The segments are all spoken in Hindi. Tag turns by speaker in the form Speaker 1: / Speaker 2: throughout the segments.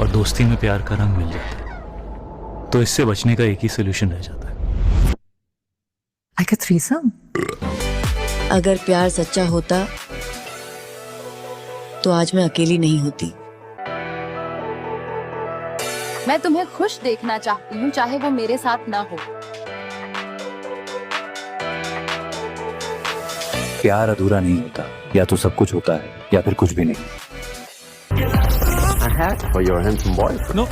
Speaker 1: और दोस्ती में प्यार का रंग मिल जाता है, तो इससे बचने का एक ही सोल्यूशन रह जाता है।
Speaker 2: Like a threesome?
Speaker 3: अगर प्यार सच्चा होता तो आज मैं अकेली नहीं होती।
Speaker 4: मैं तुम्हें खुश देखना चाहती हूँ, चाहे वो मेरे साथ ना हो।
Speaker 1: प्यार अधूरा नहीं होता, या तो सब कुछ होता है या फिर कुछ भी नहीं।
Speaker 5: For your handsome boy.
Speaker 1: No,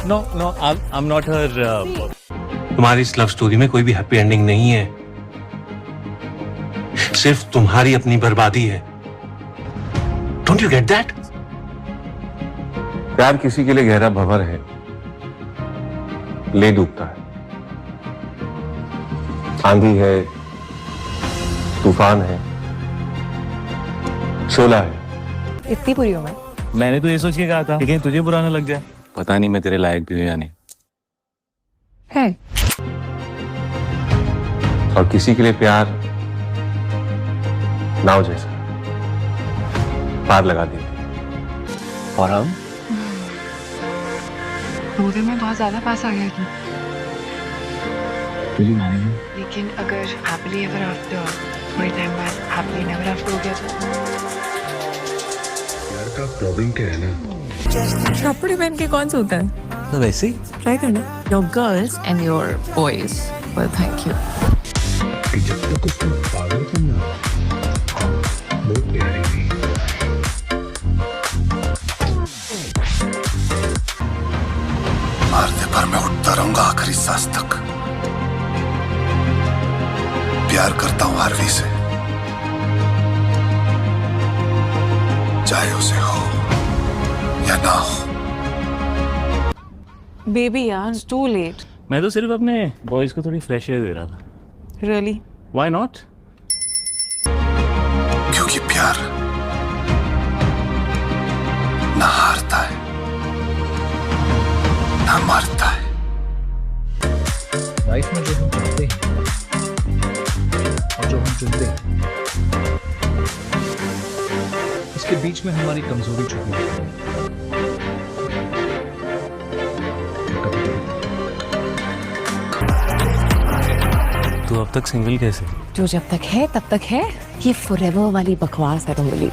Speaker 1: I'm not her.
Speaker 5: तुम्हारी इस लव स्टोरी में कोई भी हैप्पी एंडिंग नहीं है, सिर्फ तुम्हारी अपनी बर्बादी है। Don't you get that? प्यार किसी के लिए गहरा भंवर है, ले डूबता है। आंधी है, तूफान है, शोला है।
Speaker 2: इतनी बुरी हूँ मैं?
Speaker 1: मैंने तो ये सोच के कहा था, लेकिन तुझे बुरा ना लग जाए। पता नहीं मैं तेरे लायक भी हूँ या नहीं।
Speaker 2: है।
Speaker 5: और किसी के लिए प्यार नाव जैसा पार लगा देती है। और हम
Speaker 6: रोदे में बहुत ज्यादा पास आ गया लेकिन अगर हैप्पीली एवर आफ्टर थोड़े टाइम बाद हैप्पीली नेवर आफ्टर हो गया
Speaker 7: यार का प्रॉब्लम क्या है ना,
Speaker 2: कपड़े पहन के कौन सोता है?
Speaker 1: तो वैसे ही
Speaker 2: ट्राई करना। Your girls and your boys will thank you.
Speaker 7: कि जब तक उसको पागल करना वो प्यारी थी।
Speaker 8: मारने पर मैं उठता रहूंगा आखिरी सांस तक। प्यार करता हूं आरवी से, चाहे उसे हो या ना हो।
Speaker 2: Baby यार, it's too late.
Speaker 1: मैं तो सिर्फ अपने बॉयज को थोड़ी फ्रेश एयर दे रहा था।
Speaker 2: Really?
Speaker 1: Why not?
Speaker 8: क्योंकि प्यार ना हारता है ना मरता है।
Speaker 7: लाइफ में जो हम चाहते हैं और जो हम चुनते हैं, इसके बीच में हमारी कमजोरी छुपी होती है।
Speaker 1: तू अब तक सिंगल कैसे?
Speaker 2: जो जब तक है तब तक है। ये forever वाली बकवास है तुम बोली।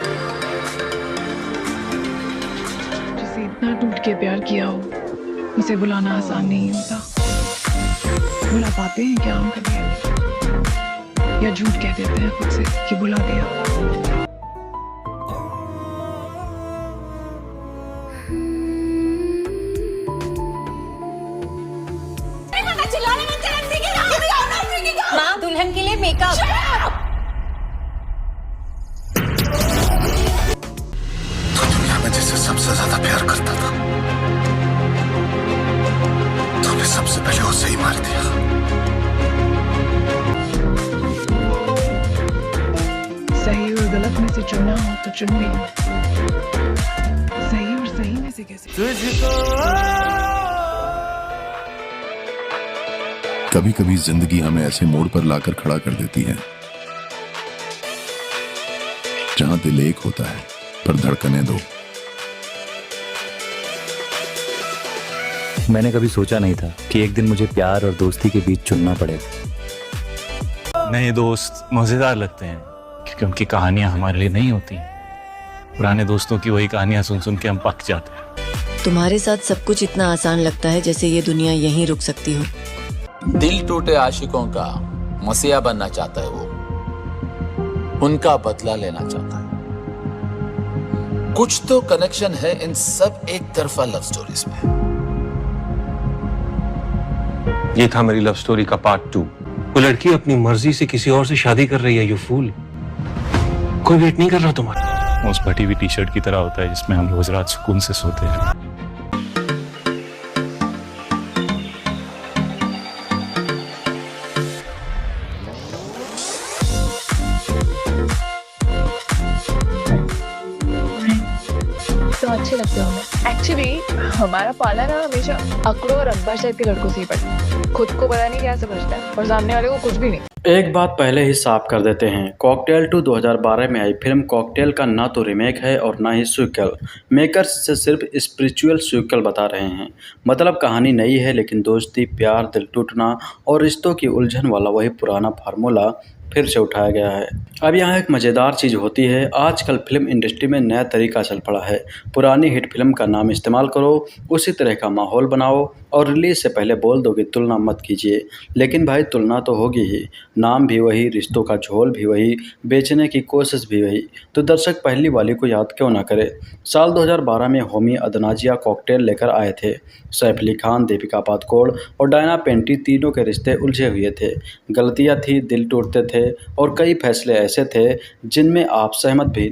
Speaker 6: जिसे इतना टूट के प्यार किया हो उसे बुलाना आसान नहीं होता। बुला पाते हैं क्या हम कभी, या झूठ कह देते हैं खुद से कि बुला दिया।
Speaker 4: माँ, दुल्हन के लिए मेकअप।
Speaker 8: तो दुनिया में जिसे सबसे ज्यादा प्यार करता था, तूने सबसे पहले उसे ही मार दिया।
Speaker 6: सही और गलत में से चुनना हो तो चुन ली। सही और सही में से कैसे?
Speaker 8: कभी कभी जिंदगी हमें ऐसे मोड़ पर लाकर खड़ा कर देती है जहां दिल एक होता है पर धड़कने दो।
Speaker 1: मैंने कभी सोचा नहीं था कि एक दिन मुझे प्यार और दोस्ती के बीच चुनना पड़ेगा। नए दोस्त मजेदार लगते हैं क्योंकि उनकी कहानियां हमारे लिए नहीं होती हैं। पुराने दोस्तों की वही कहानियां सुन सुन के हम पक जाते हैं।
Speaker 3: तुम्हारे साथ सब कुछ इतना आसान लगता है जैसे ये दुनिया यहीं रुक सकती हो।
Speaker 9: दिल टूटे आशिकों का मसीहा बनना चाहता है वो, उनका बदला लेना चाहता है। कुछ तो कनेक्शन है इन सब एक तरफा लव स्टोरीज में।
Speaker 5: ये था मेरी लव स्टोरी का पार्ट 2। वो लड़की अपनी मर्जी से किसी और से शादी कर रही है। यू फूल, कोई वेट नहीं कर रहा तुम्हारा।
Speaker 1: उस फटी हुई टी शर्ट की तरह होता है जिसमें हम रोज रात सुकून से सोते हैं।
Speaker 6: तो अच्छे लगते हो। एक्चुअली हमारा पाला ना हमेशा अकड़ों और अब्बा टाइप के लड़कों से ही पड़ता है। खुद को पता नहीं क्या समझता है और सामने वाले को कुछ भी नहीं।
Speaker 10: एक बात पहले ही साफ कर देते हैं, कॉकटेल 2 2012 में आई फिल्म कॉकटेल का ना तो रीमेक है और ना ही सीक्वल। मेकर्स इसे सिर्फ स्पिरिचुअल सीक्वल बता रहे हैं। मतलब कहानी नई है लेकिन दोस्ती, प्यार, दिल टूटना और रिश्तों की उलझन वाला वही पुराना फार्मूला फिर से उठाया गया है। अब यहाँ एक मज़ेदार चीज़ होती है, आजकल फिल्म इंडस्ट्री में नया तरीका चल पड़ा है। पुरानी हिट फिल्म का नाम इस्तेमाल करो, उसी तरह का माहौल बनाओ और रिलीज से पहले बोल दो कि तुलना मत कीजिए। लेकिन भाई तुलना तो होगी ही, नाम भी वही, रिश्तों का झोल भी वही, बेचने की कोशिश भी वही, तो दर्शक पहली वाली को याद क्यों ना करे। साल 2012 में होमी अदनाजिया कॉकटेल लेकर आए थे। सैफ अली खान, दीपिका पादुकोण और डायना पेंटी तीनों के रिश्ते उलझे हुए थे। गलतियाँ थी, दिल टूटते थे और कई फैसले ऐसे थे जिनसे आप सहमत भी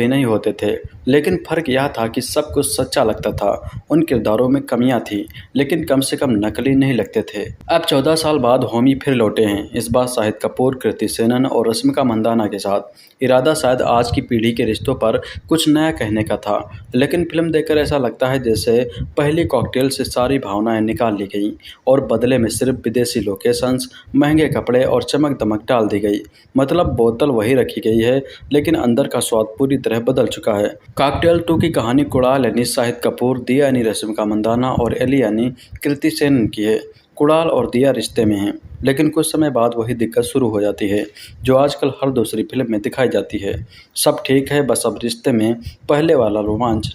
Speaker 10: नहीं होते थे। लेकिन फ़र्क यह था कि सब कुछ सच्चा लगता था। उन किरदारों में कमियां थी लेकिन कम से कम नकली नहीं लगते थे। अब 14 साल बाद होमी फिर लौटे हैं, इस बार शाहिद कपूर, कृति सेनन और रश्मिका मंदाना के साथ। इरादा शायद आज की पीढ़ी के रिश्तों पर कुछ नया कहने का था, लेकिन फिल्म देखकर ऐसा लगता है जैसे पहली कॉकटेल से सारी भावनाएं निकाल ली गई और बदले में सिर्फ विदेशी लोकेशंस, महंगे कपड़े और चमक दमक डाल दी गई। मतलब बोतल वही रखी गई है लेकिन अंदर का स्वाद पूरी तरह बदल चुका है। कॉकटेल 2 की कहानी कुणाल यानी शाहिद कपूर, दिया यानी रश्मिका मंदाना और एली यानी कृति सेनन की है। कुणाल और दिया रिश्ते में हैं, लेकिन कुछ समय बाद वही दिक्कत शुरू हो जाती है जो आजकल हर दूसरी फिल्म में दिखाई जाती है। सब ठीक है, बस अब रिश्ते में पहले वाला रोमांच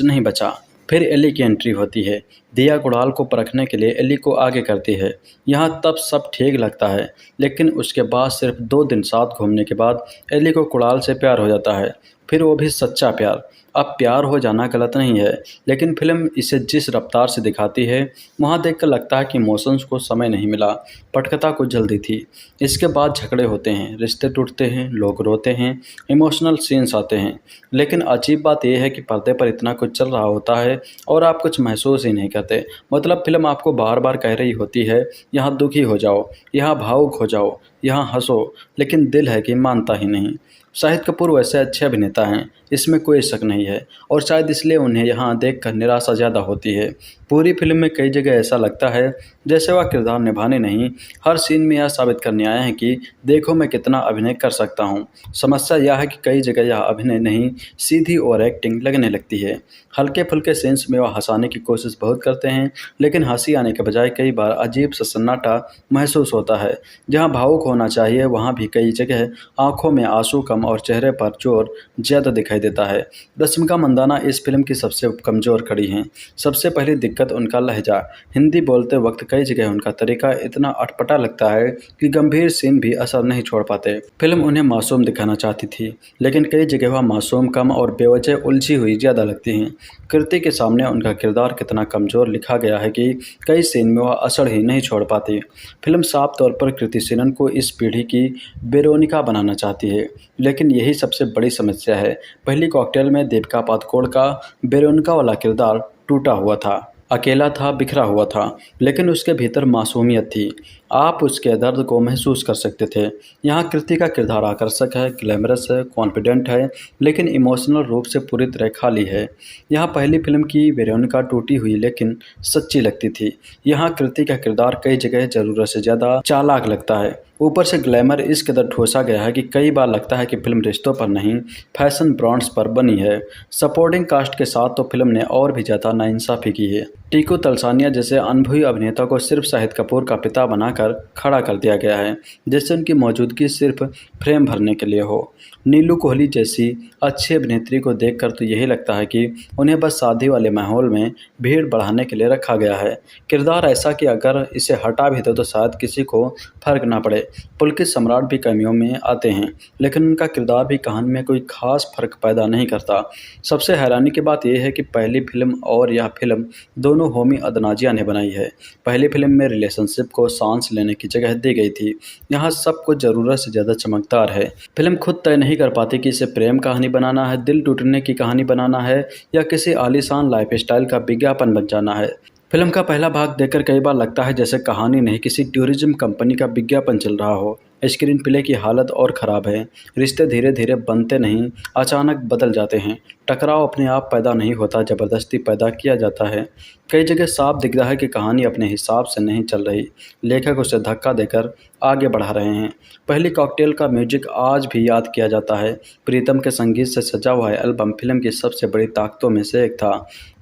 Speaker 10: नहीं बचा। फिर एली की एंट्री होती है। दिया कुणाल को परखने के लिए एली को आगे करती है। यहाँ तब सब ठीक लगता है, लेकिन उसके बाद सिर्फ 2 दिन साथ घूमने के बाद एली को कुणाल से प्यार हो जाता है, फिर वो भी सच्चा प्यार। अब प्यार हो जाना गलत नहीं है, लेकिन फिल्म इसे जिस रफ्तार से दिखाती है वहाँ देखकर लगता है कि इमोशंस को समय नहीं मिला, पटकथा को जल्दी थी। इसके बाद झगड़े होते हैं, रिश्ते टूटते हैं, लोग रोते हैं, इमोशनल सीन्स आते हैं। लेकिन अजीब बात यह है कि पर्दे पर इतना कुछ चल रहा होता है और आप कुछ महसूस ही नहीं करते। मतलब फिल्म आपको बार बार कह रही होती है, यहाँ दुखी हो जाओ, यहाँ भावुक हो जाओ, यहाँ हंसो, लेकिन दिल है कि मानता ही नहीं। शाहिद कपूर वैसे अच्छे अभिनेता हैं, इसमें कोई शक नहीं है, और शायद इसलिए उन्हें यहाँ देखकर निराशा ज़्यादा होती है। पूरी फिल्म में कई जगह ऐसा लगता है जैसे वह किरदार निभाने नहीं, हर सीन में यह साबित करने आए हैं कि देखो मैं कितना अभिनय कर सकता हूँ। समस्या यह है कि कई जगह यह अभिनय नहीं, सीधी ओवर एक्टिंग लगने लगती है। हल्के फुल्के सीन्स में वह हंसाने की कोशिश बहुत करते हैं, लेकिन हंसी आने के बजाय कई बार अजीब सा सन्नाटा महसूस होता है। जहाँ भावुक होना चाहिए वहाँ भी कई जगह आंखों में आंसू कम और चेहरे पर जोर ज़्यादा दिखाई देता है। रश्मिका मंदाना इस फिल्म की सबसे कमज़ोर कड़ी हैं। सबसे पहली दिक्कत उनका लहजा। हिंदी बोलते वक्त कई जगह उनका तरीका इतना अटपटा लगता है कि गंभीर सीन भी असर नहीं छोड़ पाते। फिल्म उन्हें मासूम दिखाना चाहती थी, लेकिन कई जगह वह मासूम कम और बेवजह उलझी हुई ज़्यादा लगती हैं। कृति के सामने उनका किरदार कितना कमज़ोर लिखा गया है कि कई सीन में वह असर ही नहीं छोड़ पाती। फिल्म साफ तौर पर कृति सेनन को इस पीढ़ी की वेरोनिका बनाना चाहती है, लेकिन यही सबसे बड़ी समस्या है। पहली कॉकटेल में दीपिका पादुकोण का वेरोनिका वाला किरदार टूटा हुआ था, अकेला था, बिखरा हुआ था, लेकिन उसके भीतर मासूमियत थी। आप उसके दर्द को महसूस कर सकते थे। यहाँ कृति का किरदार आकर्षक है, ग्लैमरस है, कॉन्फिडेंट है, लेकिन इमोशनल रूप से पूरी तरह खाली है। यहाँ पहली फिल्म की वेरोनिका टूटी हुई लेकिन सच्ची लगती थी। यहाँ कृति का किरदार कई जगह ज़रूरत से ज़्यादा चालाक लगता है। ऊपर से ग्लैमर इस कदर ठोसा गया है कि कई बार लगता है कि फिल्म रिश्तों पर नहीं, फैशन ब्रांड्स पर बनी है। सपोर्टिंग कास्ट के साथ तो फिल्म ने और भी ज़्यादा नाइंसाफ़ी की है। टीकू तलसानिया जैसे अनुभवी अभिनेता को सिर्फ शाहिद कपूर का पिता बनाकर खड़ा कर दिया गया है, जैसे उनकी मौजूदगी सिर्फ फ्रेम भरने के लिए हो। नीलू कोहली जैसी अच्छी अभिनेत्री को देखकर तो यही लगता है कि उन्हें बस शादी वाले माहौल में भीड़ बढ़ाने के लिए रखा गया है। किरदार ऐसा कि अगर इसे हटा भी दो तो शायद किसी को फर्क ना पड़े। पुलकित सम्राट भी कैमियो में आते हैं, लेकिन उनका किरदार भी कहानी में कोई खास फर्क पैदा नहीं करता। सबसे हैरानी की बात यह है कि पहली फिल्म और यह फिल्म दोनों होमी अदनाजिया ने बनाई है। पहली फिल्म में रिलेशनशिप को सांस लेने की जगह दी गई थी, यहाँ सब कुछ ज़रूरत से ज़्यादा चमकदार है। फिल्म खुद तय नहीं कर पाती कि इसे प्रेम कहानी बनाना है, दिल टूटने की कहानी बनाना है, या किसी आलीशान लाइफस्टाइल का विज्ञापन बन जाना है। फिल्म का पहला भाग देखकर कई बार लगता है जैसे कहानी नहीं, किसी टूरिज्म कंपनी का विज्ञापन चल रहा हो। स्क्रीन प्ले की हालत और ख़राब है। रिश्ते धीरे धीरे बनते नहीं, अचानक बदल जाते हैं। टकराव अपने आप पैदा नहीं होता, ज़बरदस्ती पैदा किया जाता है। कई जगह साफ दिख रहा है कि कहानी अपने हिसाब से नहीं चल रही, लेखक उसे धक्का देकर आगे बढ़ा रहे हैं। पहली कॉकटेल का म्यूजिक आज भी याद किया जाता है। प्रीतम के संगीत से सजा हुआ एल्बम फिल्म की सबसे बड़ी ताकतों में से एक था।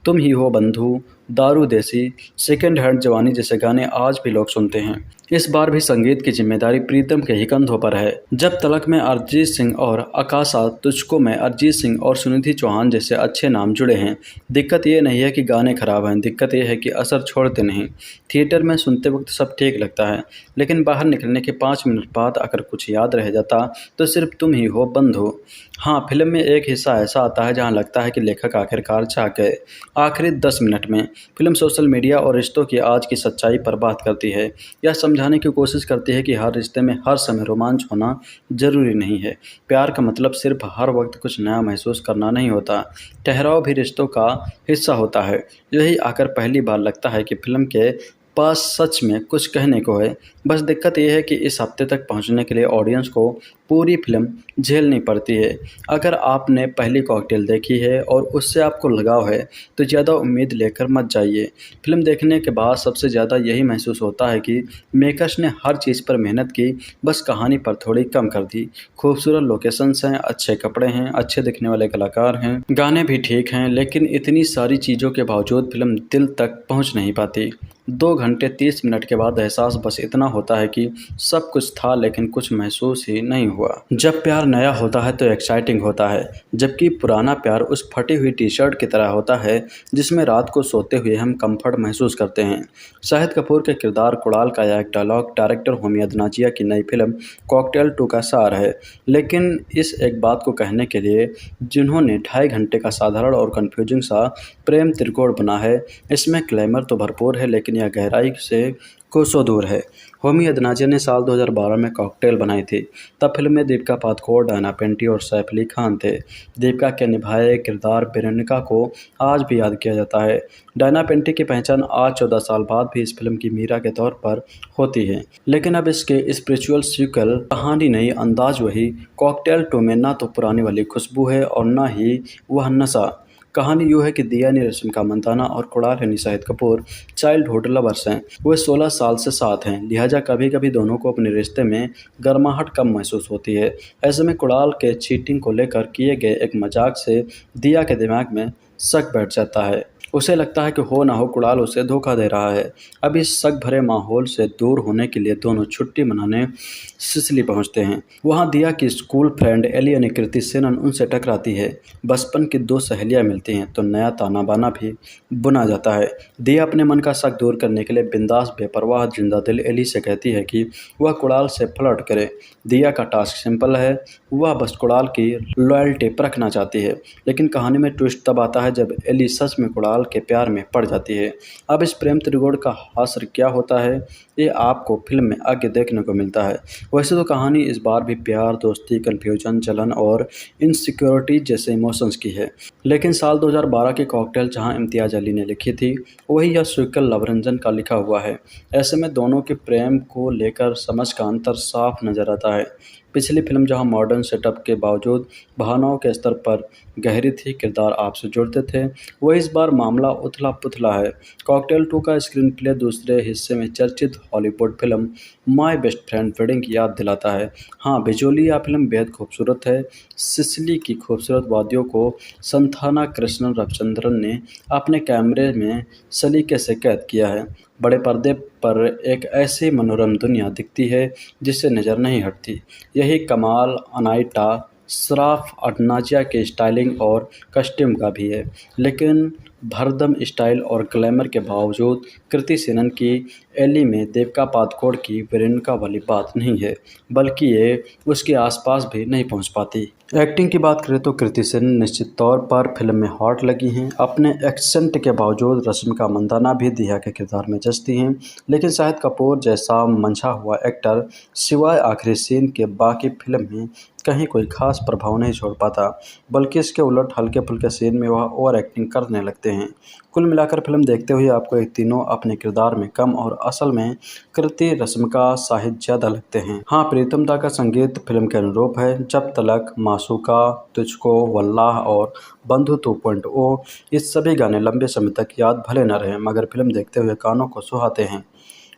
Speaker 10: तुम ही हो बंधु, दारू देसी, सेकेंड हैंड जवानी जैसे गाने आज भी लोग सुनते हैं। इस बार भी संगीत की जिम्मेदारी प्रीतम के ही कंधों पर है। जब तलक में अरिजीत सिंह और आकाशा, तुझको में अरिजीत सिंह और सुनिधि चौहान जैसे अच्छे नाम जुड़े हैं। दिक्कत ये नहीं है कि गाने खराब हैं, दिक्कत ये है कि असर छोड़ते नहीं। थिएटर में सुनते वक्त सब ठीक लगता है, लेकिन बाहर निकलने के 5 मिनट बाद अगर कुछ याद रह जाता तो सिर्फ तुम ही हो बंधु। हाँ, फिल्म में एक हिस्सा ऐसा आता है जहाँ लगता है कि लेखक आखिरकार चाह गए। आखिरी 10 मिनट में फिल्म सोशल मीडिया और रिश्तों की आज की सच्चाई पर बात करती है। यह समझाने की कोशिश करती है कि हर रिश्ते में हर समय रोमांच होना जरूरी नहीं है। प्यार का मतलब सिर्फ हर वक्त कुछ नया महसूस करना नहीं होता। ठहराव भी रिश्तों का हिस्सा होता है। यही आकर पहली बार लगता है कि फिल्म के पास सच में कुछ कहने को है। बस दिक्कत यह है कि इस हफ्ते तक पहुंचने के लिए ऑडियंस को पूरी फिल्म झेलनी पड़ती है। अगर आपने पहली कॉकटेल देखी है और उससे आपको लगाव है तो ज़्यादा उम्मीद लेकर मत जाइए। फिल्म देखने के बाद सबसे ज़्यादा यही महसूस होता है कि मेकर्स ने हर चीज़ पर मेहनत की, बस कहानी पर थोड़ी कम कर दी। खूबसूरत लोकेशंस हैं, अच्छे कपड़े हैं, अच्छे दिखने वाले कलाकार हैं, गाने भी ठीक हैं, लेकिन इतनी सारी चीज़ों के बावजूद फिल्म दिल तक पहुँच नहीं पाती। 2 घंटे 30 मिनट के बाद एहसास बस इतना होता है कि सब कुछ था लेकिन कुछ महसूस ही नहीं हुआ। जब प्यार नया होता है तो एक्साइटिंग होता है, जबकि पुराना प्यार उस फटी हुई टी शर्ट की तरह होता है जिसमें रात को सोते हुए हम कंफर्ट महसूस करते हैं। शाहिद कपूर के किरदार कुणाल का यह एक डायलॉग डायरेक्टर होमी अदनाजिया की नई फिल्म कॉकटेल 2 का सार है। लेकिन इस एक बात को कहने के लिए जिन्होंने 2.5 घंटे का साधारण और कन्फ्यूजिंग सा प्रेम त्रिकोण बना है, इसमें ग्लैमर तो भरपूर है लेकिन यह गहराई से कोसों दूर है। होमी अदनाजिया ने साल 2012 में कॉकटेल बनाई थी। तब फिल्म में दीपिका पादुकोण, डायना पेंटी और सैफ अली खान थे। दीपिका के निभाए किरदार वेरोनिका को आज भी याद किया जाता है। डायना पेंटी की पहचान आज 14 साल बाद भी इस फिल्म की मीरा के तौर पर होती है। लेकिन अब इसके स्पिरिचुअल सीक्वल, कहानी नई, अंदाज वही। कॉकटेल 2 में ना तो पुरानी वाली खुशबू है और ना ही वह नशा। कहानी यूँ है कि दिया यानी रश्मिका मंदाना और कुणाल यानी शाहिद कपूर चाइल्डहुड लवर्स हैं। वे 16 साल से साथ हैं, लिहाजा कभी कभी दोनों को अपने रिश्ते में गर्माहट कम महसूस होती है। ऐसे में कुणाल के चीटिंग को लेकर किए गए एक मजाक से दिया के दिमाग में शक बैठ जाता है। उसे लगता है कि हो ना हो कुणाल उसे धोखा दे रहा है। अब इस शक भरे माहौल से दूर होने के लिए दोनों छुट्टी मनाने सिसिली पहुंचते हैं। वहां दिया की स्कूल फ्रेंड एली यानी कृति सेनन उनसे टकराती है। बचपन की 2 सहेलियां मिलती हैं तो नया ताना बाना भी बुना जाता है। दिया अपने मन का शक दूर करने के लिए बिंदास बेपरवाह जिंदा दिल एली से कहती है कि वह कुणाल से फ्लर्ट करे। दिया का टास्क सिंपल है, वह बस कुणाल की लॉयल्टी परखना चाहती है। लेकिन कहानी में ट्विस्ट तब आता है जब एली सच में कुणाल के प्यार में पड़ जाती है। अब इस प्रेम त्रिकोण का हास्य क्या होता है ये आपको फिल्म में आगे देखने को मिलता है। वैसे तो कहानी इस बार भी प्यार, दोस्ती, कन्फ्यूजन, जलन और इनसिक्योरिटी जैसे इमोशंस की है। लेकिन साल 2012 की कॉकटेल जहां इम्तियाज अली ने लिखी थी, वही यह स्वीकल लवरंजन का लिखा हुआ है। ऐसे में दोनों के प्रेम को लेकर समझ का अंतर साफ नजर आता है। पिछली फिल्म जहां मॉडर्न सेटअप के बावजूद भावनाओं के स्तर पर गहरी थी, किरदार आपसे जुड़ते थे, वह इस बार मामला उथला पुथला है। कॉकटेल 2 का स्क्रीन प्ले दूसरे हिस्से में चर्चित Hollywood film my best friend wedding की याद दिलाता है। हाँ, विजुअली यह फिल्म बेहद खूबसूरत है। सिसिली की खूबसूरत वादियों को संथाना कृष्णन रविचंद्रन ने अपने कैमरे में सलीके से कैद किया है। बड़े पर्दे पर एक ऐसी मनोरम दुनिया दिखती है जिससे नज़र नहीं हटती। यही कमाल अनाइटा श्राफ अदनाजिया के स्टाइलिंग और कस्ट्यूम का भी है। लेकिन भरदम स्टाइल और ग्लैमर के बावजूद कृति सेनन की एली में दीपिका पादुकोण की वेरोनिका वाली बात नहीं है, बल्कि ये उसके आसपास भी नहीं पहुंच पाती। एक्टिंग की बात करें तो कृति सेनन निश्चित तौर पर फिल्म में हॉट लगी हैं। अपने एक्सेंट के बावजूद रश्मिका मंदाना भी दिया के किरदार में जचती हैं। लेकिन शाहिद कपूर जैसा मंझा हुआ एक्टर सिवाय आखिरी सीन के बाकी फिल्म में कहीं कोई खास प्रभाव नहीं छोड़ पाता, बल्कि इसके उलट हल्के फुल्के सीन में वह ओवर एक्टिंग करने लगते हैं। कुल मिलाकर फिल्म देखते हुए आपको ये तीनों अपने किरदार में कम और असल में कृति, रश्मिका, शाहिद ज़्यादा लगते हैं। हाँ, प्रीतम दा का संगीत फिल्म के अनुरूप है। जब तलक, मासूम मासूका, तुझको, वल्लाह और बंधु 2.0, ये सभी गाने लंबे समय तक याद भले न रहे मगर फिल्म देखते हुए कानों को सुहाते हैं।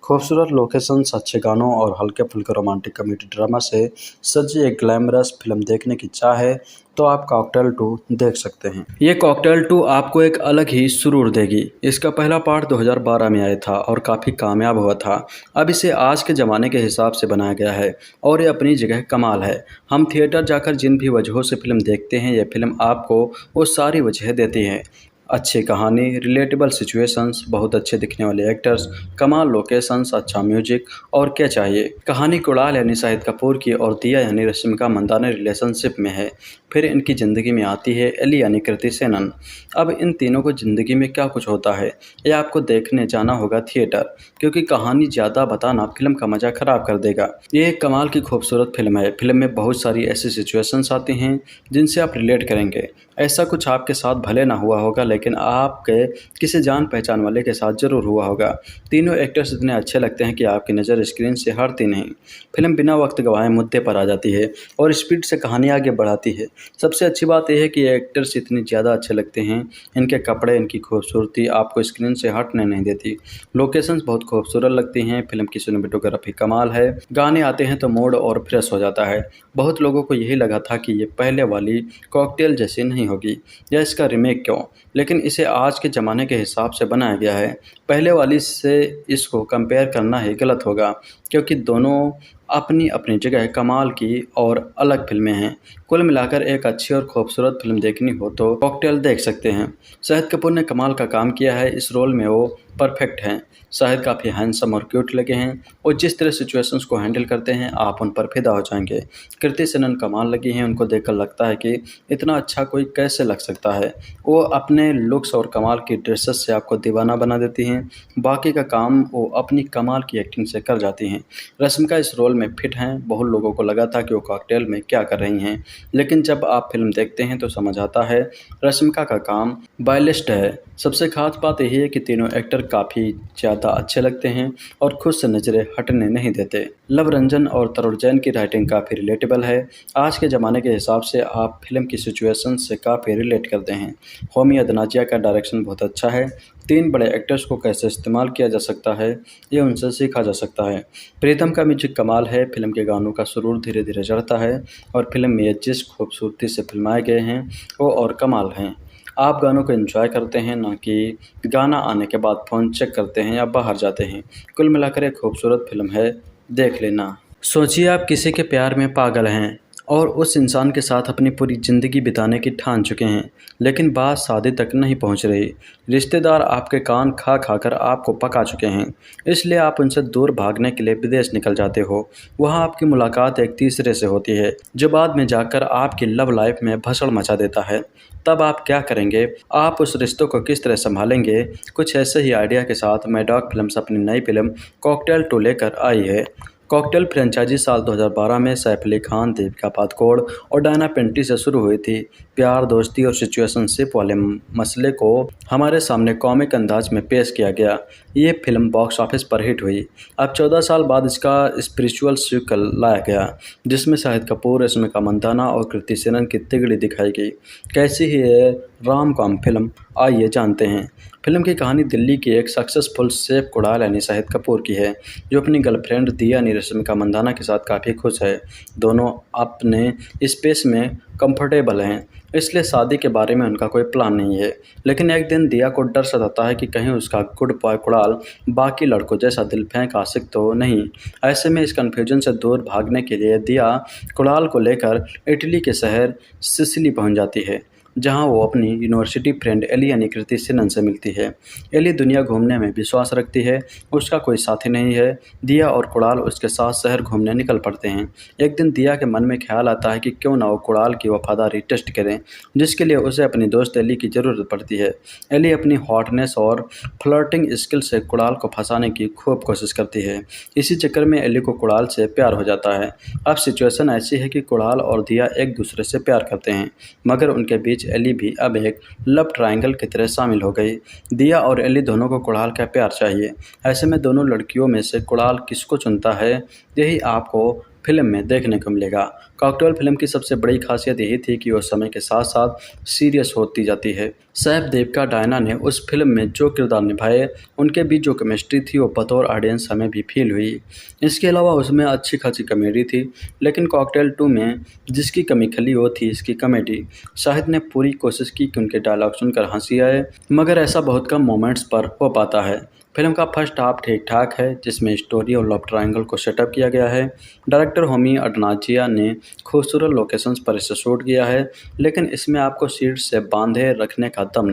Speaker 10: खूबसूरत लोकेशंस, अच्छे गानों और हल्के फुल्के रोमांटिक कॉमेडी ड्रामा से सजी एक ग्लैमरस फिल्म देखने की चाह है तो आप कॉकटेल 2 देख सकते हैं। ये कॉकटेल 2 आपको एक अलग ही सुरूर देगी। इसका पहला पार्ट 2012 में आया था और काफ़ी कामयाब हुआ था। अब इसे आज के ज़माने के हिसाब से बनाया गया है और ये अपनी जगह कमाल है। हम थिएटर जाकर जिन भी वजहों से फिल्म देखते हैं, ये फिल्म आपको वो सारी वजह देती है। अच्छी कहानी, रिलेटेबल सिचुएशंस, बहुत अच्छे दिखने वाले एक्टर्स, कमाल लोकेशंस, अच्छा म्यूजिक और क्या चाहिए। कहानी कुणाल यानी शाहिद कपूर की और दिया यानी रश्मिका मंदाना रिलेशनशिप में है। फिर इनकी ज़िंदगी में आती है एली यानी कृति सेनन। अब इन तीनों को ज़िंदगी में क्या कुछ होता है ये आपको देखने जाना होगा थिएटर, क्योंकि कहानी ज़्यादा बताना फिल्म का मज़ा ख़राब कर देगा। ये एक कमाल की खूबसूरत फिल्म है। फिल्म में बहुत सारी ऐसी सिचुएशंस आती हैं जिनसे आप रिलेट करेंगे। ऐसा कुछ आपके साथ भले ना हुआ होगा लेकिन आपके किसी जान पहचान वाले के साथ ज़रूर हुआ होगा। तीनों एक्टर्स इतने अच्छे लगते हैं कि आपकी नज़र स्क्रीन से हटती नहीं। फिल्म बिना वक्त गंवाए मुद्दे पर आ जाती है और स्पीड से कहानी आगे बढ़ाती है। सबसे अच्छी बात यह है कि ये एक्टर्स इतनी ज़्यादा अच्छे लगते हैं, इनके कपड़े, इनकी खूबसूरती आपको स्क्रीन से हटने नहीं देती। लोकेशंस बहुत खूबसूरत लगती हैं। फिल्म की सिनेमेटोग्राफी कमाल है। गाने आते हैं तो मूड और फ्रेश हो जाता है। बहुत लोगों को यही लगा था कि ये पहले वाली कॉकटेल जैसी नहीं होगी या इसका रीमेक क्यों, लेकिन इसे आज के ज़माने के हिसाब से बनाया गया है। पहले वाली से इसको कंपेयर करना ही गलत होगा, क्योंकि दोनों अपनी अपनी जगह कमाल की और अलग फिल्में हैं। कुल मिलाकर एक अच्छी और खूबसूरत फिल्म देखनी हो तो कॉकटेल देख सकते हैं। शाहिद कपूर ने कमाल का काम किया है। इस रोल में वो परफेक्ट हैं। शाहिद काफ़ी हैंडसम और क्यूट लगे हैं और जिस तरह सिचुएशंस को हैंडल करते हैं आप उन पर फिदा हो जाएंगे। कृति सेनन कमाल लगी हैं। उनको देखकर लगता है कि इतना अच्छा कोई कैसे लग सकता है। वो अपने लुक्स और कमाल की ड्रेसेस से आपको दीवाना बना देती हैं। बाकी का काम वो अपनी कमाल की एक्टिंग से कर जाती हैं। रश्मिका इस रोल में फिट हैं। बहुत लोगों को लगा था कि वो कॉकटेल में क्या कर रही हैं, लेकिन जब आप फिल्म देखते हैं तो समझ आता है रश्मिका का काम बायलिस्ट है। सबसे खास बात यही है कि तीनों एक्टर काफ़ी ज़्यादा अच्छे लगते हैं और खुद से नज़रें हटने नहीं देते। लव रंजन और तरुण जैन की राइटिंग काफ़ी रिलेटेबल है। आज के ज़माने के हिसाब से आप फिल्म की सिचुएशन से काफ़ी रिलेट करते हैं। होमी अदनाजिया का डायरेक्शन बहुत अच्छा है। 3 बड़े एक्टर्स को कैसे इस्तेमाल किया जा सकता है ये उनसे सीखा जा सकता है। प्रीतम का म्यूजिक कमाल है। फिल्म के गानों का सुरूर धीरे धीरे चढ़ता है और फिल्म में जिस खूबसूरती से फिल्माए गए हैं वो और कमाल हैं। आप गानों को एंजॉय करते हैं, ना कि गाना आने के बाद फ़ोन चेक करते हैं या बाहर जाते हैं। कुल मिलाकर एक खूबसूरत फिल्म है, देख लेना। सोचिए आप किसी के प्यार में पागल हैं और उस इंसान के साथ अपनी पूरी ज़िंदगी बिताने की ठान चुके हैं, लेकिन बात शादी तक नहीं पहुंच रही। रिश्तेदार आपके कान खा खाकर आपको पका चुके हैं, इसलिए आप उनसे दूर भागने के लिए विदेश निकल जाते हो। वहां आपकी मुलाकात एक तीसरे से होती है जो बाद में जाकर आपकी लव लाइफ में भसड़ मचा देता है। तब आप क्या करेंगे? आप उस रिश्तों को किस तरह संभालेंगे? कुछ ऐसे ही आइडिया के साथ मैडॉक फिल्म्स अपनी नई फिल्म कॉकटेल 2 लेकर आई है। कॉकटेल फ्रेंचाइजी साल 2012 में सैफ अली खान, दीपिका पादुकोण और डायना पेंटी से शुरू हुई थी। प्यार, दोस्ती और सिचुएशनशिप वाले मसले को हमारे सामने कॉमिक अंदाज में पेश किया गया। ये फिल्म बॉक्स ऑफिस पर हिट हुई। अब 14 साल बाद इसका स्पिरिचुअल सीक्वल लाया गया, जिसमें शाहिद कपूर, रश्मिका मंदाना और कृति सेनन की तिगड़ी दिखाई गई। कैसी ही है राम कॉम फिल्म, आइए जानते हैं। फिल्म की कहानी दिल्ली की एक सक्सेसफुल शेफ कुणाल यानी शाहिद कपूर की है, जो अपनी गर्लफ्रेंड दिया यानी रश्मिका मंदाना के साथ काफ़ी खुश है। दोनों अपने स्पेस में कंफर्टेबल हैं, इसलिए शादी के बारे में उनका कोई प्लान नहीं है। लेकिन एक दिन दिया को डर सताता है कि कहीं उसका गुड बॉय कुणाल बाकी लड़कों जैसा दिल फेंक आशिक तो नहीं। ऐसे में इस कन्फ्यूजन से दूर भागने के लिए दिया कुणाल को लेकर इटली के शहर सिसिली पहुंच जाती है, जहां वो अपनी यूनिवर्सिटी फ्रेंड एली यानी कृति सेनन से मिलती है। एली दुनिया घूमने में विश्वास रखती है, उसका कोई साथी नहीं है। दिया और कुणाल उसके साथ शहर घूमने निकल पड़ते हैं। एक दिन दिया के मन में ख्याल आता है कि क्यों ना वो कुणाल की वफादारी टेस्ट करें, जिसके लिए उसे अपनी दोस्त एली की ज़रूरत पड़ती है। एली अपनी हॉटनेस और फ्लर्टिंग स्किल से कुणाल को फंसाने की खूब कोशिश करती है। इसी चक्कर में एली को कुणाल से प्यार हो जाता है। अब सिचुएशन ऐसी है कि कुणाल और दिया एक दूसरे से प्यार करते हैं, मगर उनके बीच एली भी अब एक लव ट्रायंगल की तरह शामिल हो गई। दिया और एली दोनों को कुणाल का प्यार चाहिए। ऐसे में दोनों लड़कियों में से कुणाल किसको चुनता है, यही आपको फिल्म में देखने को मिलेगा। कॉकटेल फिल्म की सबसे बड़ी खासियत यही थी कि वो समय के साथ साथ सीरियस होती जाती है। सैफ देविका डायना ने उस फिल्म में जो किरदार निभाए, उनके बीच जो केमिस्ट्री थी वो बतौर ऑडियंस हमें भी फील हुई। इसके अलावा उसमें अच्छी खासी कॉमेडी थी, लेकिन कॉकटेल 2 में जिसकी कमी खली वो थी इसकी कॉमेडी। शाहिद ने पूरी कोशिश की कि उनके डायलॉग सुनकर हंसी आए, मगर ऐसा बहुत कम मोमेंट्स पर हो पाता है। फिल्म का फर्स्ट हाफ ठीक ठाक है, जिसमें स्टोरी और लव ट्रायंगल को सेटअप किया गया है। डायरेक्टर होमी अडनाजिया ने खूबसूरत लोकेशंस पर इसे शूट किया है, लेकिन इसमें आपको सीट से बांधे रखने का दम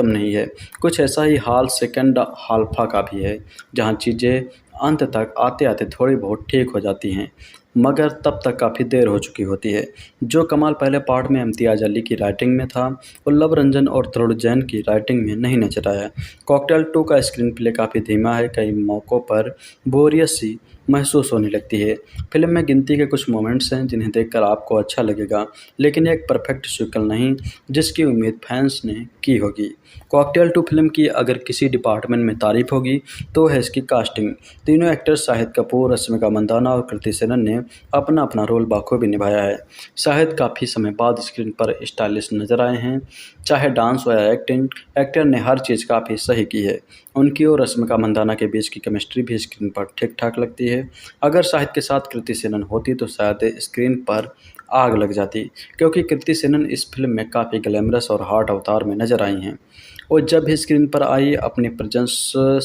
Speaker 10: नहीं है। कुछ ऐसा ही हाल सेकंड हाल्फा का भी है, जहां चीज़ें अंत तक आते आते थोड़ी बहुत ठीक हो जाती हैं, मगर तब तक काफ़ी देर हो चुकी होती है। जो कमाल पहले पार्ट में इम्तियाज़ अली की राइटिंग में था, वो लव रंजन और तरुण जैन की राइटिंग में नहीं नजर आया। कॉकटेल 2 का स्क्रीन प्ले काफ़ी धीमा है, कई मौक़ों पर बोरियत सी महसूस होने लगती है। फिल्म में गिनती के कुछ मोमेंट्स हैं जिन्हें देखकर आपको अच्छा लगेगा, लेकिन एक परफेक्ट सीक्वल नहीं जिसकी उम्मीद फैंस ने की होगी। कॉकटेल 2 फिल्म की अगर किसी डिपार्टमेंट में तारीफ होगी तो है इसकी कास्टिंग। तीनों एक्टर्स शाहिद कपूर, रश्मिका मंदाना और कृति सेनन ने अपना अपना रोल बाखूबी निभाया है। शाहिद काफ़ी समय बाद स्क्रीन पर स्टाइलिश नजर आए हैं, चाहे डांस हो या एक्टिंग, एक्टर ने हर चीज़ काफ़ी सही की है। उनकी और रश्मिका मंदाना के बीच की केमिस्ट्री भी स्क्रीन पर ठीक ठाक लगती है। अगर शाहिद के साथ कृति सेनन होती तो शायद स्क्रीन पर आग लग जाती, क्योंकि कृति सेनन इस फिल्म में काफ़ी ग्लैमरस और हॉट अवतार में नजर आई हैं। और जब भी स्क्रीन पर आई, अपनी प्रेजेंस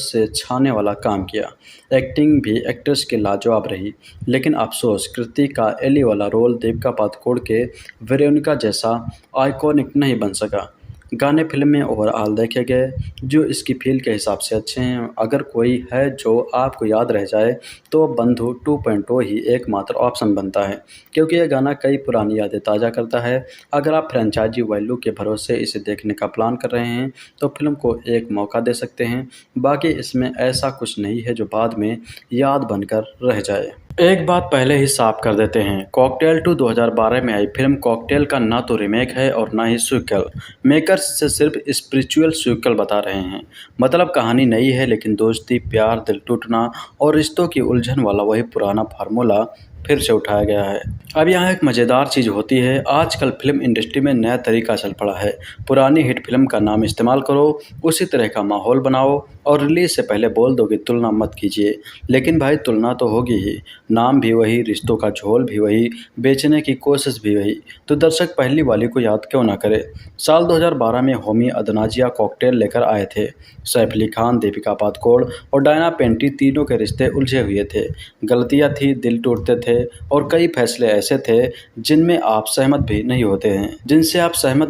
Speaker 10: से छाने वाला काम किया। एक्टिंग भी एक्ट्रेस की लाजवाब रही, लेकिन अफसोस कृति का एली वाला रोल देविका पादुकोण के वेरोनिका जैसा आइकॉनिक नहीं बन सका। गाने फिल्म में ओवरऑल देखे गए जो इसकी फील के हिसाब से अच्छे हैं। अगर कोई है जो आपको याद रह जाए तो बंधु 2.0 ही एकमात्र ऑप्शन बनता है, क्योंकि यह गाना कई पुरानी यादें ताज़ा करता है। अगर आप फ्रेंचाइजी वैल्यू के भरोसे इसे देखने का प्लान कर रहे हैं तो फिल्म को एक मौका दे सकते हैं। बाकी इसमें ऐसा कुछ नहीं है जो बाद में याद बनकर रह जाए। एक बात पहले ही साफ कर देते हैं, कॉकटेल 2 2012 में आई फिल्म कॉकटेल का ना तो रीमेक है और ना ही सीक्वल। मेकर्स से सिर्फ स्पिरिचुअल सीक्वल बता रहे हैं, मतलब कहानी नई है लेकिन दोस्ती, प्यार, दिल टूटना और रिश्तों की उलझन वाला वही पुराना फार्मूला फिर से उठाया गया है। अब यहाँ एक मज़ेदार चीज़ होती है, आजकल फिल्म इंडस्ट्री में नया तरीका चल पड़ा है। पुरानी हिट फिल्म का नाम इस्तेमाल करो, उसी तरह का माहौल बनाओ और रिलीज से पहले बोल दो कि तुलना मत कीजिए। लेकिन भाई तुलना तो होगी ही, नाम भी वही, रिश्तों का झोल भी वही, बेचने की कोशिश भी वही, तो दर्शक पहली वाली को याद क्यों ना करे। साल 2012 में होमी अदनाजिया कॉकटेल लेकर आए थे। सैफ अली खान, दीपिका पादुकोण और डायना पेंटी तीनों के रिश्ते उलझे हुए थे, गलतियाँ थी, दिल टूटते थे और कई फैसले ऐसे थे जिनसे आप सहमत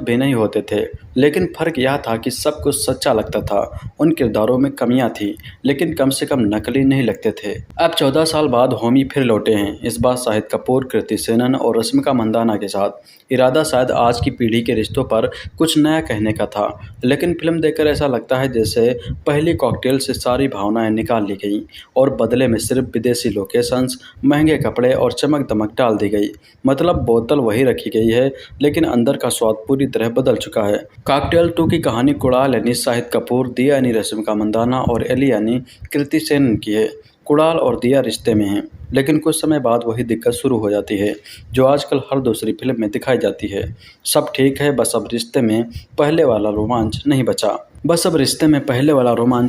Speaker 10: भी नहीं होते थे। लेकिन फ़र्क यह था कि सब कुछ सच्चा लगता था। उन किरदारों में कमियां थी, लेकिन कम से कम नकली नहीं लगते थे। अब 14 साल बाद होमी फिर लौटे हैं, इस बार शाहिद कपूर, कृति सेनन और रश्मिका मंदाना के साथ। इरादा शायद आज की पीढ़ी के रिश्तों पर कुछ नया कहने का था, लेकिन फिल्म देखकर ऐसा लगता है जैसे पहली कॉकटेल से सारी भावनाएं निकाल ली गई और बदले में सिर्फ विदेशी लोकेशंस, महंगे कपड़े और चमक दमक डाल दी गई। मतलब बोतल वही रखी गई है, लेकिन अंदर का स्वाद पूरी तरह बदल चुका है। कॉकटेल 2 की कहानी कुणाल यानी शाहिद कपूर, दिया यानी रश्मिका मंदाना और एली यानी कृति सेनन की है। कुणाल और दिया रिश्ते में हैं, लेकिन कुछ समय बाद वही दिक्कत शुरू हो जाती है जो आजकल हर दूसरी फिल्म में दिखाई जाती है। सब ठीक है, बस अब रिश्ते में पहले वाला रोमांच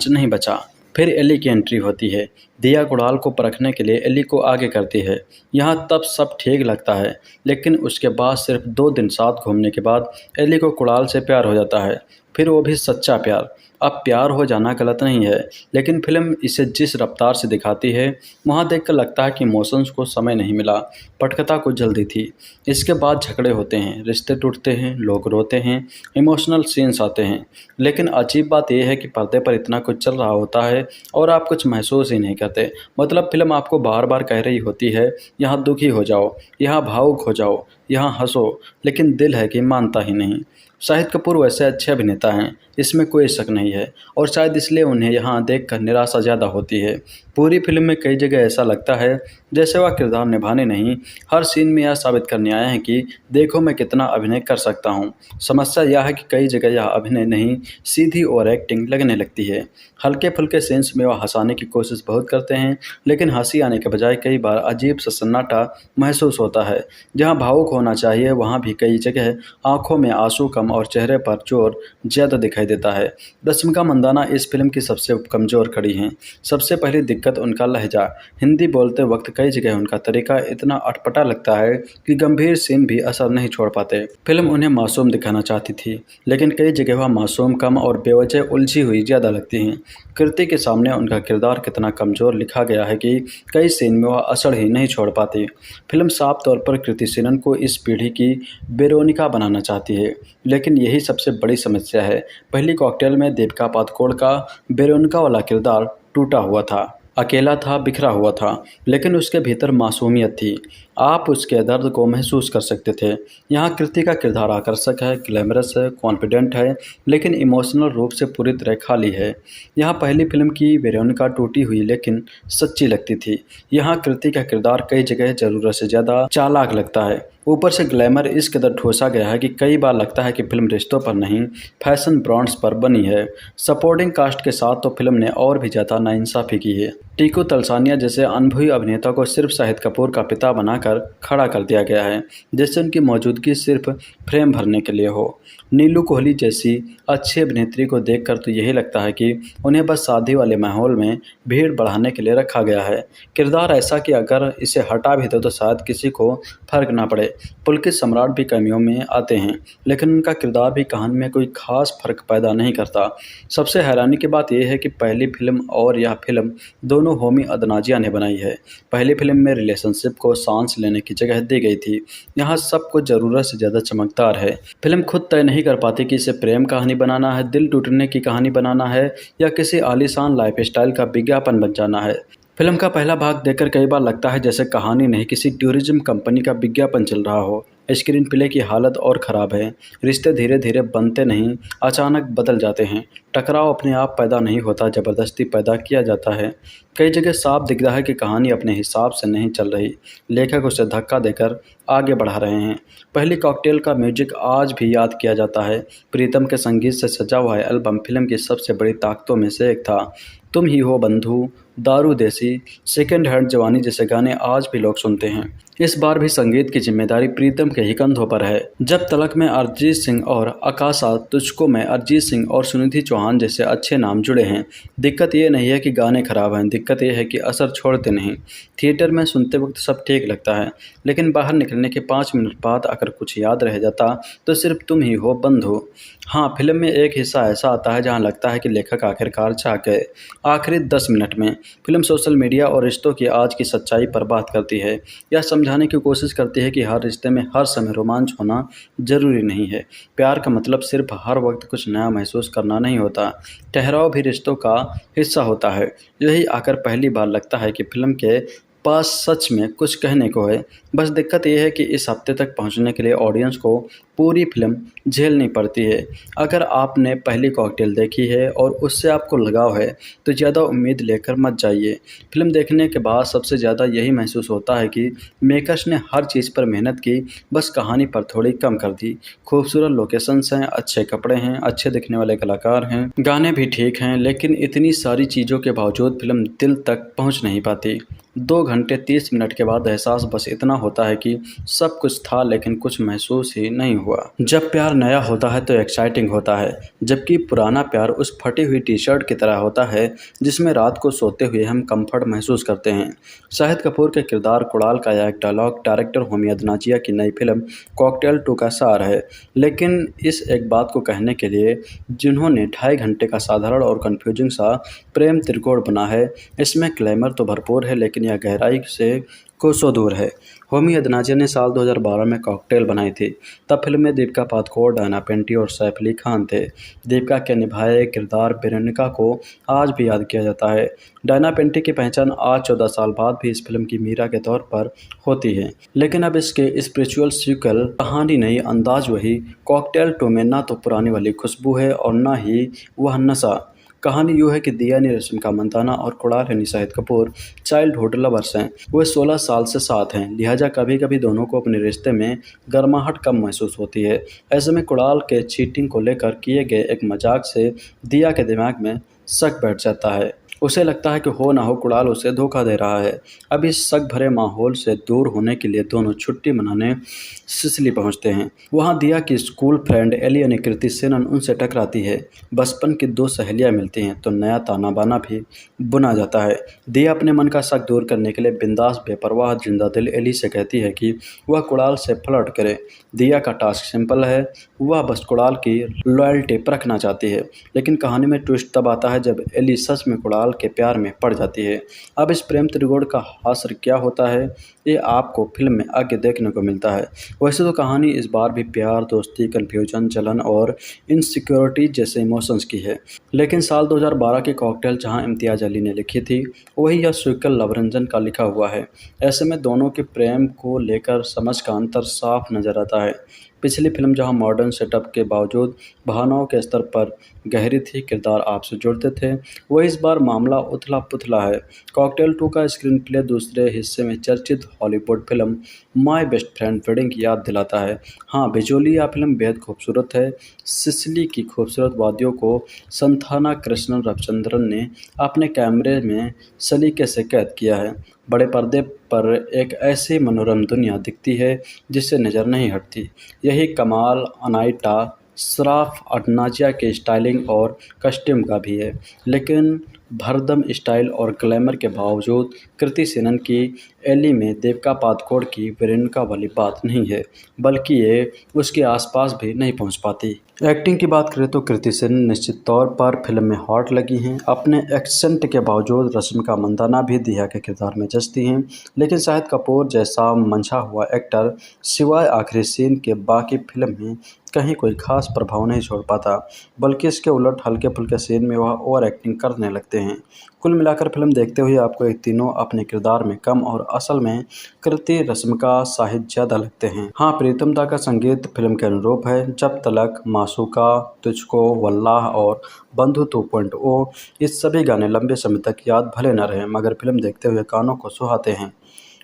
Speaker 10: नहीं बचा। फिर एली की एंट्री होती है। दिया कुणाल को परखने के लिए एली को आगे करती है। यहाँ तब सब ठीक लगता है, लेकिन उसके बाद सिर्फ 2 दिन साथ घूमने के बाद एली को कुणाल से प्यार हो जाता है, फिर वो भी सच्चा प्यार। अब प्यार हो जाना गलत नहीं है, लेकिन फिल्म इसे जिस रफ्तार से दिखाती है वहाँ देखकर लगता है कि इमोशंस को समय नहीं मिला, पटकथा को जल्दी थी। इसके बाद झगड़े होते हैं, रिश्ते टूटते हैं, लोग रोते हैं, इमोशनल सीन्स आते हैं। लेकिन अजीब बात यह है कि पर्दे पर इतना कुछ चल रहा होता है और आप कुछ महसूस ही नहीं करते। मतलब फिल्म आपको बार बार कह रही होती है यहाँ दुखी हो जाओ, यहाँ भावुक हो जाओ, यहाँ हंसो, लेकिन दिल है कि मानता ही नहीं। शाहिद कपूर वैसे अच्छे अभिनेता हैं, इसमें कोई शक नहीं है, और शायद इसलिए उन्हें यहाँ देखकर निराशा ज़्यादा होती है। पूरी फिल्म में कई जगह ऐसा लगता है जैसे वह किरदार निभाने नहीं, हर सीन में यह साबित करने आए हैं कि देखो मैं कितना अभिनय कर सकता हूँ। समस्या यह है कि कई जगह यह अभिनय नहीं, सीधी और एक्टिंग लगने लगती है। हल्के फुल्के सीन्स में वह हंसाने की कोशिश बहुत करते हैं, लेकिन हंसी आने के बजाय कई बार अजीब सा सन्नाटा महसूस होता है। जहाँ भावुक होना चाहिए वहाँ भी कई जगह आंखों में आंसू कम और चेहरे पर जोर ज़्यादा दिखाई देता है। रश्मिका मंदाना इस फिल्म की सबसे कमज़ोर कड़ी हैं। सबसे पहली दिक्कत उनका लहजा। हिंदी बोलते वक्त कई जगह उनका तरीका इतना अटपटा लगता है कि गंभीर सीन भी असर नहीं छोड़ पाते। फिल्म उन्हें मासूम दिखाना चाहती थी, लेकिन कई जगह वह मासूम कम और बेवजह उलझी हुई ज़्यादा लगती हैं। कृति के सामने उनका किरदार कितना कमज़ोर लिखा गया है कि कई सीन में वह असर ही नहीं छोड़ पाती। फिल्म साफ तौर पर कृति सेनन को इस पीढ़ी की वेरोनिका बनाना चाहती है, लेकिन यही सबसे बड़ी समस्या है। पहली कॉकटेल में दीपिका पादुकोण का वेरोनिका वाला किरदार टूटा हुआ था, अकेला था, बिखरा हुआ था, लेकिन उसके भीतर मासूमियत थी। आप उसके दर्द को महसूस कर सकते थे। यहाँ कृति का किरदार आकर्षक है, ग्लैमरस है, कॉन्फिडेंट है, लेकिन इमोशनल रूप से पूरी तरह खाली है। यहाँ पहली फिल्म की वेरोनिका टूटी हुई लेकिन सच्ची लगती थी। यहाँ कृति का किरदार कई जगह ज़रूरत से ज़्यादा चालाक लगता है। ऊपर से ग्लैमर इस कदर ठोसा गया है कि कई बार लगता है कि फिल्म रिश्तों पर नहीं, फैशन ब्रांड्स पर बनी है। सपोर्टिंग कास्ट के साथ तो फिल्म ने और भी ज़्यादा नाइंसाफ़ी की है। टीकू तलसानिया जैसे अनुभवी अभिनेता को सिर्फ शाहिद कपूर का पिता बनाकर खड़ा कर दिया गया है, जैसे उनकी मौजूदगी सिर्फ फ्रेम भरने के लिए हो। नीलू कोहली जैसी अच्छी अभिनेत्री को देखकर तो यही लगता है कि उन्हें बस शादी वाले माहौल में भीड़ बढ़ाने के लिए रखा गया है। किरदार ऐसा कि अगर इसे हटा भी दो तो शायद किसी को फर्क ना पड़े। पुलकित सम्राट भी कमियों में आते हैं, लेकिन उनका किरदार भी कहानी में कोई खास फर्क पैदा नहीं करता। सबसे हैरानी की बात यह है कि पहली फिल्म और यह फिल्म दोनों होमी अदनाजिया ने बनाई है। पहली फिल्म में रिलेशनशिप को सांस लेने की जगह दी गई थी, यहाँ सब कुछ ज़रूरत से ज़्यादा चमकदार है। फिल्म खुद तय नहीं कर पाती कि इसे प्रेम कहानी बनाना है, दिल टूटने की कहानी बनाना है, या किसी आलीशान लाइफस्टाइल का विज्ञापन बन जाना है। फिल्म का पहला भाग देखकर कई बार लगता है जैसे कहानी नहीं, किसी टूरिज्म कंपनी का विज्ञापन चल रहा हो। स्क्रीन प्ले की हालत और ख़राब है। रिश्ते धीरे धीरे बनते नहीं, अचानक बदल जाते हैं। टकराव अपने आप पैदा नहीं होता, ज़बरदस्ती पैदा किया जाता है। कई जगह साफ दिख रहा है कि कहानी अपने हिसाब से नहीं चल रही, लेखक उसे धक्का देकर आगे बढ़ा रहे हैं। पहली कॉकटेल का म्यूजिक आज भी याद किया जाता है। प्रीतम के संगीत से सजा हुआ एल्बम फिल्म की सबसे बड़ी ताकतों में से एक था। तुम ही हो बंधु, दारू देसी, सेकेंड हैंड जवानी जैसे गाने आज भी लोग सुनते हैं। इस बार भी संगीत की जिम्मेदारी प्रीतम के ही कंधों पर है। जब तलक में अरिजीत सिंह और आकाशा, तुझको में अरिजीत सिंह और सुनिधि चौहान जैसे अच्छे नाम जुड़े हैं। दिक्कत ये नहीं है कि गाने खराब हैं, दिक्कत ये है कि असर छोड़ते नहीं। थिएटर में सुनते वक्त सब ठीक लगता है, लेकिन बाहर निकलने के 5 मिनट बाद अगर कुछ याद रह जाता तो सिर्फ तुम ही हो बंधु। हाँ, फिल्म में एक हिस्सा ऐसा आता है जहाँ लगता है कि लेखक आखिरकार चाह गए। आखिरी 10 मिनट में फिल्म सोशल मीडिया और रिश्तों की आज की सच्चाई पर बात करती है। यह समझाने की कोशिश करती है कि हर रिश्ते में हर समय रोमांच होना जरूरी नहीं है। प्यार का मतलब सिर्फ हर वक्त कुछ नया महसूस करना नहीं होता। ठहराव भी रिश्तों का हिस्सा होता है। यही आकर पहली बार लगता है कि फिल्म के पास सच में कुछ कहने को है। बस दिक्कत यह है कि इस हफ्ते तक पहुंचने के लिए ऑडियंस को पूरी फिल्म झेलनी पड़ती है। अगर आपने पहली कॉकटेल देखी है और उससे आपको लगाव है तो ज़्यादा उम्मीद लेकर मत जाइए। फिल्म देखने के बाद सबसे ज़्यादा यही महसूस होता है कि मेकर्स ने हर चीज़ पर मेहनत की, बस कहानी पर थोड़ी कम कर दी। खूबसूरत लोकेशंस हैं, अच्छे कपड़े हैं, अच्छे दिखने वाले कलाकार हैं, गाने भी ठीक हैं, लेकिन इतनी सारी चीज़ों के बावजूद फिल्म दिल तक पहुँच नहीं पाती। 2 घंटे 30 मिनट के बाद एहसास बस इतना होता है कि सब कुछ था लेकिन कुछ महसूस ही नहीं हुआ। जब प्यार नया होता है तो एक्साइटिंग होता है, जबकि पुराना प्यार उस फटी हुई टी शर्ट की तरह होता है जिसमें रात को सोते हुए हम कंफर्ट महसूस करते हैं। शाहिद कपूर के किरदार कुणाल का यह एक डायलॉग डायरेक्टर होमी अदनाजिया की नई फिल्म कॉकटेल 2 का सार है। लेकिन इस एक बात को कहने के लिए जिन्होंने 2.5 घंटे का साधारण और कन्फ्यूजिंग सा प्रेम त्रिकोण बना है, इसमें ग्लैमर तो भरपूर है लेकिन यह गहराई से कोसों दूर है। होमी अदनाजिया ने साल 2012 में कॉकटेल बनाई थी। तब फिल्म में दीपिका पादुकोण, डायना पेंटी और सैफ अली खान थे। दीपिका के निभाए किरदार वेरोनिका को आज भी याद किया जाता है। डायना पेंटी की पहचान आज 14 साल बाद भी इस फिल्म की मीरा के तौर पर होती है। लेकिन अब इसके स्पिरिचुअल सीक्वल, कहानी नई, अंदाज वही। कॉकटेल 2 में ना तो पुरानी वाली खुशबू है और ना ही वह नशा। कहानी यूँ है कि दिया यानी रश्मिका मंदाना और कुणाल यानी शाहिद कपूर चाइल्डहुड लवर्स हैं। वे 16 साल से साथ हैं, लिहाजा कभी कभी दोनों को अपने रिश्ते में गर्माहट कम महसूस होती है। ऐसे में कुणाल के चीटिंग को लेकर किए गए एक मजाक से दिया के दिमाग में शक बैठ जाता है। उसे लगता है कि हो ना हो कुणाल उसे धोखा दे रहा है। अब इस शक भरे माहौल से दूर होने के लिए दोनों छुट्टी मनाने सिसिली पहुंचते हैं। वहां दिया की स्कूल फ्रेंड एली यानी कृति सेनन उनसे टकराती है। बचपन की 2 सहेलियां मिलती हैं तो नया ताना बाना भी बुना जाता है। दिया अपने मन का शक दूर करने के लिए बिंदास बेपरवाह जिंदा दिल एली से कहती है कि वह कुणाल से फ्लर्ट करे। दिया का टास्क सिंपल है, वह बस कुणाल की लॉयल्टी परखना चाहती है। लेकिन कहानी में ट्विस्ट तब आता है जब एली सच में कुणाल के प्यार में पड़ जाती है। अब इस प्रेम त्रिकोण का हास्य क्या होता है, ये आपको फिल्म में आगे देखने को मिलता है। वैसे तो कहानी इस बार भी प्यार, दोस्ती, कन्फ्यूजन, जलन और इनसिक्योरिटी जैसे इमोशंस की है। लेकिन साल 2012 की कॉकटेल जहां इम्तियाज अली ने लिखी थी, वही यह सीक्वल लवरंजन का लिखा हुआ है। ऐसे में दोनों के प्रेम को लेकर समझ का अंतर साफ नजर आता है। पिछली फिल्म जहां मॉडर्न सेटअप के बावजूद भावनाओं के स्तर पर गहरी थी, किरदार आपसे जुड़ते थे, वही इस बार मामला उथला पुथला है। कॉकटेल 2 का स्क्रीन प्ले दूसरे हिस्से में चर्चित Hollywood film my best friend wedding की याद दिलाता है। हाँ, विजुअली यह फिल्म बेहद खूबसूरत है। सिसिली की खूबसूरत वादियों को संथाना कृष्णन रविचंद्रन ने अपने कैमरे में सलीके से कैद किया है। बड़े पर्दे पर एक ऐसी मनोरम दुनिया दिखती है जिससे नज़र नहीं हटती। यही कमाल अनाइटा श्राफ अडनाजिया के स्टाइलिंग और कस्ट्यूम का भी है। लेकिन भरदम स्टाइल और ग्लैमर के बावजूद कृति सेनन की एली में दीपिका पादुकोण की वेरोनिका वाली बात नहीं है, बल्कि ये उसके आसपास भी नहीं पहुंच पाती। एक्टिंग की बात करें तो कृति सेनन निश्चित तौर पर फिल्म में हॉट लगी हैं। अपने एक्सेंट के बावजूद रश्मिका मंदाना भी दिया के किरदार में जचती हैं। लेकिन शाहिद कपूर जैसा मंझा हुआ एक्टर सिवाय आखिरी सीन के बाकी फिल्म में कहीं कोई खास प्रभाव नहीं छोड़ पाता, बल्कि इसके उलट हल्के फुल्के सीन में वह ओवर एक्टिंग करने लगते हैं। कुल मिलाकर फिल्म देखते हुए आपको एक तीनों अपने किरदार में कम और असल में कृति, रश्मिका, शाहिद ज़्यादा लगते हैं। हाँ, प्रीतमदा का संगीत फिल्म के अनुरूप है। जब तलक, मासूका, तुझको, वल्लाह और बंधु 2.0 इस सभी गाने लंबे समय तक याद भले न रहे, मगर फिल्म देखते हुए कानों को सुहाते हैं।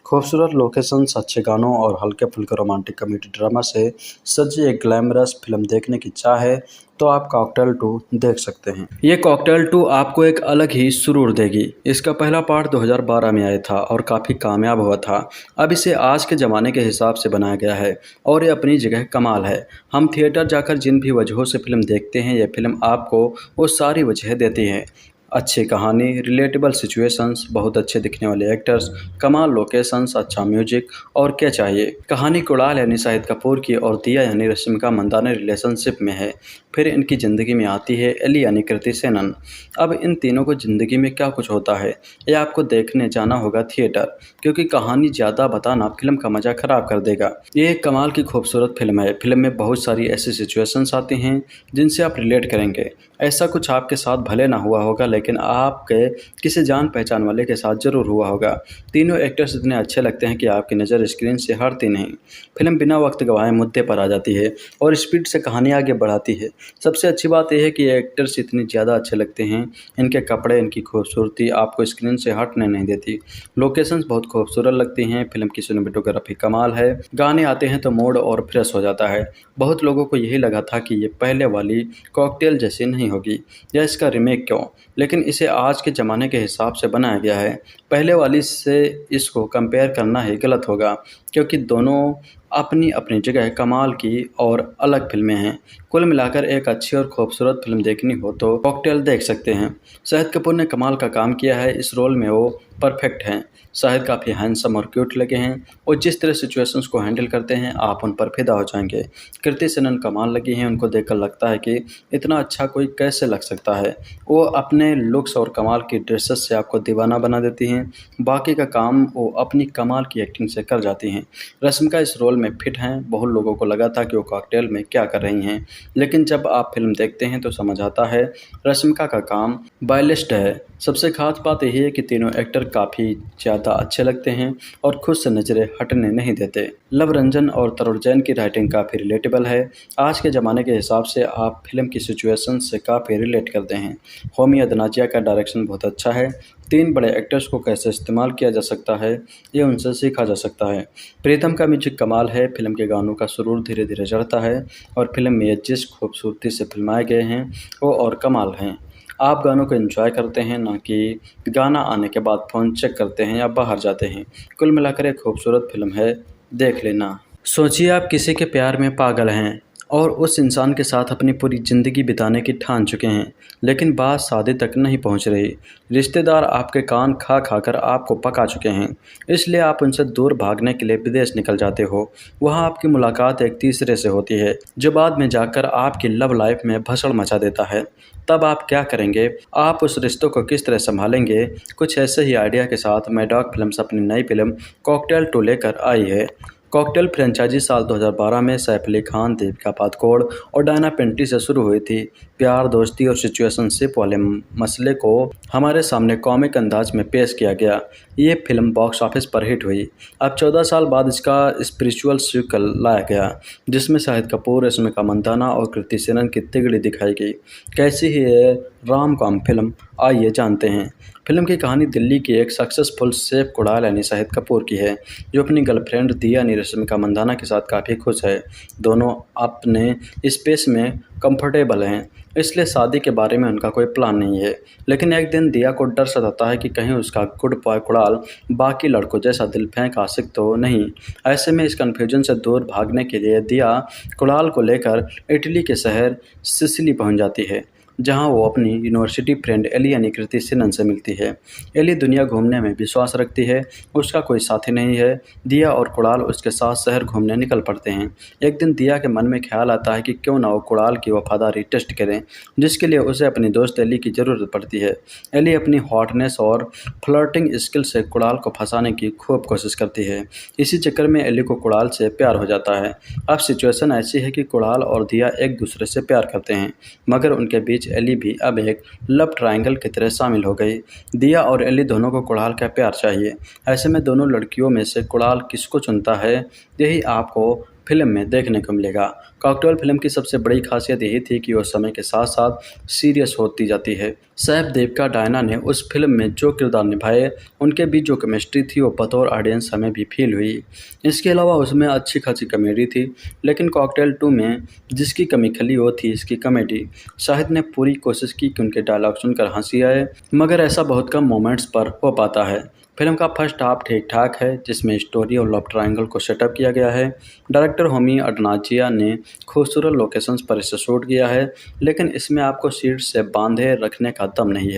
Speaker 10: खूबसूरत लोकेशंस, अच्छे गानों और हल्के फुल्के रोमांटिक कॉमेडी ड्रामा से सजी एक ग्लैमरस फिल्म देखने की चाह है तो आप कॉकटेल 2 देख सकते हैं। ये कॉकटेल 2 आपको एक अलग ही सुरूर देगी। इसका पहला पार्ट 2012 में आया था और काफ़ी कामयाब हुआ था। अब इसे आज के ज़माने के हिसाब से बनाया गया है और ये अपनी जगह कमाल है। हम थिएटर जाकर जिन भी वजहों से फिल्म देखते हैं, ये फिल्म आपको वो सारी वजह देती है। अच्छी कहानी, रिलेटेबल सिचुएशंस, बहुत अच्छे दिखने वाले एक्टर्स, कमाल लोकेशंस, अच्छा म्यूजिक और क्या चाहिए। कहानी कुणाल यानी शाहिद कपूर की और दिया यानी रश्मिका मंदाना रिलेशनशिप में है। फिर इनकी ज़िंदगी में आती है एली यानी कृति सेनन। अब इन तीनों को ज़िंदगी में क्या कुछ होता है, ये आपको देखने जाना होगा थिएटर, क्योंकि कहानी ज़्यादा बताना फिल्म का मज़ा ख़राब कर देगा। ये एक कमाल की खूबसूरत फिल्म है। फिल्म में बहुत सारी ऐसी सिचुएशंस आती हैं जिनसे आप रिलेट करेंगे। ऐसा कुछ आपके साथ भले ना हुआ होगा, लेकिन आपके किसी जान पहचान वाले के साथ ज़रूर हुआ होगा। तीनों एक्टर्स इतने अच्छे लगते हैं कि आपकी नज़र स्क्रीन से हटती नहीं। फिल्म बिना वक्त गवाए मुद्दे पर आ जाती है और स्पीड से कहानी आगे बढ़ाती है। सबसे अच्छी बात यह है कि ये एक्टर्स इतनी ज़्यादा अच्छे लगते हैं, इनके कपड़े, इनकी खूबसूरती आपको स्क्रीन से हटने नहीं देती। लोकेशंस बहुत खूबसूरत लगती हैं। फिल्म की सिनेमेटोग्राफी कमाल है। गाने आते हैं तो मूड और फ्रेश हो जाता है। बहुत लोगों को यही लगा था कि ये पहले वाली कॉकटेल जैसी नहीं होगी या इसका रीमेक क्यों, लेकिन इसे आज के ज़माने के हिसाब से बनाया गया है। पहले वाली से इसको कंपेयर करना ही गलत होगा, क्योंकि दोनों अपनी अपनी जगह कमाल की और अलग फिल्में हैं। कुल मिलाकर एक अच्छी और खूबसूरत फिल्म देखनी हो तो कॉकटेल देख सकते हैं। शाहिद कपूर ने कमाल का काम किया है। इस रोल में वो परफेक्ट हैं। शाहिद काफ़ी हैंडसम और क्यूट लगे हैं और जिस तरह सिचुएशंस को हैंडल करते हैं आप उन पर फिदा हो जाएंगे। कृति सेनन कमाल लगी हैं, उनको देखकर लगता है कि इतना अच्छा कोई कैसे लग सकता है। वो अपने लुक्स और कमाल की ड्रेसेस से आपको दीवाना बना देती हैं, बाकी का काम वो अपनी कमाल की एक्टिंग से कर जाती हैं। रश्मिका इस रोल में फिट हैं। बहुत लोगों को लगा था कि वो कॉकटेल में क्या कर रही हैं, लेकिन जब आप फिल्म देखते हैं तो समझ आता है रश्मिका का काम बायलिस्ट है। सबसे खास बात यही है कि तीनों एक्टर काफ़ी ज़्यादा अच्छे लगते हैं और खुद से नज़रें हटने नहीं देते। लव रंजन और तरुण जैन की राइटिंग काफ़ी रिलेटेबल है। आज के ज़माने के हिसाब से आप फिल्म की सिचुएशन से काफ़ी रिलेट करते हैं। होमी अदनाजिया का डायरेक्शन बहुत अच्छा है। 3 बड़े एक्टर्स को कैसे इस्तेमाल किया जा सकता है ये उनसे सीखा जा सकता है। प्रीतम का म्यूजिक कमाल है। फिल्म के गानों का सुरूर धीरे धीरे चढ़ता है और फिल्म में ये जिस खूबसूरती से फिल्माए गए हैं वो और कमाल हैं। आप गानों को एंजॉय करते हैं, ना कि गाना आने के बाद फ़ोन चेक करते हैं या बाहर जाते हैं। कुल मिलाकर एक खूबसूरत फिल्म है, देख लेना। सोचिए आप किसी के प्यार में पागल हैं और उस इंसान के साथ अपनी पूरी ज़िंदगी बिताने की ठान चुके हैं, लेकिन बात शादी तक नहीं पहुंच रही। रिश्तेदार आपके कान खा खा कर आपको पका चुके हैं, इसलिए आप उनसे दूर भागने के लिए विदेश निकल जाते हो। वहां आपकी मुलाकात एक तीसरे से होती है जो बाद में जाकर आपकी लव लाइफ में भसड़ मचा देता है। तब आप क्या करेंगे? आप उस रिश्तों को किस तरह संभालेंगे? कुछ ऐसे ही आइडिया के साथ मैडॉक फिल्म्स अपनी नई फिल्म कॉकटेल 2 लेकर आई है। कॉकटेल फ्रेंचाइजी साल 2012 में सैफ अली खान, दीपिका पादुकोण और डायना पेंटी से शुरू हुई थी। प्यार, दोस्ती और सिचुएशनशिप वाले मसले को हमारे सामने कॉमिक अंदाज में पेश किया गया। ये फिल्म बॉक्स ऑफिस पर हिट हुई। अब 14 साल बाद इसका स्पिरिचुअल सीक्वल लाया गया, जिसमें शाहिद कपूर, रश्मिका मंदाना और कृति सेनन की तिगड़ी दिखाई गई। कैसी ही है राम कॉम फिल्म, आइए जानते हैं। फिल्म की कहानी दिल्ली की एक सक्सेसफुल शेफ कुणाल यानी शाहिद कपूर की है, जो अपनी गर्लफ्रेंड दिया यानी रश्मिका मंदाना के साथ काफ़ी खुश है। दोनों अपने स्पेस में कंफर्टेबल हैं, इसलिए शादी के बारे में उनका कोई प्लान नहीं है। लेकिन एक दिन दिया को डर सताता है कि कहीं उसका गुड बॉय कुणाल बाकी लड़कों जैसा दिल फेंक आशिक तो नहीं। ऐसे में इस कन्फ्यूजन से दूर भागने के लिए दिया कुणाल को लेकर इटली के शहर सिसिली पहुंच जाती है, जहां वो अपनी यूनिवर्सिटी फ्रेंड एली यानी कृति सेनन से मिलती है। एली दुनिया घूमने में विश्वास रखती है, उसका कोई साथी नहीं है। दिया और कुणाल उसके साथ शहर घूमने निकल पड़ते हैं। एक दिन दिया के मन में ख्याल आता है कि क्यों ना वो कुणाल की वफादारी टेस्ट करें, जिसके लिए उसे अपनी दोस्त एली की ज़रूरत पड़ती है। एली अपनी हॉटनेस और फ्लर्टिंग स्किल से कुणाल को फंसाने की खूब कोशिश करती है। इसी चक्कर में एली को कुणाल से प्यार हो जाता है। अब सिचुएशन ऐसी है कि कुणाल और दिया एक दूसरे से प्यार करते हैं, मगर उनके बीच एली भी अब एक लव ट्रायंगल की तरह शामिल हो गई। दिया और एली दोनों को कुणाल का प्यार चाहिए। ऐसे में दोनों लड़कियों में से कुणाल किसको चुनता है, यही आपको फिल्म में देखने को मिलेगा। कॉकटेल फिल्म की सबसे बड़ी खासियत यही थी कि वो समय के साथ साथ सीरियस होती जाती है। सैफ, दीपिका, डायना ने उस फिल्म में जो किरदार निभाए, उनके बीच जो केमिस्ट्री थी वो बतौर ऑडियंस हमें भी फील हुई। इसके अलावा उसमें अच्छी खासी कॉमेडी थी, लेकिन कॉकटेल 2 में जिसकी कमी खली वो थी इसकी कॉमेडी। शाहिद ने पूरी कोशिश की कि उनके डायलॉग सुनकर हंसी आए, मगर ऐसा बहुत कम मोमेंट्स पर हो पाता है। फिल्म का फर्स्ट हाफ ठीक ठाक है, जिसमें स्टोरी और लव ट्रायंगल को सेटअप किया गया है। डायरेक्टर होमी अडनाजिया ने खूबसूरत लोकेशंस पर इसे शूट किया है, लेकिन इसमें आपको सीट से बांधे रखने का दम नहीं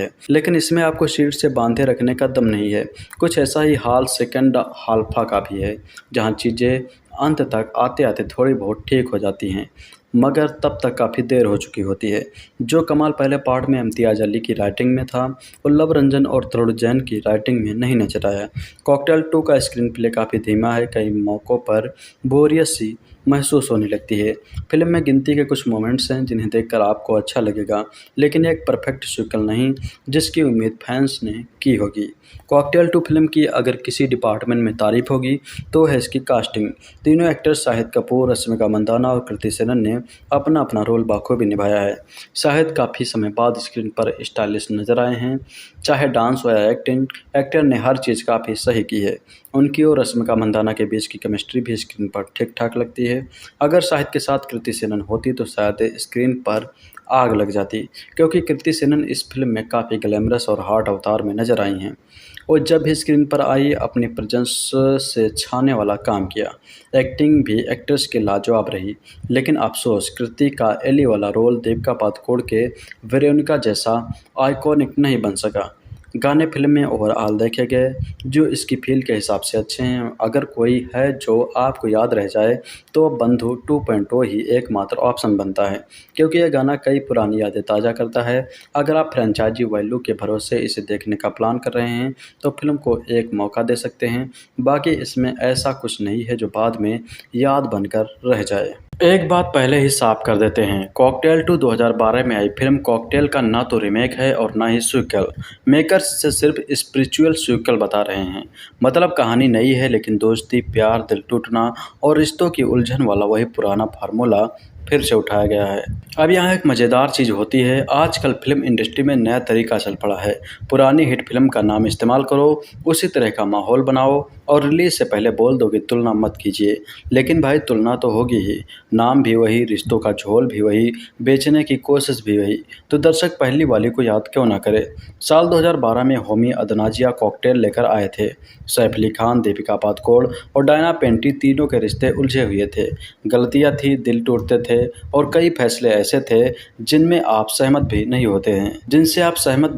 Speaker 10: है। कुछ ऐसा ही हाल सेकंड हाल्फा का भी है, जहां चीज़ें अंत तक आते आते थोड़ी बहुत ठीक हो जाती हैं, मगर तब तक काफ़ी देर हो चुकी होती है। जो कमाल पहले पार्ट में इम्तियाज़ अली की राइटिंग में था, वो लव रंजन और तरुण जैन की राइटिंग में नहीं नजर आया। कॉकटेल 2 का स्क्रीन प्ले काफ़ी धीमा है, कई मौक़ों पर बोरियत सी महसूस होने लगती है। फिल्म में गिनती के कुछ मोमेंट्स हैं जिन्हें देखकर आपको अच्छा लगेगा, लेकिन एक परफेक्ट सीक्वल नहीं जिसकी उम्मीद फैंस ने की होगी। कॉकटेल 2 फिल्म की अगर किसी डिपार्टमेंट में तारीफ होगी तो है इसकी कास्टिंग। तीनों एक्टर्स शाहिद कपूर, रश्मिका मंदाना और कृति सेनन ने अपना अपना रोल बखूबी निभाया है। शाहिद काफ़ी समय बाद स्क्रीन पर स्टाइलिश नजर आए हैं, चाहे डांस हो या एक्टिंग, एक्टर ने हर चीज़ काफ़ी सही की है। उनकी और रश्मिका मंदाना के बीच की केमिस्ट्री भी स्क्रीन पर ठीक ठाक लगती है। अगर शाहिद के साथ कृति सेनन होती तो शायद स्क्रीन पर आग लग जाती, क्योंकि कृति सेनन इस फिल्म में काफ़ी ग्लैमरस और हॉट अवतार में नजर आई हैं। और जब भी स्क्रीन पर आई अपनी प्रेजेंस से छाने वाला काम किया। एक्टिंग भी एक्ट्रेस की लाजवाब रही, लेकिन अफसोस कृति का एली वाला रोल दीपिका पादुकोण के वेरोनिका जैसा आइकॉनिक नहीं बन सका। गाने फिल्म में ओवरऑल देखे गए जो इसकी फील के हिसाब से अच्छे हैं। अगर कोई है जो आपको याद रह जाए तो बंधु 2.0 ही एकमात्र ऑप्शन बनता है, क्योंकि यह गाना कई पुरानी यादें ताज़ा करता है। अगर आप फ्रेंचाइजी वैल्यू के भरोसे इसे देखने का प्लान कर रहे हैं तो फिल्म को एक मौका दे सकते हैं। बाकी इसमें ऐसा कुछ नहीं है जो बाद में याद बनकर रह जाए। एक बात पहले ही साफ कर देते हैं, कॉकटेल 2 2012 में आई फिल्म कॉकटेल का ना तो रीमेक है और ना ही सीक्वल। मेकर्स से सिर्फ स्पिरिचुअल सीक्वल बता रहे हैं। मतलब कहानी नई है लेकिन दोस्ती, प्यार, दिल टूटना और रिश्तों की उलझन वाला वही पुराना फार्मूला फिर से उठाया गया है। अब यहाँ एक मज़ेदार चीज़ होती है, आजकल फिल्म इंडस्ट्री में नया तरीका चल पड़ा है। पुरानी हिट फिल्म का नाम इस्तेमाल करो, उसी तरह का माहौल बनाओ और रिलीज से पहले बोल दो कि तुलना मत कीजिए। लेकिन भाई तुलना तो होगी ही, नाम भी वही, रिश्तों का झोल भी वही, बेचने की कोशिश भी वही, तो दर्शक पहली वाली को याद क्यों ना करे। साल 2012 में होमी अदनाजिया कॉकटेल लेकर आए थे। सैफ अली खान, दीपिका पादुकोण और डायना पेंटी तीनों के रिश्ते उलझे हुए थे। गलतियाँ थी, दिल टूटते थे और कई फैसले ऐसे थे जिनसे आप सहमत भी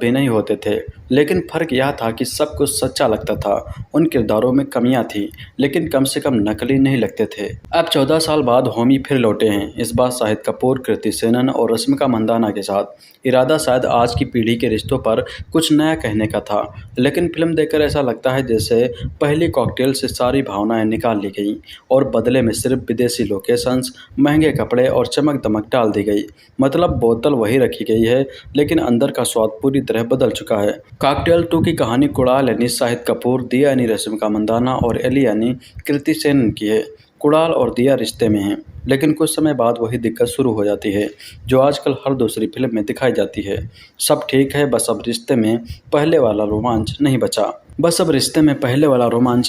Speaker 10: नहीं होते थे। लेकिन फ़र्क यह था कि सब कुछ सच्चा लगता था। उन किरदारों में कमियां थी लेकिन कम से कम नकली नहीं लगते थे। अब 14 साल बाद होमी फिर लौटे हैं, इस बार शाहिद कपूर, कृति सेनन और रश्मिका मंदाना के साथ। इरादा शायद आज की पीढ़ी के रिश्तों पर कुछ नया कहने का था, लेकिन फिल्म देखकर ऐसा लगता है जैसे पहली कॉकटेल से सारी भावनाएं निकाल ली गई और बदले में सिर्फ विदेशी लोकेशंस, महंगे कपड़े और चमक दमक डाल दी गई। मतलब बोतल वही रखी गई है लेकिन अंदर का स्वाद पूरी तरह बदल चुका है। कॉकटेल 2 की कहानी कुणाल यानी शाहिद कपूर, दिया यानी रश्मिका मंदाना और एली यानी कृति सेनन की है। कुणाल और दिया रिश्ते में हैं, लेकिन कुछ समय बाद वही दिक्कत शुरू हो जाती है जो आजकल हर दूसरी फिल्म में दिखाई जाती है। सब ठीक है, बस अब रिश्ते में पहले वाला रोमांच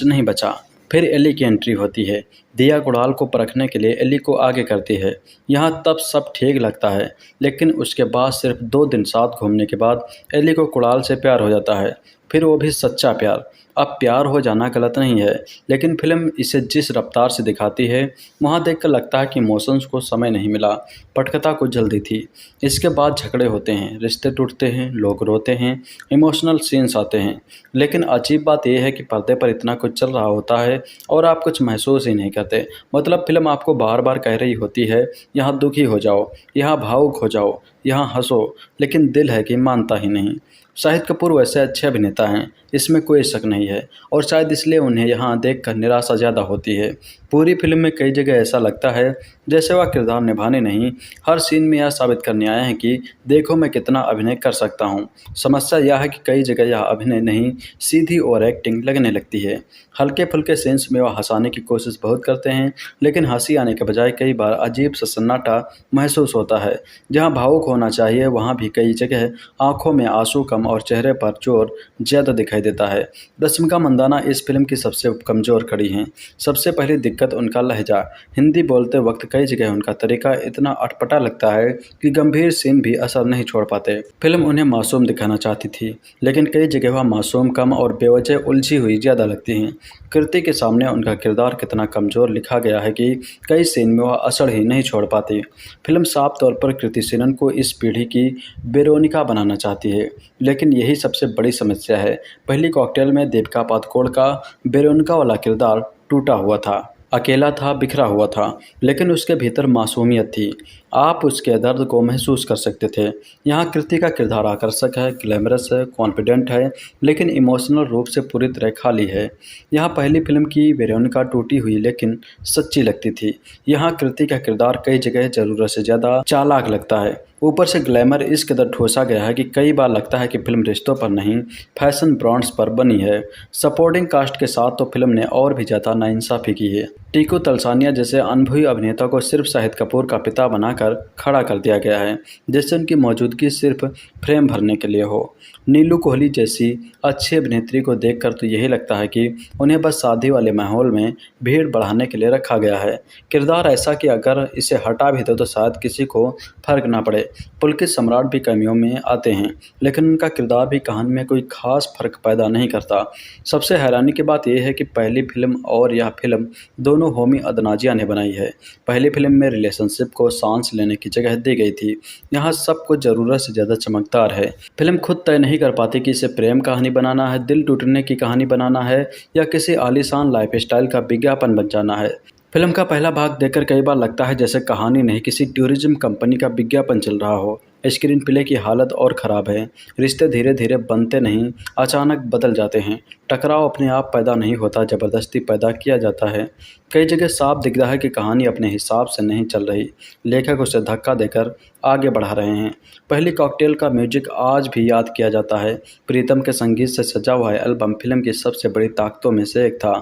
Speaker 10: नहीं बचा। फिर एली की एंट्री होती है। दिया कुणाल को परखने के लिए एली को आगे करती है। यहाँ तब सब ठीक लगता है, लेकिन उसके बाद सिर्फ 2 दिन साथ घूमने के बाद एली को कुणाल से प्यार हो जाता है, फिर वो भी सच्चा प्यार। अब प्यार हो जाना गलत नहीं है, लेकिन फिल्म इसे जिस रफ्तार से दिखाती है वहाँ देखकर लगता है कि इमोशंस को समय नहीं मिला, पटकथा को जल्दी थी। इसके बाद झगड़े होते हैं, रिश्ते टूटते हैं, लोग रोते हैं, इमोशनल सीन्स आते हैं। लेकिन अजीब बात यह है कि पर्दे पर इतना कुछ चल रहा होता है और आप कुछ महसूस ही नहीं करते। मतलब फिल्म आपको बार बार कह रही होती है यहाँ दुखी हो जाओ, यहाँ भावुक हो जाओ, यहाँ हंसो, लेकिन दिल है कि मानता ही नहीं। शाहिद कपूर वैसे अच्छे अभिनेता हैं, इसमें कोई शक नहीं है, और शायद इसलिए उन्हें यहाँ देखकर निराशा ज़्यादा होती है। पूरी फिल्म में कई जगह ऐसा लगता है जैसे वह किरदार निभाने नहीं, हर सीन में यह साबित करने आए हैं कि देखो मैं कितना अभिनय कर सकता हूँ। समस्या यह है कि कई जगह यह अभिनय नहीं, सीधी और एक्टिंग लगने लगती है। हल्के फुल्के सीन्स में वह हंसाने की कोशिश बहुत करते हैं, लेकिन हंसी आने के बजाय कई बार अजीब सा सन्नाटा महसूस होता है। जहाँ भावुक होना चाहिए वहाँ भी कई जगह आंखों में आंसू कम और चेहरे पर जोर ज़्यादा दिखाई देता है। रश्मिका मंदाना इस फिल्म की सबसे कमज़ोर कड़ी हैं। सबसे पहली दिक्कत उनका लहजा। हिंदी बोलते वक्त कई जगह उनका तरीका इतना अटपटा लगता है कि गंभीर सीन भी असर नहीं छोड़ पाते। फिल्म उन्हें मासूम दिखाना चाहती थी, लेकिन कई जगह वह मासूम कम और बेवजह उलझी हुई ज़्यादा लगती हैं। कृति के सामने उनका किरदार कितना कमज़ोर लिखा गया है कि कई सीन में वह असर ही नहीं छोड़ पाती। फिल्म साफ तौर पर कृति सेनन को इस पीढ़ी की वेरोनिका बनाना चाहती है, लेकिन यही सबसे बड़ी समस्या है। पहली कॉकटेल में दीपिका पादुकोण का वेरोनिका वाला किरदार टूटा हुआ था, अकेला था, बिखरा हुआ था, लेकिन उसके भीतर मासूमियत थी। आप उसके दर्द को महसूस कर सकते थे। यहाँ कृति का किरदार आकर्षक है, ग्लैमरस है, कॉन्फिडेंट है, लेकिन इमोशनल रूप से पूरी तरह खाली है। यहाँ पहली फिल्म की वेरोनिका टूटी हुई लेकिन सच्ची लगती थी। यहाँ कृति का किरदार कई जगह ज़रूरत से ज़्यादा चालाक लगता है। ऊपर से ग्लैमर इस कदर ठोसा गया है कि कई बार लगता है कि फिल्म रिश्तों पर नहीं, फैशन ब्रांड्स पर बनी है। सपोर्टिंग कास्ट के साथ तो फिल्म ने और भी ज़्यादा नाइंसाफ़ी की है। टीकू तलसानिया जैसे अनुभवी अभिनेता को सिर्फ शाहिद कपूर का पिता बनाकर खड़ा कर दिया गया है, जैसे उनकी मौजूदगी सिर्फ फ्रेम भरने के लिए हो। नीलू कोहली जैसी अच्छी अभिनेत्री को देखकर तो यही लगता है कि उन्हें बस शादी वाले माहौल में भीड़ बढ़ाने के लिए रखा गया है। किरदार ऐसा कि अगर इसे हटा भी दो तो शायद किसी को फर्क ना पड़े। पुलकित सम्राट भी कमियों में आते हैं, लेकिन उनका किरदार भी कहानी में कोई खास फर्क पैदा नहीं करता। सबसे हैरानी की बात यह है कि पहली फिल्म और यह फिल्म दोनों दोनों होमी अदनाजिया ने बनाई है। पहली फिल्म में रिलेशनशिप को सांस लेने की जगह दी गई थी, यहाँ सब कुछ ज़रूरत से ज़्यादा चमकदार है। फिल्म खुद तय नहीं कर पाती कि इसे प्रेम कहानी बनाना है, दिल टूटने की कहानी बनाना है या किसी आलीशान लाइफस्टाइल का विज्ञापन बन जाना है। फिल्म का पहला भाग देखकर कई बार लगता है जैसे कहानी नहीं किसी टूरिज्म कंपनी का विज्ञापन चल रहा हो। स्क्रीन प्ले की हालत और ख़राब है, रिश्ते धीरे धीरे बनते नहीं, अचानक बदल जाते हैं। टकराव अपने आप पैदा नहीं होता, ज़बरदस्ती पैदा किया जाता है। कई जगह साफ दिख रहा है कि कहानी अपने हिसाब से नहीं चल रही, लेखक उसे धक्का देकर आगे बढ़ा रहे हैं। पहली कॉकटेल का म्यूजिक आज भी याद किया जाता है। प्रीतम के संगीत से सजा हुआ एल्बम फिल्म की सबसे बड़ी ताकतों में से एक था।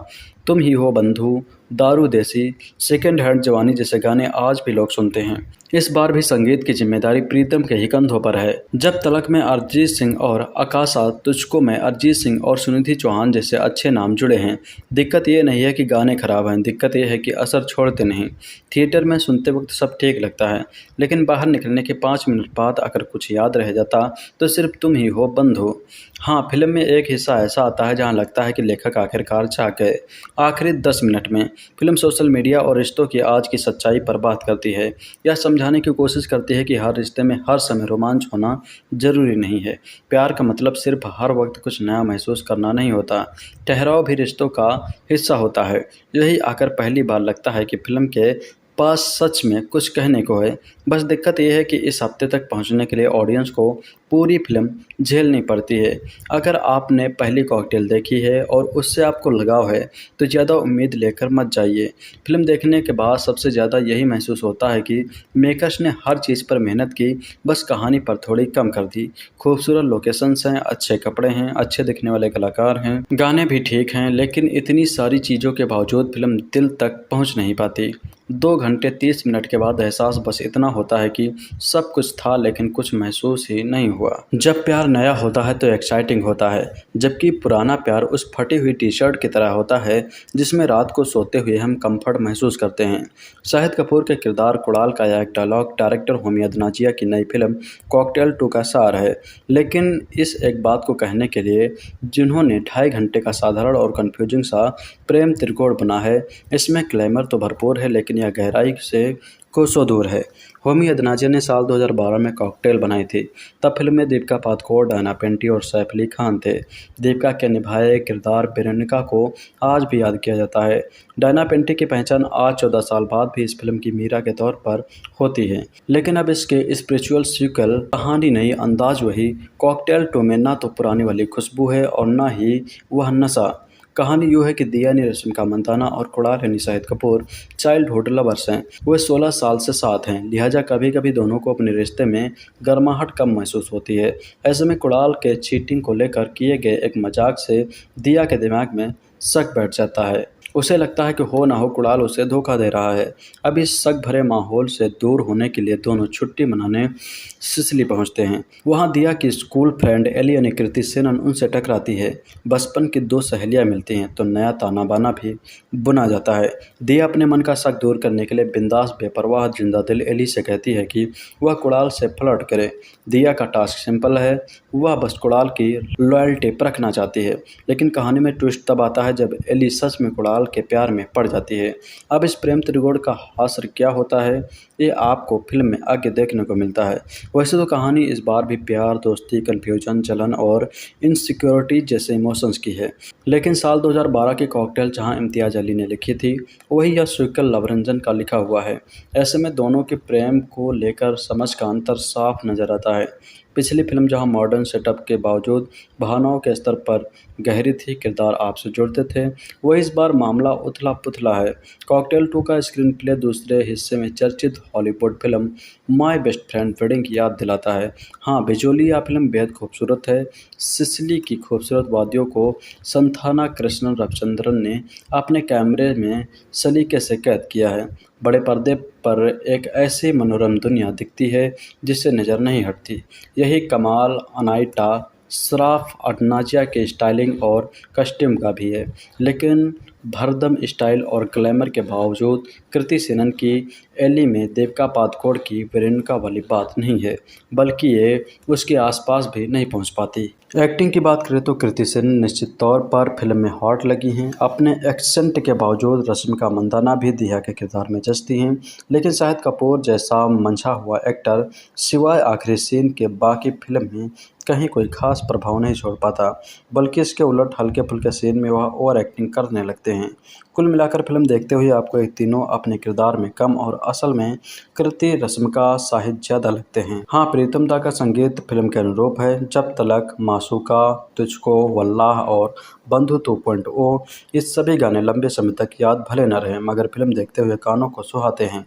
Speaker 10: तुम ही हो बंधु, दारू देसी, सेकंड हैंड जवानी जैसे गाने आज भी लोग सुनते हैं। इस बार भी संगीत की जिम्मेदारी प्रीतम के ही कंधों पर है। जब तलक में अरिजीत सिंह और आकाशा, तुझको में अरिजीत सिंह और सुनिधि चौहान जैसे अच्छे नाम जुड़े हैं। दिक्कत ये नहीं है कि गाने खराब हैं, दिक्कत ये है कि असर छोड़ते नहीं। थिएटर में सुनते वक्त सब ठीक लगता है, लेकिन बाहर निकलने के 5 मिनट बाद अगर कुछ याद रह जाता तो सिर्फ तुम ही हो बंधु। हाँ, फिल्म में एक हिस्सा ऐसा आता है जहाँ लगता है कि लेखक आखिरकार चाह गए। आखिरी 10 मिनट में फिल्म सोशल मीडिया और रिश्तों की आज की सच्चाई पर बात करती है। यह समझाने की कोशिश करती है कि हर रिश्ते में हर समय रोमांच होना जरूरी नहीं है। प्यार का मतलब सिर्फ हर वक्त कुछ नया महसूस करना नहीं होता, ठहराव भी रिश्तों का हिस्सा होता है। यही आकर पहली बार लगता है कि फिल्म के पास सच में कुछ कहने को है। बस दिक्कत यह है कि इस हफ्ते तक पहुंचने के लिए ऑडियंस को पूरी फिल्म झेलनी पड़ती है। अगर आपने पहली कॉकटेल देखी है और उससे आपको लगाव है तो ज़्यादा उम्मीद लेकर मत जाइए। फिल्म देखने के बाद सबसे ज़्यादा यही महसूस होता है कि मेकर्स ने हर चीज़ पर मेहनत की, बस कहानी पर थोड़ी कम कर दी। खूबसूरत लोकेशंस हैं, अच्छे कपड़े हैं, अच्छे दिखने वाले कलाकार हैं, गाने भी ठीक हैं, लेकिन इतनी सारी चीज़ों के बावजूद फिल्म दिल तक पहुँच नहीं पाती। 2 घंटे 30 मिनट के बाद एहसास बस इतना होता है कि सब कुछ था लेकिन कुछ महसूस ही नहीं हुआ। जब प्यार नया होता है तो एक्साइटिंग होता है, जबकि पुराना प्यार उस फटी हुई टी शर्ट की तरह होता है जिसमें रात को सोते हुए हम कंफर्ट महसूस करते हैं। शाहिद कपूर के किरदार कुणाल का यह एक डायलॉग डायरेक्टर होमी अदनाजिया की नई फिल्म कॉकटेल 2 का सार है। लेकिन इस एक बात को कहने के लिए जिन्होंने 2.5 घंटे का साधारण और कन्फ्यूजिंग सा प्रेम त्रिकोण बना है, इसमें ग्लैमर तो भरपूर है लेकिन यह गहराई से कोसों दूर है। होमी अदनाजिया ने साल 2012 में कॉकटेल बनाई थी। तब फिल्म में दीपिका पादुकोण, डायना पेंटी और सैफ अली खान थे। दीपिका के निभाए किरदार वेरोनिका को आज भी याद किया जाता है। डायना पेंटी की पहचान आज 14 साल बाद भी इस फिल्म की मीरा के तौर पर होती है। लेकिन अब इसके स्पिरिचुअल सीक्वल, कहानी नई, अंदाज वही। कॉकटेल 2 में ना तो पुरानी वाली खुशबू है और ना ही वह नशा। कहानी यूँ है कि दिया यानी रश्मिका मंदाना और कुणाल यानी शाहिद कपूर चाइल्डहुड लवर्स हैं। वे 16 साल से साथ हैं, लिहाजा कभी कभी दोनों को अपने रिश्ते में गर्माहट कम महसूस होती है। ऐसे में कुणाल के चीटिंग को लेकर किए गए एक मजाक से दिया के दिमाग में शक बैठ जाता है। उसे लगता है कि हो ना हो कुणाल उसे धोखा दे रहा है। अब इस शक भरे माहौल से दूर होने के लिए दोनों छुट्टी मनाने सिसिली पहुंचते हैं। वहां दिया की स्कूल फ्रेंड एली यानी कृति सेनन उनसे टकराती है। बचपन की 2 सहेलियां मिलती हैं तो नया ताना बाना भी बुना जाता है। दिया अपने मन का शक दूर करने के लिए बिंदास बेपरवाह जिंदा दिल एली से कहती है कि वह कुणाल से फ्लर्ट करे। दिया का टास्क सिंपल है, वह बस कुणाल की लॉयल्टी परखना चाहती है। लेकिन कहानी में ट्विस्ट तब आता है जब एली सच में कुणाल के प्यार में पड़ जाती है। अब इस प्रेम त्रिकोण का हास्य क्या होता है ये आपको फिल्म में आगे देखने को मिलता है। वैसे तो कहानी इस बार भी प्यार, दोस्ती, कन्फ्यूजन, जलन और इनसिक्योरिटी जैसे इमोशंस की है। लेकिन साल 2012 की कॉकटेल जहां इम्तियाज अली ने लिखी थी, वही यह स्वीकल लवरंजन का लिखा हुआ है। ऐसे में दोनों के प्रेम को लेकर समझ का अंतर साफ नजर आता है। पिछली फिल्म जहां मॉडर्न सेटअप के बावजूद भावनाओं के स्तर पर गहरी थी, किरदार आपसे जुड़ते थे, वह इस बार मामला उथला पुथला है। कॉकटेल 2 का स्क्रीन प्ले दूसरे हिस्से में चर्चित Hollywood film my best friend wedding की याद दिलाता है। हाँ, विजुअली यह फिल्म बेहद खूबसूरत है। सिसिली की खूबसूरत वादियों को संथाना कृष्णन रविचंद्रन ने अपने कैमरे में सलीके से कैद किया है। बड़े पर्दे पर एक ऐसी मनोरम दुनिया दिखती है जिससे नज़र नहीं हटती। यही कमाल अनाइटा श्राफ अदनाजिया के स्टाइलिंग और कस्ट्यूम का भी है। लेकिन भरदम स्टाइल और ग्लैमर के बावजूद कृति सेनन की एली में दीपिका पादुकोण की वेरोनिका वाली बात नहीं है, बल्कि ये उसके आसपास भी नहीं पहुंच पाती। एक्टिंग की बात करें तो कृति सेनन निश्चित तौर पर फिल्म में हॉट लगी हैं। अपने एक्सेंट के बावजूद रश्मिका मंदाना भी दिया के किरदार में जचती हैं, लेकिन शाहिद कपूर जैसा मंझा हुआ एक्टर सिवाय आखिरी सीन के बाकी फिल्म में कहीं कोई खास प्रभाव नहीं छोड़ पाता, बल्कि इसके उलट हल्के फुल्के सीन में वह ओवर एक्टिंग करने लगते हैं। कुल मिलाकर फिल्म देखते हुए आपको ये तीनों अपने किरदार में कम और असल में कृति, रश्मिका, शाहिद ज़्यादा लगते हैं। हाँ, प्रीतम दा का संगीत फिल्म के अनुरूप है। जब तलक, मासूका, तुझको, वल्लाह और बंधु 2.0 ये सभी गाने लंबे समय तक याद भले न रहे, मगर फिल्म देखते हुए कानों को सुहाते हैं।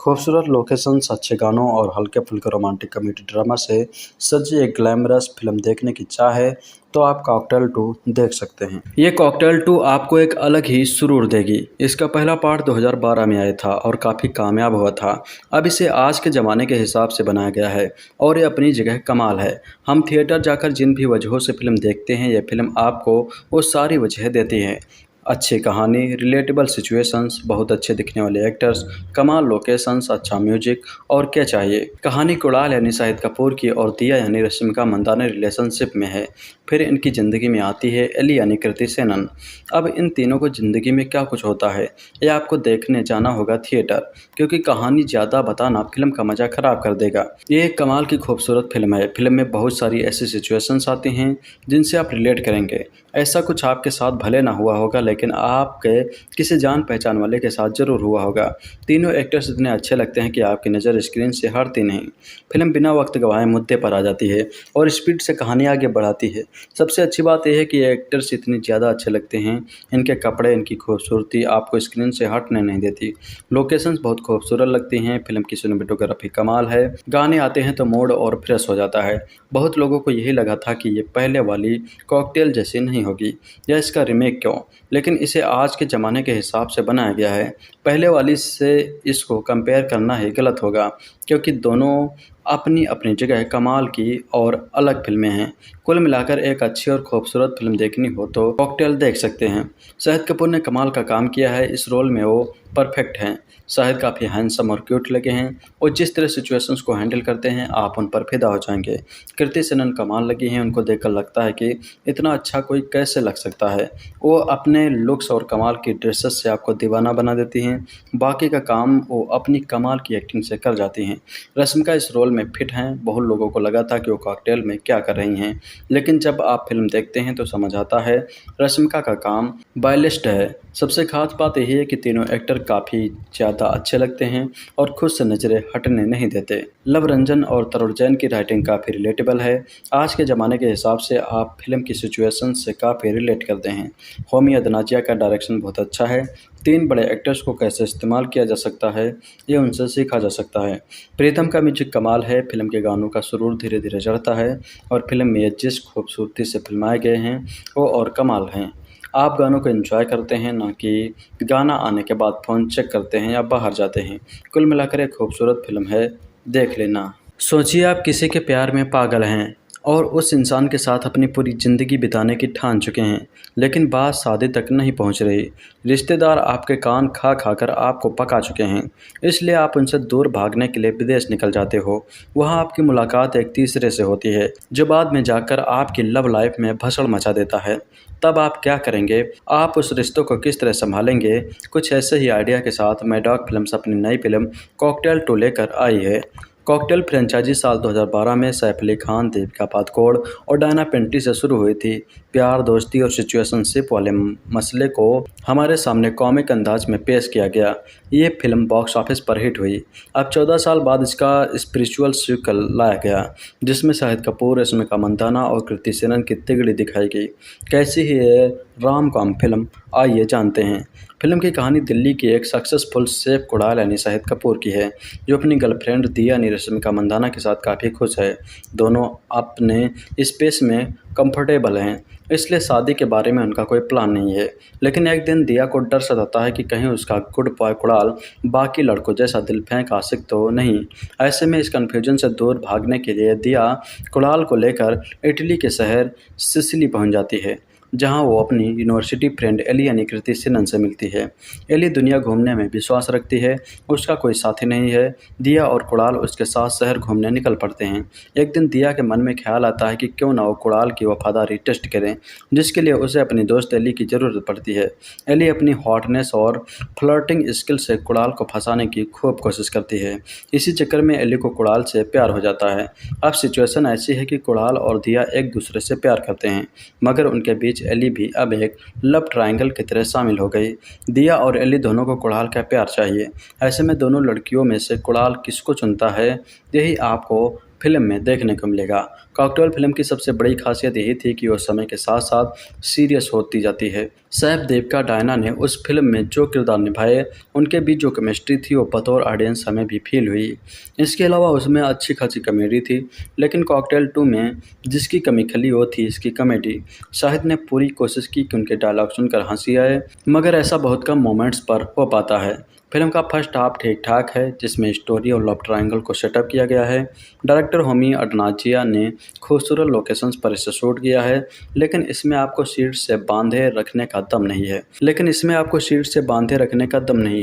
Speaker 10: खूबसूरत लोकेशंस, अच्छे गानों और हल्के फुल्के रोमांटिक कॉमेडी ड्रामा से सजी एक ग्लैमरस फिल्म देखने की चाह है तो आप कॉकटेल 2 देख सकते हैं। ये कॉकटेल 2 आपको एक अलग ही सुरूर देगी। इसका पहला पार्ट 2012 में आया था और काफ़ी कामयाब हुआ था। अब इसे आज के ज़माने के हिसाब से बनाया गया है और ये अपनी जगह कमाल है। हम थिएटर जाकर जिन भी वजहों से फिल्म देखते हैं, ये फिल्म आपको वो सारी वजह देती है। अच्छी कहानी, रिलेटेबल सिचुएशंस, बहुत अच्छे दिखने वाले एक्टर्स, कमाल लोकेशंस, अच्छा म्यूजिक और क्या चाहिए। कहानी कुणाल यानी शाहिद कपूर की और दिया यानी रश्मिका मंदाना रिलेशनशिप में है। फिर इनकी ज़िंदगी में आती है एली यानी कृति सेनन। अब इन तीनों को ज़िंदगी में क्या कुछ होता है ये आपको देखने जाना होगा थिएटर, क्योंकि कहानी ज़्यादा बताना फिल्म का मज़ा ख़राब कर देगा। ये एक कमाल की खूबसूरत फिल्म है। फिल्म में बहुत सारी ऐसी सिचुएशंस आती हैं जिनसे आप रिलेट करेंगे। ऐसा कुछ आपके साथ भले ना हुआ होगा, लेकिन आपके किसी जान पहचान वाले के साथ ज़रूर हुआ होगा। तीनों एक्टर्स इतने अच्छे लगते हैं कि आपकी नज़र स्क्रीन से हटती नहीं। फिल्म बिना वक्त गंवाए मुद्दे पर आ जाती है और स्पीड से कहानी आगे बढ़ाती है। सबसे अच्छी बात यह है कि ये एक्टर्स इतने ज़्यादा अच्छे लगते हैं, इनके कपड़े, इनकी खूबसूरती आपको स्क्रीन से हटने नहीं देती। लोकेशंस बहुत खूबसूरत लगती हैं। फिल्म की सिनेमेटोग्राफी कमाल है। गाने आते हैं तो मूड और फ्रेश हो जाता है। बहुत लोगों को यही लगा था कि ये पहले वाली कॉकटेल जैसी नहीं होगी या इसका रीमेक क्यों, लेकिन इसे आज के ज़माने के हिसाब से बनाया गया है। पहले वाली से इसको कंपेयर करना ही गलत होगा, क्योंकि दोनों अपनी अपनी जगह कमाल की और अलग फिल्में हैं। कुल मिलाकर एक अच्छी और खूबसूरत फिल्म देखनी हो तो कॉकटेल देख सकते हैं। शाहिद कपूर ने कमाल का काम किया है। इस रोल में वो परफेक्ट हैं। शाहिद काफ़ी हैंडसम और क्यूट लगे हैं और जिस तरह सिचुएशंस को हैंडल करते हैं आप उन पर फिदा हो जाएंगे। कृति सेनन कमाल लगी हैं। उनको देखकर लगता है कि इतना अच्छा कोई कैसे लग सकता है। वो अपने लुक्स और कमाल की ड्रेसेस से आपको दीवाना बना देती हैं। बाकी का काम वो अपनी कमाल की एक्टिंग से कर जाती हैं। रश्मिका इस रोल में फिट हैं। बहुत लोगों को लगा था कि वो कॉकटेल में क्या कर रही हैं, लेकिन जब आप फिल्म देखते हैं तो समझ आता है रश्मिका का काम बायलिस्ट है। सबसे खास बात यही है कि तीनों एक्टर काफ़ी ज़्यादा अच्छे लगते हैं और खुद से नज़रें हटने नहीं देते। लव रंजन और तरुण जैन की राइटिंग काफ़ी रिलेटेबल है। आज के ज़माने के हिसाब से आप फिल्म की सिचुएशन से काफ़ी रिलेट करते हैं। होमी अदनाजिया का डायरेक्शन बहुत अच्छा है। 3 बड़े एक्टर्स को कैसे इस्तेमाल किया जा सकता है ये उनसे सीखा जा सकता है। प्रीतम का म्यूजिक कमाल है। फिल्म के गानों का सुरूर धीरे धीरे चढ़ता है और फिल्म में जिस खूबसूरती से फिल्माए गए हैं वो और कमाल हैं। आप गानों को एंजॉय करते हैं, ना कि गाना आने के बाद फ़ोन चेक करते हैं या बाहर जाते हैं। कुल मिलाकर एक खूबसूरत फिल्म है, देख लेना। सोचिए आप किसी के प्यार में पागल हैं और उस इंसान के साथ अपनी पूरी ज़िंदगी बिताने की ठान चुके हैं, लेकिन बात शादी तक नहीं पहुंच रही। रिश्तेदार आपके कान खा खाकर आपको पका चुके हैं, इसलिए आप उनसे दूर भागने के लिए विदेश निकल जाते हो। वहां आपकी मुलाकात एक तीसरे से होती है जो बाद में जाकर आपकी लव लाइफ में भसड़ मचा देता है। तब आप क्या करेंगे? आप उस रिश्तों को किस तरह संभालेंगे? कुछ ऐसे ही आइडिया के साथ मैडॉक फिल्म्स अपनी नई फिल्म कॉकटेल 2 लेकर आई है। कॉकटेल फ्रेंचाइजी साल 2012 में सैफ अली खान, दीपिका पादुकोण और डायना पेंटी से शुरू हुई थी। प्यार, दोस्ती और सिचुएशनशिप वाले मसले को हमारे सामने कॉमिक अंदाज में पेश किया गया। ये फिल्म बॉक्स ऑफिस पर हिट हुई। अब 14 साल बाद इसका स्पिरिचुअल सीक्वल लाया गया, जिसमें शाहिद कपूर, रश्मिका मंदाना और कृति सेनन की तिगड़ी दिखाई गई। कैसी ही है राम कॉम फिल्म, आइए जानते हैं। फिल्म की कहानी दिल्ली की एक सक्सेसफुल शेफ कुणाल यानी शाहिद कपूर की है, जो अपनी गर्लफ्रेंड दिया यानी रश्मिका मंदाना के साथ काफ़ी खुश है। दोनों अपने स्पेस में कंफर्टेबल हैं, इसलिए शादी के बारे में उनका कोई प्लान नहीं है। लेकिन एक दिन दिया को डर सताता है कि कहीं उसका गुड बॉय कुणाल बाकी लड़कों जैसा दिल फेंक आशिक तो नहीं। ऐसे में इस कन्फ्यूजन से दूर भागने के लिए दिया कुणाल को लेकर इटली के शहर सिसिली पहुंच जाती है। जहां वो अपनी यूनिवर्सिटी फ्रेंड एली यानी कृति सेनन से मिलती है। एली दुनिया घूमने में विश्वास रखती है, उसका कोई साथी नहीं है। दिया और कुणाल उसके साथ शहर घूमने निकल पड़ते हैं। एक दिन दिया के मन में ख्याल आता है कि क्यों ना वो कुणाल की वफादारी टेस्ट करें, जिसके लिए उसे अपनी दोस्त एली की ज़रूरत पड़ती है। एली अपनी हॉटनेस और फ्लर्टिंग स्किल से कुणाल को फंसाने की खूब कोशिश करती है। इसी चक्कर में एली को कुणाल से प्यार हो जाता है। अब सिचुएशन ऐसी है कि कुणाल और दिया एक दूसरे से प्यार करते हैं, मगर उनके बीच एली भी अब एक लव ट्रायंगल की तरह शामिल हो गई। दिया और एली दोनों को कुणाल का प्यार चाहिए। ऐसे में दोनों लड़कियों में से कुणाल किसको चुनता है, यही आपको फिल्म में देखने को मिलेगा। कॉकटेल फिल्म की सबसे बड़ी खासियत यही थी कि वो समय के साथ साथ सीरियस होती जाती है। सैफ देविका डायना ने उस फिल्म में जो किरदार निभाए, उनके बीच जो केमिस्ट्री थी वो बतौर ऑडियंस हमें भी फील हुई। इसके अलावा उसमें अच्छी खासी कॉमेडी थी, लेकिन कॉकटेल 2 में जिसकी कमी खली वो थी इसकी कॉमेडी। शाहिद ने पूरी कोशिश की कि उनके डायलॉग सुनकर हंसी आए, मगर ऐसा बहुत कम मोमेंट्स पर हो पाता है। फिल्म का फर्स्ट हाफ ठीक ठाक है, जिसमें स्टोरी और लव ट्रायंगल को सेटअप किया गया है। डायरेक्टर होमी अडनाजिया ने खूबसूरत लोकेशंस पर इसे शूट किया है, लेकिन इसमें आपको सीट से बांधे रखने का दम नहीं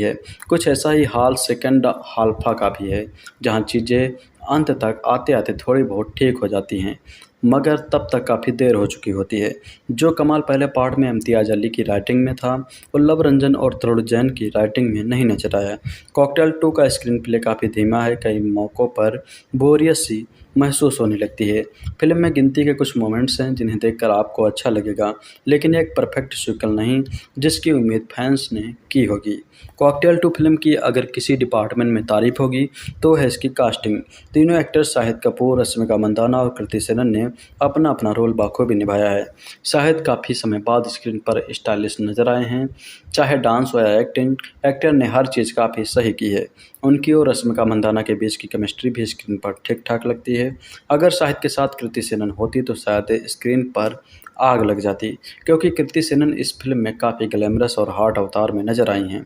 Speaker 10: है। कुछ ऐसा ही हाल सेकंड हाल्फा का भी है, जहां चीज़ें अंत तक आते आते थोड़ी बहुत ठीक हो जाती हैं, मगर तब तक काफ़ी देर हो चुकी होती है। जो कमाल पहले पार्ट में इम्तियाज़ अली की राइटिंग में था, वो लव रंजन और तरुण जैन की राइटिंग में नहीं नजर आया। कॉकटेल 2 का स्क्रीन प्ले काफ़ी धीमा है, कई मौक़ों पर बोरियस सी महसूस होने लगती है। फिल्म में गिनती के कुछ मोमेंट्स हैं जिन्हें देखकर आपको अच्छा लगेगा, लेकिन एक परफेक्ट सीक्वल नहीं जिसकी उम्मीद फैंस ने की होगी। कॉकटेल 2 फिल्म की अगर किसी डिपार्टमेंट में तारीफ होगी तो है इसकी कास्टिंग। तीनों एक्टर्स शाहिद कपूर, रश्मिका मंदाना और कृति सेनन ने अपना अपना रोल बाखूबी निभाया है। शाहिद काफ़ी समय बाद स्क्रीन पर स्टाइलिश नजर आए हैं, चाहे डांस हो या एक्टिंग, एक्टर ने हर चीज़ काफ़ी सही की है। उनकी और रश्मिका मंदाना के बीच की केमिस्ट्री भी स्क्रीन पर ठीक ठाक लगती है। अगर शाहिद के साथ कृति सेनन होती तो शायद स्क्रीन पर आग लग जाती, क्योंकि कृति सेनन इस फिल्म में काफ़ी ग्लैमरस और हॉट अवतार में नजर आई हैं।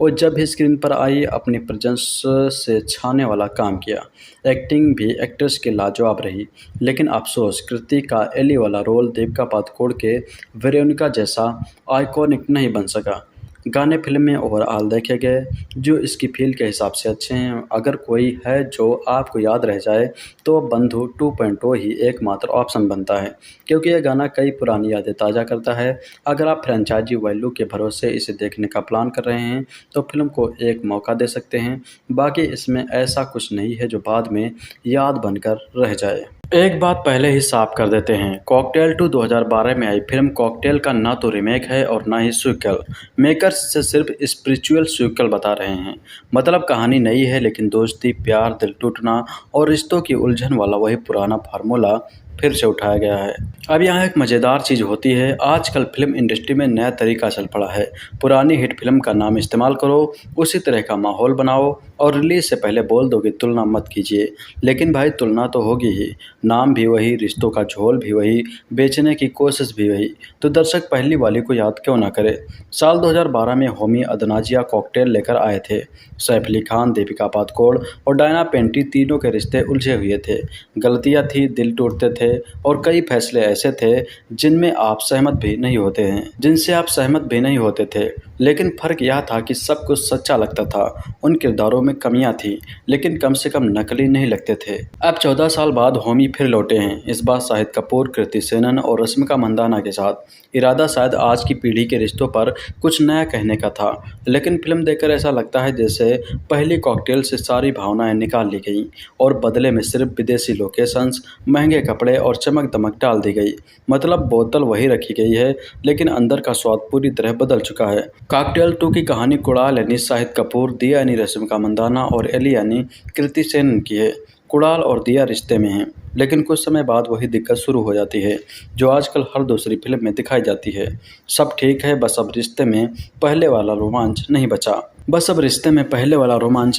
Speaker 10: और जब भी स्क्रीन पर आई, अपनी प्रेजेंस से छाने वाला काम किया। एक्टिंग भी एक्ट्रेस की लाजवाब रही, लेकिन अफसोस कृति का एली वाला रोल देविका पादुकोण के वेरोनिका जैसा आइकॉनिक नहीं बन सका। गाने फिल्म में ओवरऑल देखे गए जो इसकी फील के हिसाब से अच्छे हैं। अगर कोई है जो आपको याद रह जाए तो बंधु 2.0 ही एकमात्र ऑप्शन बनता है, क्योंकि यह गाना कई पुरानी यादें ताज़ा करता है। अगर आप फ्रेंचाइजी वैल्यू के भरोसे इसे देखने का प्लान कर रहे हैं तो फिल्म को एक मौका दे सकते हैं। बाकी इसमें ऐसा कुछ नहीं है जो बाद में याद बनकर रह जाए। एक बात पहले ही साफ कर देते हैं, कॉकटेल 2 2012 में आई फिल्म कॉकटेल का ना तो रीमेक है और ना ही सीक्वल। मेकर्स इसे सिर्फ स्पिरिचुअल सीक्वल बता रहे हैं। मतलब कहानी नई है, लेकिन दोस्ती, प्यार, दिल टूटना और रिश्तों की उलझन वाला वही पुराना फार्मूला फिर से उठाया गया है। अब यहाँ एक मज़ेदार चीज़ होती है, आजकल फिल्म इंडस्ट्री में नया तरीका चल पड़ा है। पुरानी हिट फिल्म का नाम इस्तेमाल करो, उसी तरह का माहौल बनाओ और रिलीज से पहले बोल दो कि तुलना मत कीजिए। लेकिन भाई तुलना तो होगी ही, नाम भी वही, रिश्तों का झोल भी वही, बेचने की कोशिश भी वही, तो दर्शक पहली वाली को याद क्यों ना करे। साल 2012 में होमी अदनाजिया कॉकटेल लेकर आए थे। सैफ अली खान, दीपिका पादुकोण और डायना पेंटी तीनों के रिश्ते उलझे हुए थे, गलतियाँ थी, दिल टूटते थे और कई फैसले ऐसे थे जिनसे आप सहमत भी नहीं होते थे। लेकिन फ़र्क यह था कि सब कुछ सच्चा लगता था। उन किरदारों में कमियां थी, लेकिन कम से कम नकली नहीं लगते थे। अब 14 साल बाद होमी फिर लौटे हैं, इस बार शाहिद कपूर, कृति सेनन और रश्मिका मंदाना के साथ। इरादा शायद आज की पीढ़ी के रिश्तों पर कुछ नया कहने का था, लेकिन फिल्म देखकर ऐसा लगता है जैसे पहली कॉकटेल से सारी भावनाएं निकाल ली गई और बदले में सिर्फ विदेशी लोकेशंस, महंगे कपड़े और चमक दमक डाल दी गई। मतलब बोतल वही रखी गई है, लेकिन अंदर का स्वाद पूरी तरह बदल चुका है। कॉकटेल 2 की कहानी कुणाल यानी शाहिद कपूर, दिया यानी रश्मिका मंदाना और एली यानी कृति सेनन की है। कुणाल और दिया रिश्ते में हैं, लेकिन कुछ समय बाद वही दिक्कत शुरू हो जाती है जो आजकल हर दूसरी फिल्म में दिखाई जाती है। सब ठीक है, बस अब रिश्ते में पहले वाला रोमांच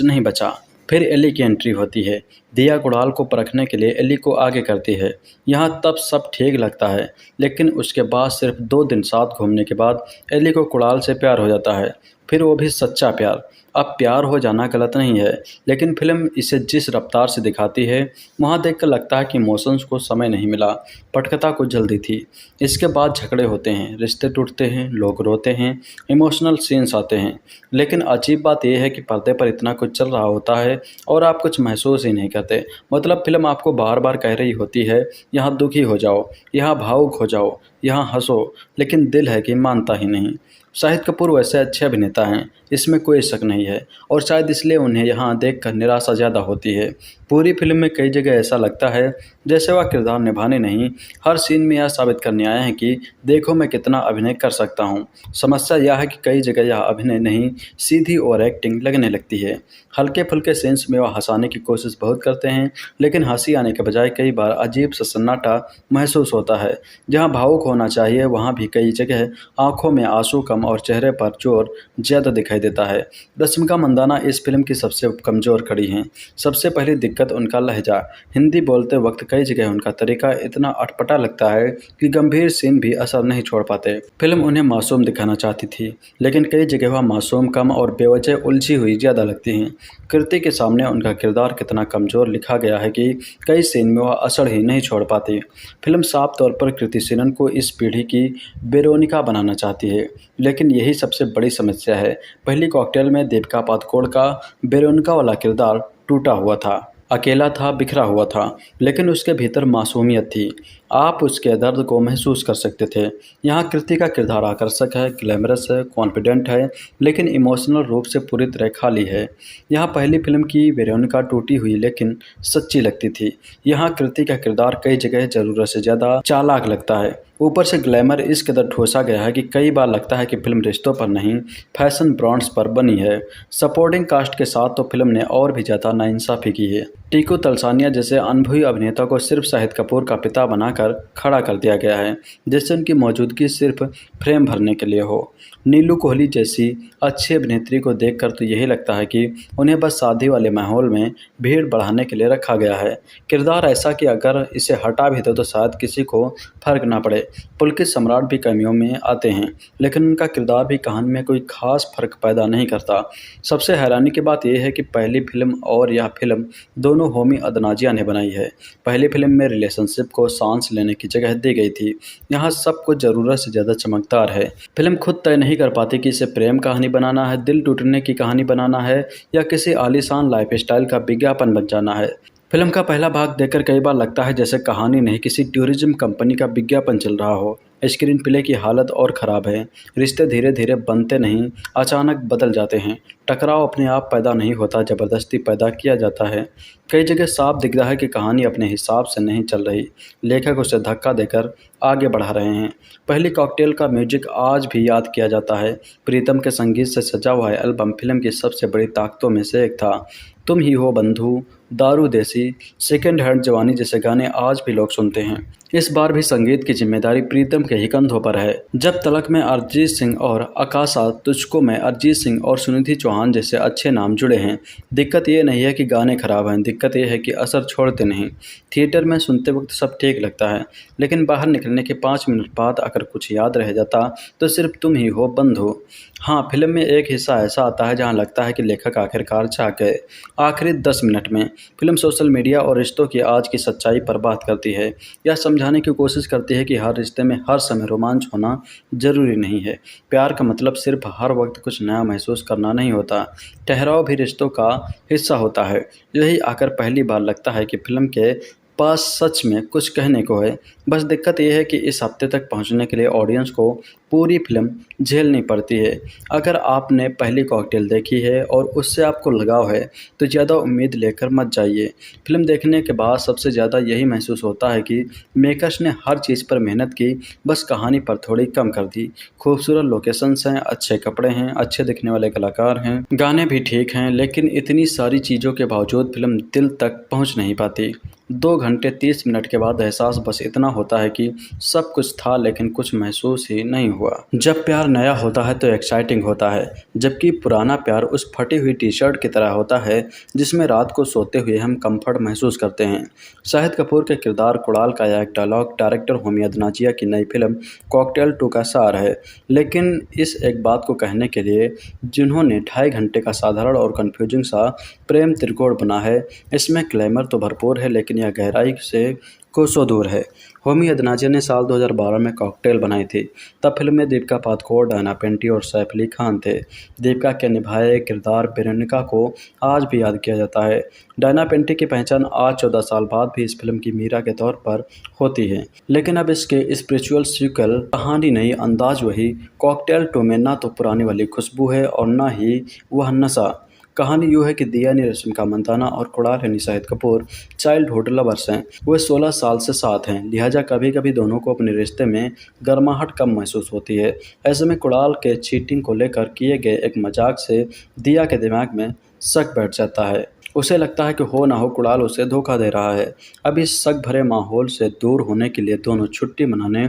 Speaker 10: नहीं बचा। फिर एली की एंट्री होती है। दिया कुणाल को परखने के लिए एली को आगे करती है। यहाँ तब सब ठीक लगता है, लेकिन उसके बाद सिर्फ 2 दिन साथ घूमने के बाद एली को कुणाल से प्यार हो जाता है, फिर वो भी सच्चा प्यार। अब प्यार हो जाना गलत नहीं है, लेकिन फिल्म इसे जिस रफ्तार से दिखाती है वहाँ देखकर लगता है कि इमोशंस को समय नहीं मिला, पटकथा को जल्दी थी। इसके बाद झगड़े होते हैं, रिश्ते टूटते हैं, लोग रोते हैं, इमोशनल सीन्स आते हैं। लेकिन अजीब बात यह है कि पर्दे पर इतना कुछ चल रहा होता है और आप कुछ महसूस ही नहीं करते। मतलब फिल्म आपको बार बार कह रही होती है यहाँ दुखी हो जाओ, यहाँ भावुक हो जाओ, यहाँ हंसो, लेकिन दिल है कि मानता ही नहीं। शाहिद कपूर वैसे अच्छे अभिनेता हैं, इसमें कोई शक नहीं है, और शायद इसलिए उन्हें यहाँ देखकर निराशा ज़्यादा होती है। पूरी फिल्म में कई जगह ऐसा लगता है जैसे वह किरदार निभाने नहीं, हर सीन में यह साबित करने आए हैं कि देखो मैं कितना अभिनय कर सकता हूँ। समस्या यह है कि कई जगह यह अभिनय नहीं, सीधी ओवर एक्टिंग लगने लगती है। हल्के फुल्के सेंस में वह हंसाने की कोशिश बहुत करते हैं, लेकिन हंसी आने के बजाय कई बार अजीब सा सन्नाटा महसूस होता है। जहाँ भावुक होना चाहिए वहाँ भी कई जगह आंखों में आंसू कम और चेहरे पर जोर ज़्यादा दिखाई देता है। रश्मिका मंदाना इस फिल्म की सबसे कमज़ोर कड़ी हैं। सबसे पहली दिक्कत उनका लहजा। हिंदी बोलते वक्त कई जगह उनका तरीका इतना अटपटा लगता है कि गंभीर सीन भी असर नहीं छोड़ पाते। फिल्म उन्हें मासूम दिखाना चाहती थी, लेकिन कई जगह वह मासूम कम और बेवजह उलझी हुई ज़्यादा लगती हैं। कृति के सामने उनका किरदार कितना कमज़ोर लिखा गया है कि कई सीन में वह असर ही नहीं छोड़ पाती। फिल्म साफ तौर पर कृति सेनन को इस पीढ़ी की वेरोनिका बनाना चाहती है, लेकिन यही सबसे बड़ी समस्या है। पहली कॉकटेल में दीपिका पादुकोण का वेरोनिका वाला किरदार टूटा हुआ था, अकेला था, बिखरा हुआ था, लेकिन उसके भीतर मासूमियत थी। आप उसके दर्द को महसूस कर सकते थे। यहाँ कृति का किरदार आकर्षक है, ग्लैमरस है, कॉन्फिडेंट है, लेकिन इमोशनल रूप से पूरी तरह खाली है। यहाँ पहली फिल्म की वेरोनिका टूटी हुई लेकिन सच्ची लगती थी। यहाँ कृति का किरदार कई जगह ज़रूरत से ज़्यादा चालाक लगता है। ऊपर से ग्लैमर इस कदर ठोसा गया है कि कई बार लगता है कि फिल्म रिश्तों पर नहीं, फैशन ब्रांड्स पर बनी है। सपोर्टिंग कास्ट के साथ तो फिल्म ने और भी ज़्यादा नाइंसाफ़ी की है। टीकू तलसानिया जैसे अनुभवी अभिनेता को सिर्फ शाहिद कपूर का पिता बनाकर खड़ा कर दिया गया है, जैसे उनकी मौजूदगी सिर्फ फ्रेम भरने के लिए हो। नीलू कोहली जैसी अच्छी अभिनेत्री को देखकर तो यही लगता है कि उन्हें बस शादी वाले माहौल में भीड़ बढ़ाने के लिए रखा गया है। किरदार ऐसा कि अगर इसे हटा भी दो तो शायद किसी को फर्क ना पड़े। पुलकित सम्राट भी कमियों में आते हैं, लेकिन उनका किरदार भी कहानी में कोई खास फर्क पैदा नहीं करता। सबसे हैरानी की बात यह है कि पहली फिल्म और यह फिल्म दोनों होमी अदनाजिया ने बनाई है। पहली फिल्म में रिलेशनशिप को सांस लेने की जगह दी गई थी, यहाँ सब कुछ ज़रूरत से ज़्यादा चमकदार है। फिल्म खुद तय नहीं कर पाती कि इसे प्रेम कहानी बनाना है, दिल टूटने की कहानी बनाना है, या किसी आलीशान लाइफस्टाइल का विज्ञापन बन जाना है। फिल्म का पहला भाग देखकर कई बार लगता है जैसे कहानी नहीं, किसी टूरिज्म कंपनी का विज्ञापन चल रहा हो। स्क्रीन प्ले की हालत और ख़राब है। रिश्ते धीरे धीरे बनते नहीं, अचानक बदल जाते हैं। टकराव अपने आप पैदा नहीं होता, ज़बरदस्ती पैदा किया जाता है। कई जगह साफ दिख रहा है कि कहानी अपने हिसाब से नहीं चल रही, लेखक उसे धक्का देकर आगे बढ़ा रहे हैं। पहली कॉकटेल का म्यूजिक आज भी याद किया जाता है। प्रीतम के संगीत से सजा हुआ एल्बम फिल्म की सबसे बड़ी ताकतों में से एक था। तुम ही हो बंधु, दारू देसी, सेकेंड हैंड जवानी जैसे गाने आज भी लोग सुनते हैं। इस बार भी संगीत की जिम्मेदारी प्रीतम के ही कंधों पर है। जब तलक में अरिजीत सिंह और आकाशा, तुझको में अरिजीत सिंह और सुनिधि चौहान जैसे अच्छे नाम जुड़े हैं। दिक्कत ये नहीं है कि गाने खराब हैं, दिक्कत ये है कि असर छोड़ते नहीं। थिएटर में सुनते वक्त सब ठीक लगता है, लेकिन बाहर निकलने के 5 मिनट बाद अगर कुछ याद रह जाता तो सिर्फ तुम ही हो बंधु। हाँ, फिल्म में एक हिस्सा ऐसा आता है जहाँ लगता है कि लेखक आखिरकार चाह गए। आखिरी 10 मिनट में फिल्म सोशल मीडिया और रिश्तों की आज की सच्चाई पर बात करती है। यह समझाने की कोशिश करती है कि हर रिश्ते में हर समय रोमांच होना जरूरी नहीं है। प्यार का मतलब सिर्फ हर वक्त कुछ नया महसूस करना नहीं होता। ठहराव भी रिश्तों का हिस्सा होता है। यही आकर पहली बार लगता है कि फिल्म के पास सच में कुछ कहने को है। बस दिक्कत यह है कि इस हफ्ते तक पहुंचने के लिए ऑडियंस को पूरी फिल्म झेलनी पड़ती है। अगर आपने पहली कॉकटेल देखी है और उससे आपको लगाव है तो ज़्यादा उम्मीद लेकर मत जाइए। फिल्म देखने के बाद सबसे ज़्यादा यही महसूस होता है कि मेकर्स ने हर चीज़ पर मेहनत की, बस कहानी पर थोड़ी कम कर दी। खूबसूरत लोकेशंस हैं, अच्छे कपड़े हैं, अच्छे दिखने वाले कलाकार हैं, गाने भी ठीक हैं, लेकिन इतनी सारी चीज़ों के बावजूद फिल्म दिल तक पहुँच नहीं पाती। 2 घंटे 30 मिनट के बाद एहसास बस इतना होता है कि सब कुछ था लेकिन कुछ महसूस ही नहीं हुआ। हुआ। जब प्यार नया होता है तो एक्साइटिंग होता है, जबकि पुराना प्यार उस फटी हुई टी शर्ट की तरह होता है जिसमें रात को सोते हुए हम कंफर्ट महसूस करते हैं। शाहिद कपूर के किरदार कुणाल का यह एक डायलॉग डायरेक्टर होमी अदनाजिया की नई फिल्म कॉकटेल 2 का सार है। लेकिन इस एक बात को कहने के लिए जिन्होंने 2.5 घंटे का साधारण और कन्फ्यूजिंग सा प्रेम त्रिकोण बना है, इसमें ग्लैमर तो भरपूर है लेकिन यह गहराई से कोसों दूर है। होमी अदनाजिया ने साल 2012 में कॉकटेल बनाई थी। तब फिल्म में दीपिका पादुकोण, डायना पेंटी और सैफ अली खान थे। दीपिका के निभाए किरदार वेरोनिका को आज भी याद किया जाता है। डायना पेंटी की पहचान आज 14 साल बाद भी इस फिल्म की मीरा के तौर पर होती है। लेकिन अब इसके स्पिरिचुअल सीक्वल कहानी नहीं, अंदाज वही। कॉकटेल 2 में ना तो पुरानी वाली खुशबू है और ना ही वह नशा। कहानी यूँ है कि दिया यानी रश्मिका मंदाना और कुणाल यानी शाहिद कपूर चाइल्डहुड लवर्स हैं। वे 16 साल से साथ हैं, लिहाजा कभी कभी दोनों को अपने रिश्ते में गर्माहट कम महसूस होती है। ऐसे में कुणाल के चीटिंग को लेकर किए गए एक मजाक से दिया के दिमाग में शक बैठ जाता है। उसे लगता है कि हो ना हो कुणाल उसे धोखा दे रहा है। अब इस शक भरे माहौल से दूर होने के लिए दोनों छुट्टी मनाने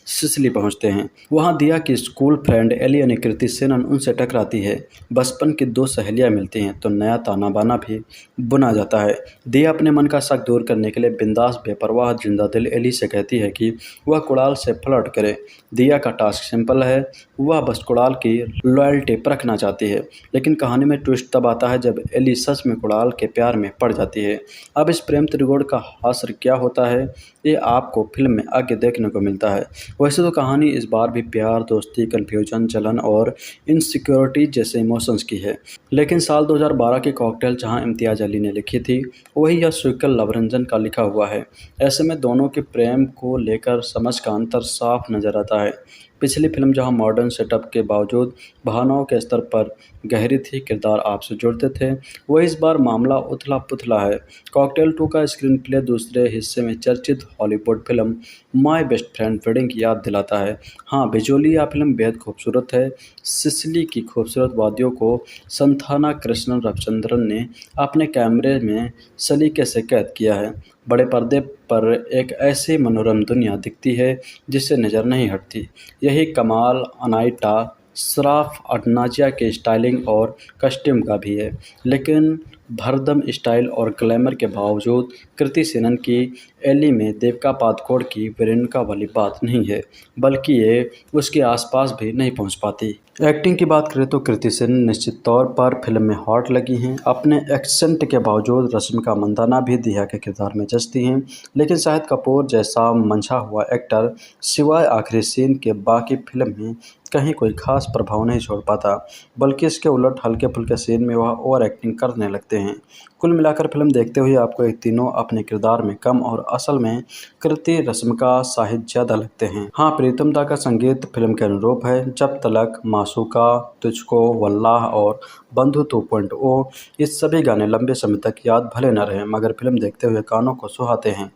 Speaker 10: सिसिली पहुंचते हैं। वहां दिया की स्कूल फ्रेंड एली यानी कृति सेनन उनसे टकराती है। बचपन की 2 सहेलियां मिलती हैं तो नया ताना बाना भी बुना जाता है। दिया अपने मन का शक दूर करने के लिए बिंदास बेपरवाह जिंदा दिल एली से कहती है कि वह कुणाल से फ्लर्ट करे। दिया का टास्क सिंपल है, वह बस कुणाल की लॉयल्टी परखना चाहती है। लेकिन कहानी में ट्विस्ट तब आता है जब एली सच में कुणाल के प्यार में पड़ जाती है। अब इस प्रेम त्रिकोण का हास्य क्या होता है, ये आपको फिल्म में आगे देखने को मिलता है। वैसे तो कहानी इस बार भी प्यार, दोस्ती, कन्फ्यूजन, जलन और इनसिक्योरिटी जैसे इमोशंस की है। लेकिन साल 2012 की कॉकटेल जहां इम्तियाज अली ने लिखी थी, वही यह सीक्वल लवरंजन का लिखा हुआ है। ऐसे में दोनों के प्रेम को लेकर समझ का अंतर साफ नजर आता है। पिछली फिल्म जहां मॉडर्न सेटअप के बावजूद भावनाओं के स्तर पर गहरी थी, किरदार आपसे जुड़ते थे, वह इस बार मामला उथला पुथला है। कॉकटेल 2 का स्क्रीन प्ले दूसरे हिस्से में चर्चित Hollywood film my best friend wedding की याद दिलाता है। हाँ, विजुअली यह फिल्म बेहद खूबसूरत है। सिसिली की खूबसूरत वादियों को संथाना कृष्णन रविचंद्रन ने अपने कैमरे में सलीके से कैद किया है। बड़े पर्दे पर एक ऐसी मनोरम दुनिया दिखती है जिससे नज़र नहीं हटती। यही कमाल अनाइटा श्रॉफ अदनाजिया के स्टाइलिंग और कस्ट्यूम का भी है। लेकिन भरदम स्टाइल और ग्लैमर के बावजूद कृति सेनन की एली में दीपिका पादुकोण की वेरोनिका वाली बात नहीं है, बल्कि ये उसके आसपास भी नहीं पहुंच पाती। एक्टिंग की बात करें तो कृति सेनन निश्चित तौर पर फिल्म में हॉट लगी हैं। अपने एक्सेंट के बावजूद रश्मिका मंदाना भी दिया के किरदार में जचती हैं। लेकिन शाहिद कपूर जैसा मंझा हुआ एक्टर सिवाय आखिरी सीन के बाकी फिल्म में कहीं कोई खास प्रभाव नहीं छोड़ पाता, बल्कि इसके उलट हल्के फुल्के सीन में वह ओवर एक्टिंग करने लगते हैं। कुल मिलाकर फिल्म देखते हुए आपको ये तीनों अपने किरदार में कम और असल में कृति, रश्मिका, शाहिद ज़्यादा लगते हैं। हाँ, प्रीतम दा का संगीत फिल्म के अनुरूप है। जब तलक, मासूका, तुझको, वल्लाह और बंधु 2.0 ये सभी गाने लंबे समय तक याद भले न रहे, मगर फिल्म देखते हुए कानों को सुहाते हैं।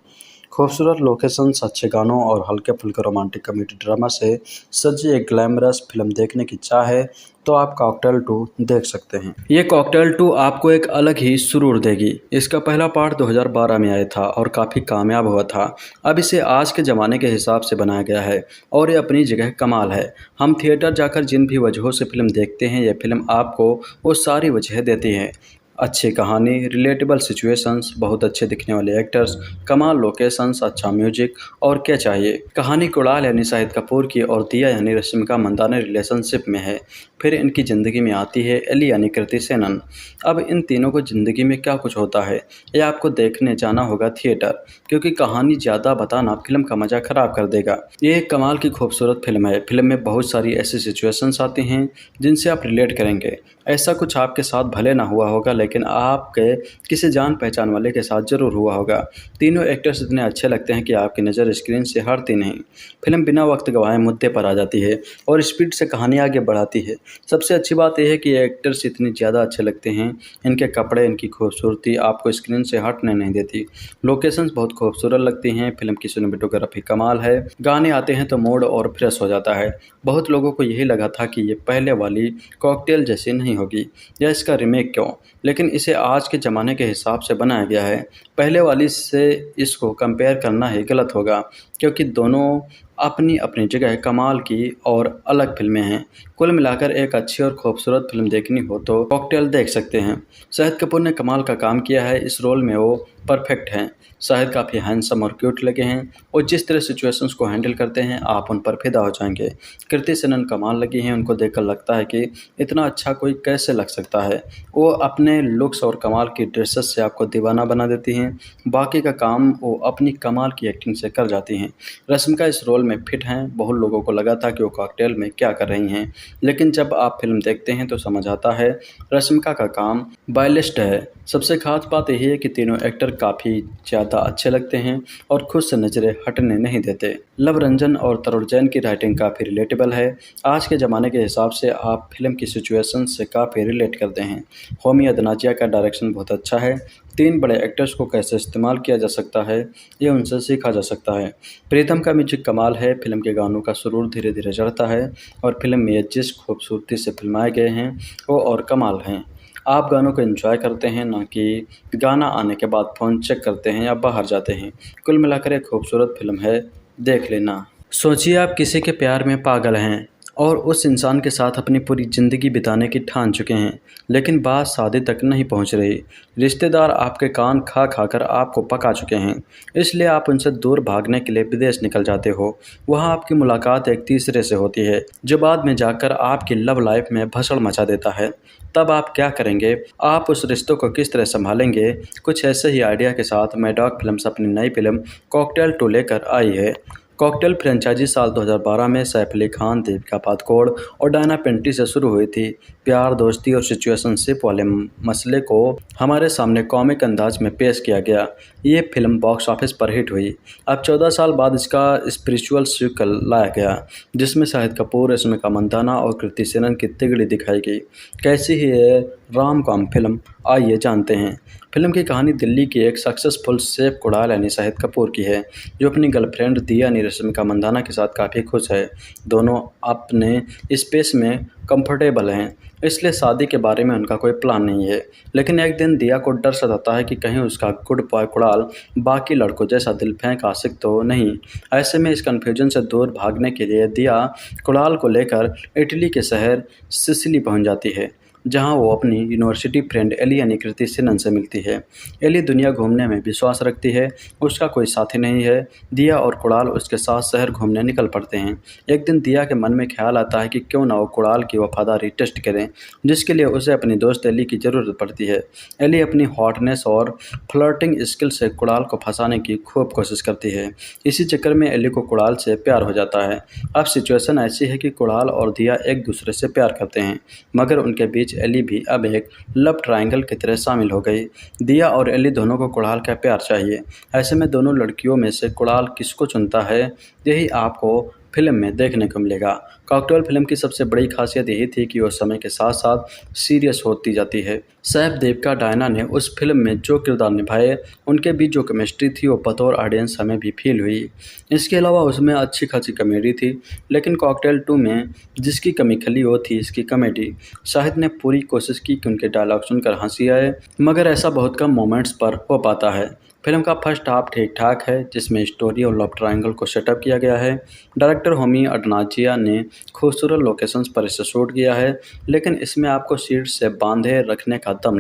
Speaker 10: खूबसूरत लोकेशंस, अच्छे गानों और हल्के फुल्के रोमांटिक कॉमेडी ड्रामा से सजी एक ग्लैमरस फिल्म देखने की चाह है तो आप कॉकटेल 2 देख सकते हैं। ये कॉकटेल 2 आपको एक अलग ही सुरूर देगी। इसका पहला पार्ट 2012 में आया था और काफ़ी कामयाब हुआ था। अब इसे आज के ज़माने के हिसाब से बनाया गया है और ये अपनी जगह कमाल है। हम थिएटर जाकर जिन भी वजहों से फिल्म देखते हैं, ये फिल्म आपको वो सारी वजह देती है। अच्छी कहानी, रिलेटेबल सिचुएशंस, बहुत अच्छे दिखने वाले एक्टर्स, कमाल लोकेशंस, अच्छा म्यूजिक और क्या चाहिए। कहानी कुणाल यानी शाहिद कपूर की और दिया यानी रश्मिका मंदाना रिलेशनशिप में है। फिर इनकी ज़िंदगी में आती है एली यानी कृति सेनन। अब इन तीनों को ज़िंदगी में क्या कुछ होता है, ये आपको देखने जाना होगा थिएटर, क्योंकि कहानी ज़्यादा बताना फिल्म का मज़ा ख़राब कर देगा। ये एक कमाल की खूबसूरत फिल्म है। फिल्म में बहुत सारी ऐसी सिचुएशंस आती हैं जिनसे आप रिलेट करेंगे। ऐसा कुछ आपके साथ भले ना हुआ होगा, लेकिन आपके किसी जान पहचान वाले के साथ ज़रूर हुआ होगा। तीनों एक्टर्स इतने अच्छे लगते हैं कि आपकी नज़र स्क्रीन से हटती नहीं। फिल्म बिना वक्त गंवाए मुद्दे पर आ जाती है और स्पीड से कहानी आगे बढ़ाती है। सबसे अच्छी बात यह है कि ये एक्टर्स इतनी ज़्यादा अच्छे लगते हैं, इनके कपड़े, इनकी खूबसूरती आपको स्क्रीन से हटने नहीं देती। लोकेशंस बहुत खूबसूरत लगती हैं। फिल्म की सिनेमेटोग्राफी कमाल है। गाने आते हैं तो मूड और फ्रेश हो जाता है। बहुत लोगों को यही लगा था कि ये पहले वाली कॉकटेल जैसी नहीं होगी या इसका रीमेक क्यों, लेकिन इसे आज के ज़माने के हिसाब से बनाया गया है। पहले वाली से इसको कंपेयर करना ही गलत होगा, क्योंकि दोनों अपनी अपनी जगह कमाल की और अलग फिल्में हैं। कुल मिलाकर एक अच्छी और खूबसूरत फिल्म देखनी हो तो कॉकटेल देख सकते हैं। शाहिद कपूर ने कमाल का काम किया है, इस रोल में वो परफेक्ट हैं। शाहिद काफ़ी हैंडसम और क्यूट लगे हैं और जिस तरह सिचुएशंस को हैंडल करते हैं आप उन पर फिदा हो जाएंगे। कृति सेनन कमाल लगी हैं, उनको देखकर लगता है कि इतना अच्छा कोई कैसे लग सकता है। वो अपने लुक्स और कमाल की ड्रेसेस से आपको दीवाना बना देती हैं। बाकी का काम वो अपनी कमाल की एक्टिंग से कर जाती हैं। रश्मिका इस रोल में फिट हैं। बहुत लोगों को लगा था कि वो कॉकटेल में क्या कर रही हैं, लेकिन जब आप फिल्म देखते हैं तो समझ आता है रश्मिका का काम बायलिस्ट है। सबसे खास बात यही है कि तीनों एक्टर काफ़ी ज़्यादा अच्छे लगते हैं और खुद से नज़रें हटने नहीं देते। लव रंजन और तरुण जैन की राइटिंग काफ़ी रिलेटेबल है। आज के ज़माने के हिसाब से आप फिल्म की सिचुएशन से काफ़ी रिलेट करते हैं। होमी अदनाजिया का डायरेक्शन बहुत अच्छा है। 3 बड़े एक्टर्स को कैसे इस्तेमाल किया जा सकता है ये उनसे सीखा जा सकता है। प्रीतम का म्यूजिक कमाल है। फिल्म के गानों का सुरूर धीरे धीरे चढ़ता है और फिल्म में ये जिस खूबसूरती से फिल्माए गए हैं वो और कमाल हैं। आप गानों को एंजॉय करते हैं, ना कि गाना आने के बाद फ़ोन चेक करते हैं या बाहर जाते हैं। कुल मिलाकर एक खूबसूरत फिल्म है, देख लेना। सोचिए आप किसी के प्यार में पागल हैं और उस इंसान के साथ अपनी पूरी ज़िंदगी बिताने की ठान चुके हैं, लेकिन बात शादी तक नहीं पहुंच रही। रिश्तेदार आपके कान खा खा कर आपको पका चुके हैं, इसलिए आप उनसे दूर भागने के लिए विदेश निकल जाते हो। वहां आपकी मुलाकात एक तीसरे से होती है जो बाद में जाकर आपकी लव लाइफ में भसड़ मचा देता है। तब आप क्या करेंगे? आप उस रिश्तों को किस तरह संभालेंगे? कुछ ऐसे ही आइडिया के साथ मैडॉक फिल्म्स अपनी नई फिल्म कॉकटेल 2 लेकर आई है। कॉकटेल फ्रेंचाइजी साल 2012 में सैफ अली खान, दीपिका पादुकोण और डायना पेंटी से शुरू हुई थी। प्यार, दोस्ती और सिचुएशनशिप वाले मसले को हमारे सामने कॉमिक अंदाज में पेश किया गया। ये फिल्म बॉक्स ऑफिस पर हिट हुई। अब 14 साल बाद इसका स्पिरिचुअल सीक्वल लाया गया, जिसमें शाहिद कपूर, रश्मिका मंदाना और कृति सेनन की तिगड़ी दिखाई गई। कैसी है ये राम कॉम फिल्म, आइए जानते हैं। फिल्म की कहानी दिल्ली की एक सक्सेसफुल शेफ कुड़ाल यानी शाहिद कपूर की है, जो अपनी गर्लफ्रेंड दिया यानी रश्मिका मंदाना के साथ काफ़ी खुश है। दोनों अपने स्पेस में कंफर्टेबल हैं, इसलिए शादी के बारे में उनका कोई प्लान नहीं है। लेकिन एक दिन दिया को डर सताता है कि कहीं उसका गुड बॉय कुड़ाल बाकी लड़कों जैसा दिल फेंक आशिक तो नहीं। ऐसे में इस कन्फ्यूजन से दूर भागने के लिए दिया कुड़ाल को लेकर इटली के शहर सिसिली पहुंच जाती है, जहां वो अपनी यूनिवर्सिटी फ्रेंड एली यानी कृति सेनन से मिलती है। एली दुनिया घूमने में विश्वास रखती है, उसका कोई साथी नहीं है। दिया और कुड़ाल उसके साथ शहर घूमने निकल पड़ते हैं। एक दिन दिया के मन में ख्याल आता है कि क्यों ना वो कुड़ाल की वफादारी टेस्ट करें, जिसके लिए उसे अपनी दोस्त एली की ज़रूरत पड़ती है। एली अपनी हॉटनेस और फ्लर्टिंग स्किल से कुड़ाल को फंसाने की खूब कोशिश करती है। इसी चक्कर में एली को कुड़ाल से प्यार हो जाता है। अब सिचुएशन ऐसी है कि कुड़ाल और दिया एक दूसरे से प्यार करते हैं, मगर उनके बीच एली भी अब एक लव ट्रायंगल की तरह शामिल हो गई। दिया और एली दोनों को कुड़ाल का प्यार चाहिए। ऐसे में दोनों लड़कियों में से कुड़ाल किसको चुनता है, यही आपको फिल्म में देखने को मिलेगा। कॉकटेल फिल्म की सबसे बड़ी खासियत यही थी कि वो समय के साथ साथ सीरियस होती जाती है। सैफ, दीपिका, डायना ने उस फिल्म में जो किरदार निभाए, उनके बीच जो केमिस्ट्री थी वो बतौर ऑडियंस हमें भी फील हुई। इसके अलावा उसमें अच्छी खासी कॉमेडी थी, लेकिन कॉकटेल 2 में जिसकी कमी खली वो थी इसकी कॉमेडी। शाहिद ने पूरी कोशिश की कि उनके डायलॉग सुनकर हंसी आए, मगर ऐसा बहुत कम मोमेंट्स पर हो पाता है। फिल्म का फर्स्ट हाफ ठीक ठाक है, जिसमें स्टोरी और लव ट्रायंगल को सेटअप किया गया है। डायरेक्टर होमी अडनाजिया ने खूबसूरत लोकेशंस पर इसे शूट किया है, लेकिन इसमें आपको सीट से बांधे रखने का दम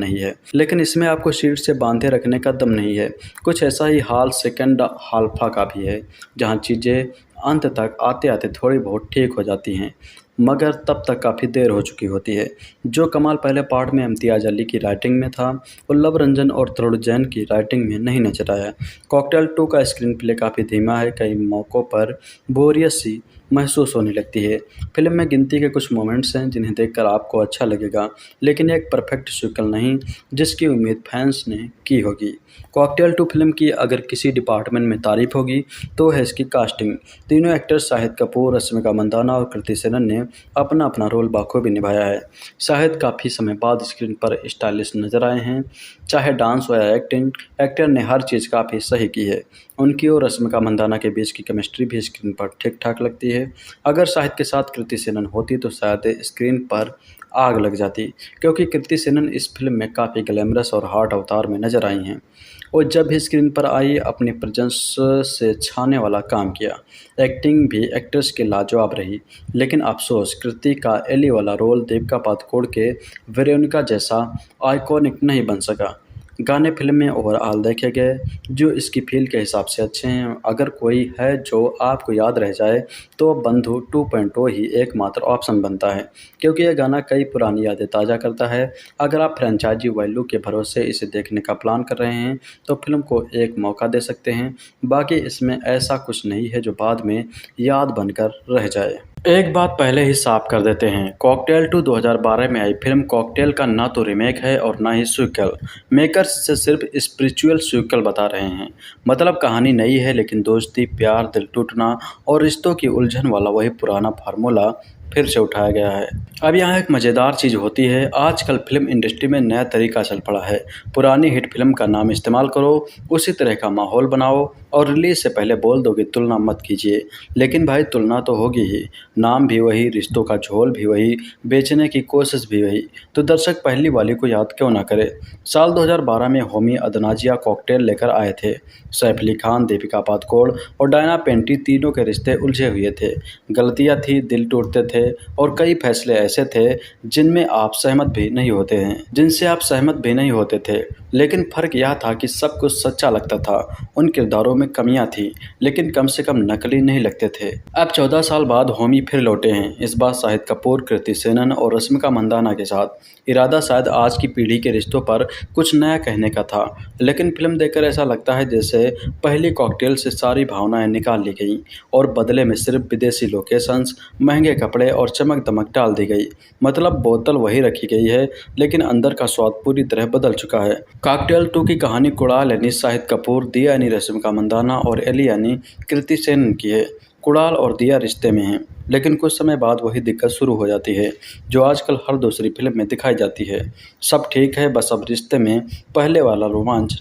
Speaker 10: नहीं है। कुछ ऐसा ही हाल सेकंड हाल्फा का भी है, जहां चीज़ें अंत तक आते आते थोड़ी बहुत ठीक हो जाती हैं, मगर तब तक काफ़ी देर हो चुकी होती है। जो कमाल पहले पार्ट में इम्तियाज़ अली की राइटिंग में था, वो लव रंजन और तरुण जैन की राइटिंग में नहीं नजर आया। कॉकटेल 2 का स्क्रीन प्ले काफ़ी धीमा है, कई मौक़ों पर बोरियत सी महसूस होने लगती है। फिल्म में गिनती के कुछ मोमेंट्स हैं जिन्हें देखकर आपको अच्छा लगेगा, लेकिन एक परफेक्ट सीक्वल नहीं जिसकी उम्मीद फैंस ने की होगी। कॉकटेल 2 फिल्म की अगर किसी डिपार्टमेंट में तारीफ होगी तो है इसकी कास्टिंग। तीनों एक्टर्स शाहिद कपूर, रश्मिका मंदाना और कृति सेनन ने अपना अपना रोल बाखूबी निभाया है। शाहिद काफ़ी समय बाद स्क्रीन पर स्टाइलिश नजर आए हैं, चाहे डांस हो या एक्टिंग, एक्टर ने हर चीज़ काफ़ी सही की है। उनकी और रश्मिका मंदाना के बीच की केमिस्ट्री भी स्क्रीन पर ठीक ठाक लगती है। अगर शाहिद के साथ कृति सेनन होती तो शायद स्क्रीन पर आग लग जाती, क्योंकि कृति सेनन इस फिल्म में काफ़ी ग्लैमरस और हॉट अवतार में नजर आई हैं। और जब भी स्क्रीन पर आई अपनी प्रेजेंस से छाने वाला काम किया। एक्टिंग भी एक्ट्रेस की लाजवाब रही, लेकिन अफसोस कृति का एली वाला रोल दीपिका पादुकोण के वेरोनिका जैसा आइकॉनिक नहीं बन सका। गाने फिल्म में ओवरऑल देखे गए जो इसकी फील के हिसाब से अच्छे हैं। अगर कोई है जो आपको याद रह जाए तो बंधु 2.0 ही एकमात्र ऑप्शन बनता है, क्योंकि यह गाना कई पुरानी यादें ताज़ा करता है। अगर आप फ्रेंचाइजी वैल्यू के भरोसे इसे देखने का प्लान कर रहे हैं तो फिल्म को एक मौका दे सकते हैं। बाकी इसमें ऐसा कुछ नहीं है जो बाद में याद बनकर रह जाए। एक बात पहले ही साफ कर देते हैं, कॉकटेल 2 2012 में आई फिल्म कॉकटेल का ना तो रीमेक है और ना ही सीक्वल। मेकर्स से सिर्फ स्पिरिचुअल सीक्वल बता रहे हैं। मतलब कहानी नई है, लेकिन दोस्ती, प्यार, दिल टूटना और रिश्तों की उलझन वाला वही पुराना फार्मूला फिर से उठाया गया है। अब यहाँ एक मज़ेदार चीज़ होती है, आजकल फिल्म इंडस्ट्री में नया तरीका चल पड़ा है। पुरानी हिट फिल्म का नाम इस्तेमाल करो, उसी तरह का माहौल बनाओ और रिलीज से पहले बोल दो कि तुलना मत कीजिए। लेकिन भाई तुलना तो होगी ही, नाम भी वही, रिश्तों का झोल भी वही, बेचने की कोशिश भी वही, तो दर्शक पहली वाली को याद क्यों ना करे। साल 2012 में होमी अदनाजिया कॉकटेल लेकर आए थे। सैफ अली खान, दीपिका पादुकोण और डायना पेंटी तीनों के रिश्ते उलझे हुए थे। गलतियाँ थी, दिल टूटते थे और कई फैसले ऐसे थे जिनसे आप सहमत भी नहीं होते थे। लेकिन फ़र्क यह था कि सब कुछ सच्चा लगता था। उन किरदारों में कमियां थी, लेकिन कम से कम नकली नहीं लगते थे। अब 14 साल बाद होमी फिर लौटे हैं, इस बार शाहिद कपूर, कृति सेनन और रश्मिका मंदाना के साथ। इरादा शायद आज की पीढ़ी के रिश्तों पर कुछ नया कहने का था, लेकिन फिल्म देखकर ऐसा लगता है जैसे पहली कॉकटेल से सारी भावनाएं निकाल ली गई और बदले में सिर्फ विदेशी लोकेशंस, महंगे कपड़े और चमक दमक डाल दी गई। मतलब बोतल वही रखी गई है, लेकिन अंदर का स्वाद पूरी तरह बदल चुका है। कॉकटेल 2 की कहानी कुणाल यानी शाहिद कपूर, दिया यानी रश्मिका मंदाना और एली यानी कृति सेनन की है। कुणाल और दिया रिश्ते में हैं, लेकिन कुछ समय बाद वही दिक्कत शुरू हो जाती है जो आजकल हर दूसरी फिल्म में दिखाई जाती है। सब ठीक है, बस अब रिश्ते में पहले वाला रोमांच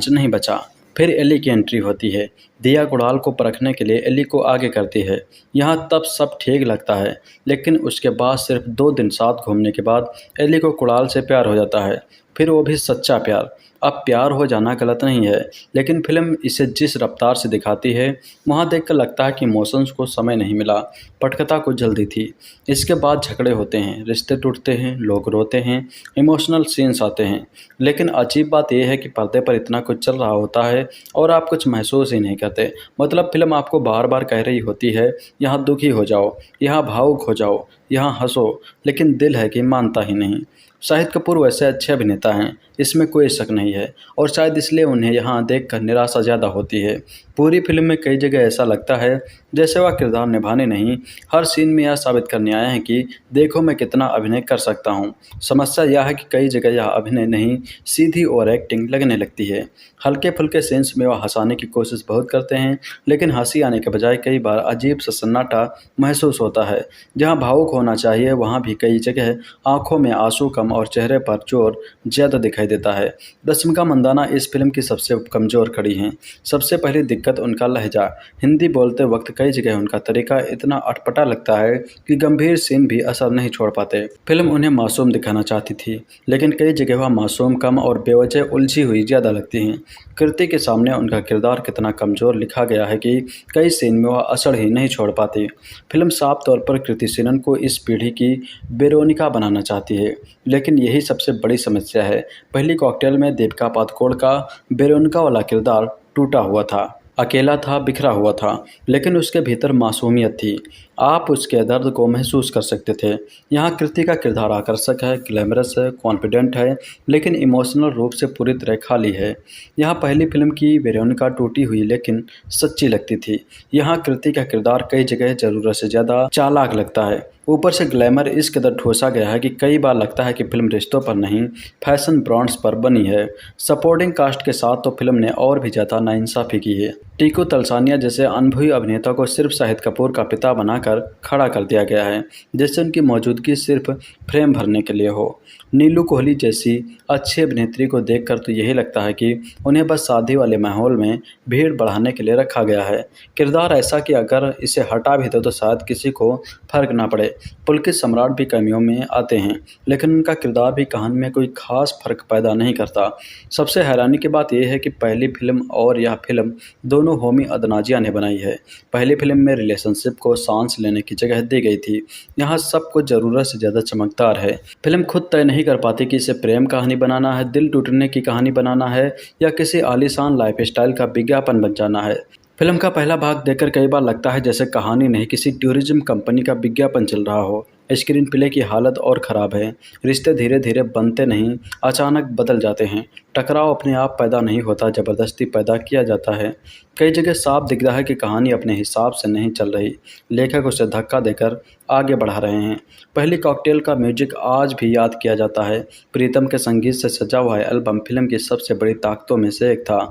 Speaker 10: नहीं बचा। फिर एली की एंट्री होती है। दिया कुणाल को परखने के लिए एली को आगे करती है। यहाँ तब सब ठीक लगता है, लेकिन उसके बाद सिर्फ 2 दिन साथ घूमने के बाद एली को कुणाल से प्यार हो जाता है, फिर वो भी सच्चा प्यार। अब प्यार हो जाना गलत नहीं है, लेकिन फिल्म इसे जिस रफ्तार से दिखाती है वहाँ देखकर लगता है कि इमोशंस को समय नहीं मिला, पटकथा को जल्दी थी। इसके बाद झगड़े होते हैं, रिश्ते टूटते हैं, लोग रोते हैं, इमोशनल सीन्स आते हैं। लेकिन अजीब बात यह है कि पर्दे पर इतना कुछ चल रहा होता है और आप कुछ महसूस ही नहीं करते। मतलब फिल्म आपको बार बार कह रही होती है यहाँ दुखी हो जाओ, यहाँ भावुक हो जाओ, यहाँ हंसो, लेकिन दिल है कि मानता ही नहीं। शाहिद कपूर वैसे अच्छे अभिनेता हैं, इसमें कोई शक नहीं है, और शायद इसलिए उन्हें यहाँ देखकर निराशा ज़्यादा होती है। पूरी फिल्म में कई जगह ऐसा लगता है जैसे वह किरदार निभाने नहीं, हर सीन में यह साबित करने आए हैं कि देखो मैं कितना अभिनय कर सकता हूँ। समस्या यह है कि कई जगह यह अभिनय नहीं, सीधी और एक्टिंग लगने लगती है। हल्के फुल्के सीन्स में वह हंसाने की कोशिश बहुत करते हैं, लेकिन हंसी आने के बजाय कई बार अजीब सा सन्नाटा महसूस होता है। जहाँ भावुक होना चाहिए वहाँ भी कई जगह आंखों में आंसू कम और चेहरे पर जोर ज़्यादा दिखाई देता है। रश्मिका मंदाना इस फिल्म की सबसे कमज़ोर कड़ी हैं। सबसे पहली दिक्कत उनका लहजा। हिंदी बोलते वक्त कई जगह उनका तरीका इतना अटपटा लगता है कि गंभीर सीन भी असर नहीं छोड़ पाते। फिल्म उन्हें मासूम दिखाना चाहती थी, लेकिन कई जगह वह मासूम कम और बेवजह उलझी हुई ज़्यादा लगती हैं। कृति के सामने उनका किरदार कितना कमज़ोर लिखा गया है कि कई सीन में वह असर ही नहीं छोड़ पाती। फिल्म साफ तौर पर कृति सेनन को इस पीढ़ी की वेरोनिका बनाना चाहती है, लेकिन यही सबसे बड़ी समस्या है। पहली कॉकटेल में दीपिका पादुकोण का वेरोनिका वाला किरदार टूटा हुआ था, अकेला था, बिखरा हुआ था, लेकिन उसके भीतर मासूमियत थी। आप उसके दर्द को महसूस कर सकते थे। यहाँ कृति का किरदार आकर्षक है, ग्लैमरस है, कॉन्फिडेंट है, लेकिन इमोशनल रूप से पूरी तरह खाली है। यहाँ पहली फिल्म की वेरोनिका टूटी हुई लेकिन सच्ची लगती थी। यहाँ कृति का किरदार कई जगह ज़रूरत से ज़्यादा चालाक लगता है। ऊपर से ग्लैमर इस कदर ठोसा गया है कि कई बार लगता है कि फिल्म रिश्तों पर नहीं, फैशन ब्रांड्स पर बनी है। सपोर्टिंग कास्ट के साथ तो फिल्म ने और भी ज़्यादा नाइंसाफ़ी की है। टीकू तलसानिया जैसे अनुभवी अभिनेता को सिर्फ शाहिद कपूर का पिता बनाकर खड़ा कर दिया गया है, जिससे उनकी मौजूदगी सिर्फ फ्रेम भरने के लिए हो। नीलू कोहली जैसी अच्छी अभिनेत्री को देखकर तो यही लगता है कि उन्हें बस शादी वाले माहौल में भीड़ बढ़ाने के लिए रखा गया है। किरदार ऐसा कि अगर इसे हटा भी दो तो शायद किसी को फर्क ना पड़े। पुलकित सम्राट भी कमियों में आते हैं, लेकिन उनका किरदार भी कहानी में कोई खास फर्क पैदा नहीं करता। सबसे हैरानी की बात यह है कि पहली फिल्म और यह फिल्म दोनों होमी अदनाजिया ने बनाई है। पहली फिल्म में रिलेशनशिप को सांस लेने की जगह दी गई थी, यहाँ सब कुछ ज़रूरत से ज़्यादा चमकदार है। फिल्म खुद तय नहीं कर पाती कि इसे प्रेम कहानी बनाना है, दिल टूटने की कहानी बनाना है या किसी आलीशान लाइफस्टाइल का विज्ञापन बन जाना है। फिल्म का पहला भाग देखकर कई बार लगता है जैसे कहानी नहीं किसी टूरिज्म कंपनी का विज्ञापन चल रहा हो। स्क्रीन प्ले की हालत और ख़राब है। रिश्ते धीरे धीरे बनते नहीं, अचानक बदल जाते हैं। टकराव अपने आप पैदा नहीं होता, ज़बरदस्ती पैदा किया जाता है। कई जगह साफ दिख रहा है कि कहानी अपने हिसाब से नहीं चल रही, लेखक उसे धक्का देकर आगे बढ़ा रहे हैं। पहली कॉकटेल का म्यूजिक आज भी याद किया जाता है। प्रीतम के संगीत से सजा हुआ एल्बम फिल्म की सबसे बड़ी ताकतों में से एक था।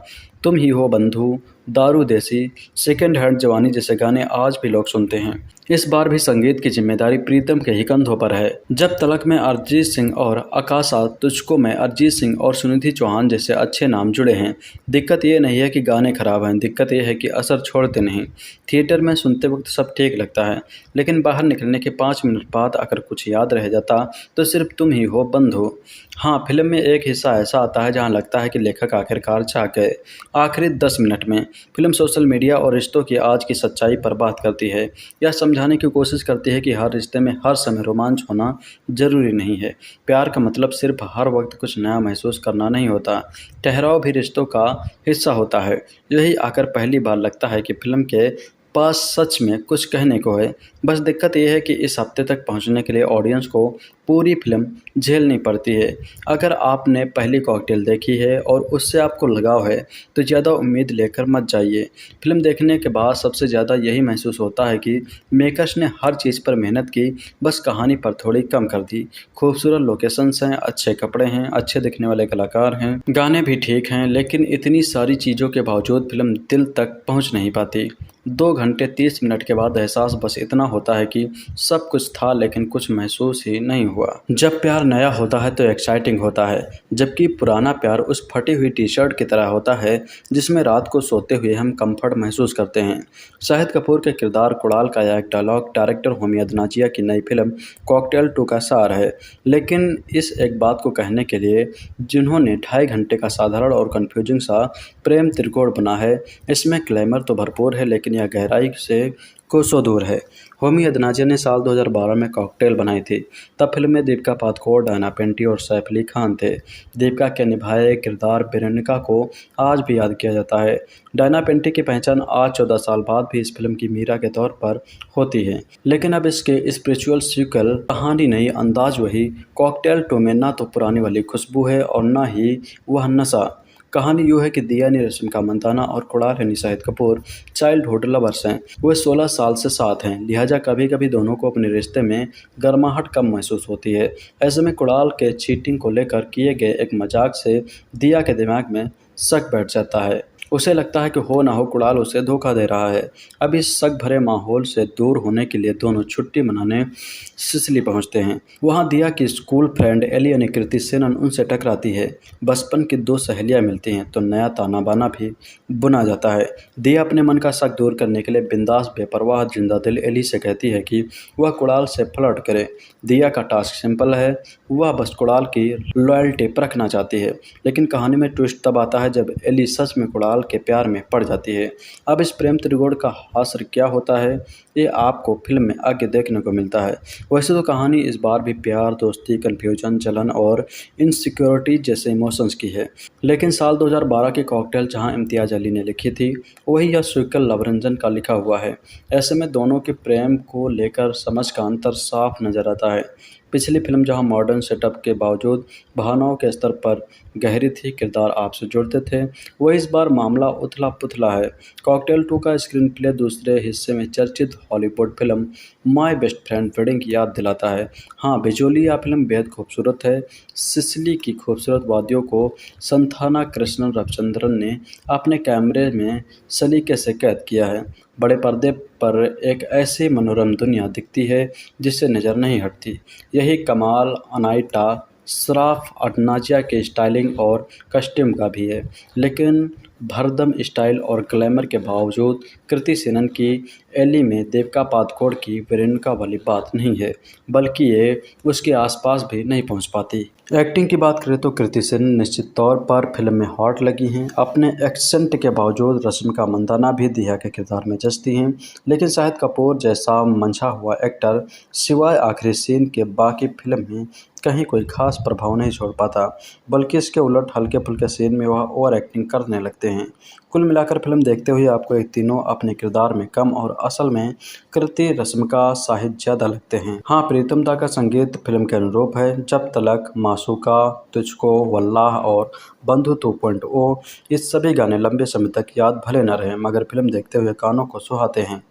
Speaker 10: तुम ही हो बंधु, दारू देसी, सेकेंड हैंड जवानी जैसे गाने आज भी लोग सुनते हैं। इस बार भी संगीत की जिम्मेदारी प्रीतम के ही कंधों पर है। जब तलक में अरिजीत सिंह और आकाशा, तुझको में अरिजीत सिंह और सुनिधि चौहान जैसे अच्छे नाम जुड़े हैं। दिक्कत ये नहीं है कि गाने खराब हैं, दिक्कत ये है कि असर छोड़ते नहीं। थिएटर में सुनते वक्त सब ठीक लगता है, लेकिन बाहर निकलने के 5 मिनट बाद अगर कुछ याद रह जाता तो सिर्फ तुम ही हो बंधु। हाँ, फिल्म में एक हिस्सा ऐसा आता है जहाँ लगता है कि लेखक आखिरकार चाह गए। आखिरी 10 मिनट में फिल्म सोशल मीडिया और रिश्तों की आज की सच्चाई पर बात करती है। यह समझाने की कोशिश करती है कि हर रिश्ते में हर समय रोमांच होना जरूरी नहीं है। प्यार का मतलब सिर्फ हर वक्त कुछ नया महसूस करना नहीं होता। ठहराव भी रिश्तों का हिस्सा होता है। यही आकर पहली बार लगता है कि फिल्म के पास सच में कुछ कहने को है। बस दिक्कत यह है कि इस हफ्ते तक पहुंचने के लिए ऑडियंस को पूरी फिल्म झेलनी पड़ती है। अगर आपने पहली कॉकटेल देखी है और उससे आपको लगाव है तो ज़्यादा उम्मीद लेकर मत जाइए। फिल्म देखने के बाद सबसे ज़्यादा यही महसूस होता है कि मेकर्स ने हर चीज़ पर मेहनत की, बस कहानी पर थोड़ी कम कर दी। खूबसूरत लोकेशंस हैं, अच्छे कपड़े हैं, अच्छे दिखने वाले कलाकार हैं, गाने भी ठीक हैं, लेकिन इतनी सारी चीज़ों के बावजूद फिल्म दिल तक पहुँच नहीं पाती। 2 घंटे 30 मिनट के बाद एहसास बस इतना होता है कि सब कुछ था लेकिन कुछ महसूस ही नहीं हुआ। जब प्यार नया होता है तो एक्साइटिंग होता है, जबकि पुराना प्यार उस फटी हुई टी शर्ट की तरह होता है जिसमें रात को सोते हुए हम कंफर्ट महसूस करते हैं। शाहिद कपूर के किरदार कुणाल का यह एक डायलॉग डायरेक्टर होमी अदनाजिया की नई फिल्म कॉकटेल 2 का सार है। लेकिन इस एक बात को कहने के लिए जिन्होंने 2.5 घंटे का साधारण और कन्फ्यूजिंग सा प्रेम त्रिकोण बना है, इसमें ग्लैमर तो भरपूर है लेकिन यह गहराई से कोसों दूर है। होमी अदनाजिया ने साल 2012 में कॉकटेल बनाई थी। तब फिल्म में दीपिका पादुकोण, डायना पेंटी और सैफ अली खान थे। दीपिका के निभाए किरदार वेरोनिका को आज भी याद किया जाता है। डायना पेंटी की पहचान आज 14 साल बाद भी इस फिल्म की मीरा के तौर पर होती है। लेकिन अब इसके स्पिरिचुअल सीक्वल कहानी नहीं, अंदाज वही। कॉकटेल 2 में ना तो पुरानी वाली खुशबू है और ना ही वह नशा। कहानी यूँ है कि दिया यानी रश्मिका मंदाना और कुणाल यानी शाहिद कपूर चाइल्डहुड लवर्स हैं। वे 16 साल से साथ हैं, लिहाजा कभी कभी दोनों को अपने रिश्ते में गर्माहट कम महसूस होती है। ऐसे में कुणाल के चीटिंग को लेकर किए गए एक मजाक से दिया के दिमाग में शक बैठ जाता है। उसे लगता है कि हो ना हो कुणाल उसे धोखा दे रहा है। अब इस शक भरे माहौल से दूर होने के लिए दोनों छुट्टी मनाने सिसिली पहुंचते हैं। वहां दिया की स्कूल फ्रेंड एली यानी कृति सेनन उनसे टकराती है। बचपन की 2 सहेलियां मिलती हैं तो नया ताना बाना भी बुना जाता है। दिया अपने मन का शक दूर करने के लिए बिंदास बेपरवाह जिंदा दिल एली से कहती है कि वह कुणाल से फ्लर्ट करे। दिया का टास्क सिंपल है, वह बस कुणाल की लॉयल्टी परखना चाहती है। लेकिन कहानी में ट्विस्ट तब आता है जब एली सच में कुणाल के प्यार में पड़ जाती है। अब इस प्रेम त्रिकोण का हास्य क्या होता है ये आपको फिल्म में आगे देखने को मिलता है। वैसे तो कहानी इस बार भी प्यार, दोस्ती, कन्फ्यूजन, जलन और इनसिक्योरिटी जैसे इमोशंस की है। लेकिन साल 2012 की कॉकटेल जहां इम्तियाज अली ने लिखी थी, वही यह सीक्वल लवरंजन का लिखा हुआ है। ऐसे में दोनों के प्रेम को लेकर समझ का अंतर साफ नजर आता है। पिछली फिल्म जहां मॉडर्न सेटअप के बावजूद भावनाओं के स्तर पर गहरी थी, किरदार आपसे जुड़ते थे, वो इस बार मामला उथला पुथला है। कॉकटेल 2 का स्क्रीन प्ले दूसरे हिस्से में चर्चित Hollywood film my best friend wedding की याद दिलाता है। हाँ, विजुअली यह फिल्म बेहद खूबसूरत है। सिसिली की खूबसूरत वादियों को संथाना कृष्णन रविचंद्रन ने अपने कैमरे में सलीके से कैद किया है। बड़े पर्दे पर एक ऐसी मनोरम दुनिया दिखती है जिससे नज़र नहीं हटती। यही कमाल अनाइटा श्राफ अडनाजिया के स्टाइलिंग और कस्ट्यूम का भी है, लेकिन भरदम स्टाइल और ग्लैमर के बावजूद कृति सेनन की एली में देविका पादुकोण की वेरोनिका वाली बात नहीं है, बल्कि ये उसके आसपास भी नहीं पहुंच पाती। एक्टिंग की बात करें तो कृति सेनन निश्चित तौर पर फिल्म में हॉट लगी हैं। अपने एक्सेंट के बावजूद रश्मिका मंदाना भी दिया के किरदार में जचती हैं, लेकिन शाहिद कपूर जैसा मंझा हुआ एक्टर सिवाय आखिरी सीन के बाकी फिल्म में कहीं कोई खास प्रभाव नहीं छोड़ पाता, बल्कि इसके उलट हल्के फुल्के सीन में वह ओवर एक्टिंग करने लगते हैं। कुल मिलाकर फिल्म देखते हुए आपको एक तीनों अपने किरदार में कम और असल में कृति, रश्मिका, शाहिद ज़्यादा लगते हैं। हाँ, प्रीतम दा का संगीत फिल्म के अनुरूप है। जब तलक, मासूका, तुझको, वल्लाह और बंधु 2.0 इस सभी गाने लंबे समय तक याद भले न रहे, मगर फिल्म देखते हुए कानों को सुहाते हैं।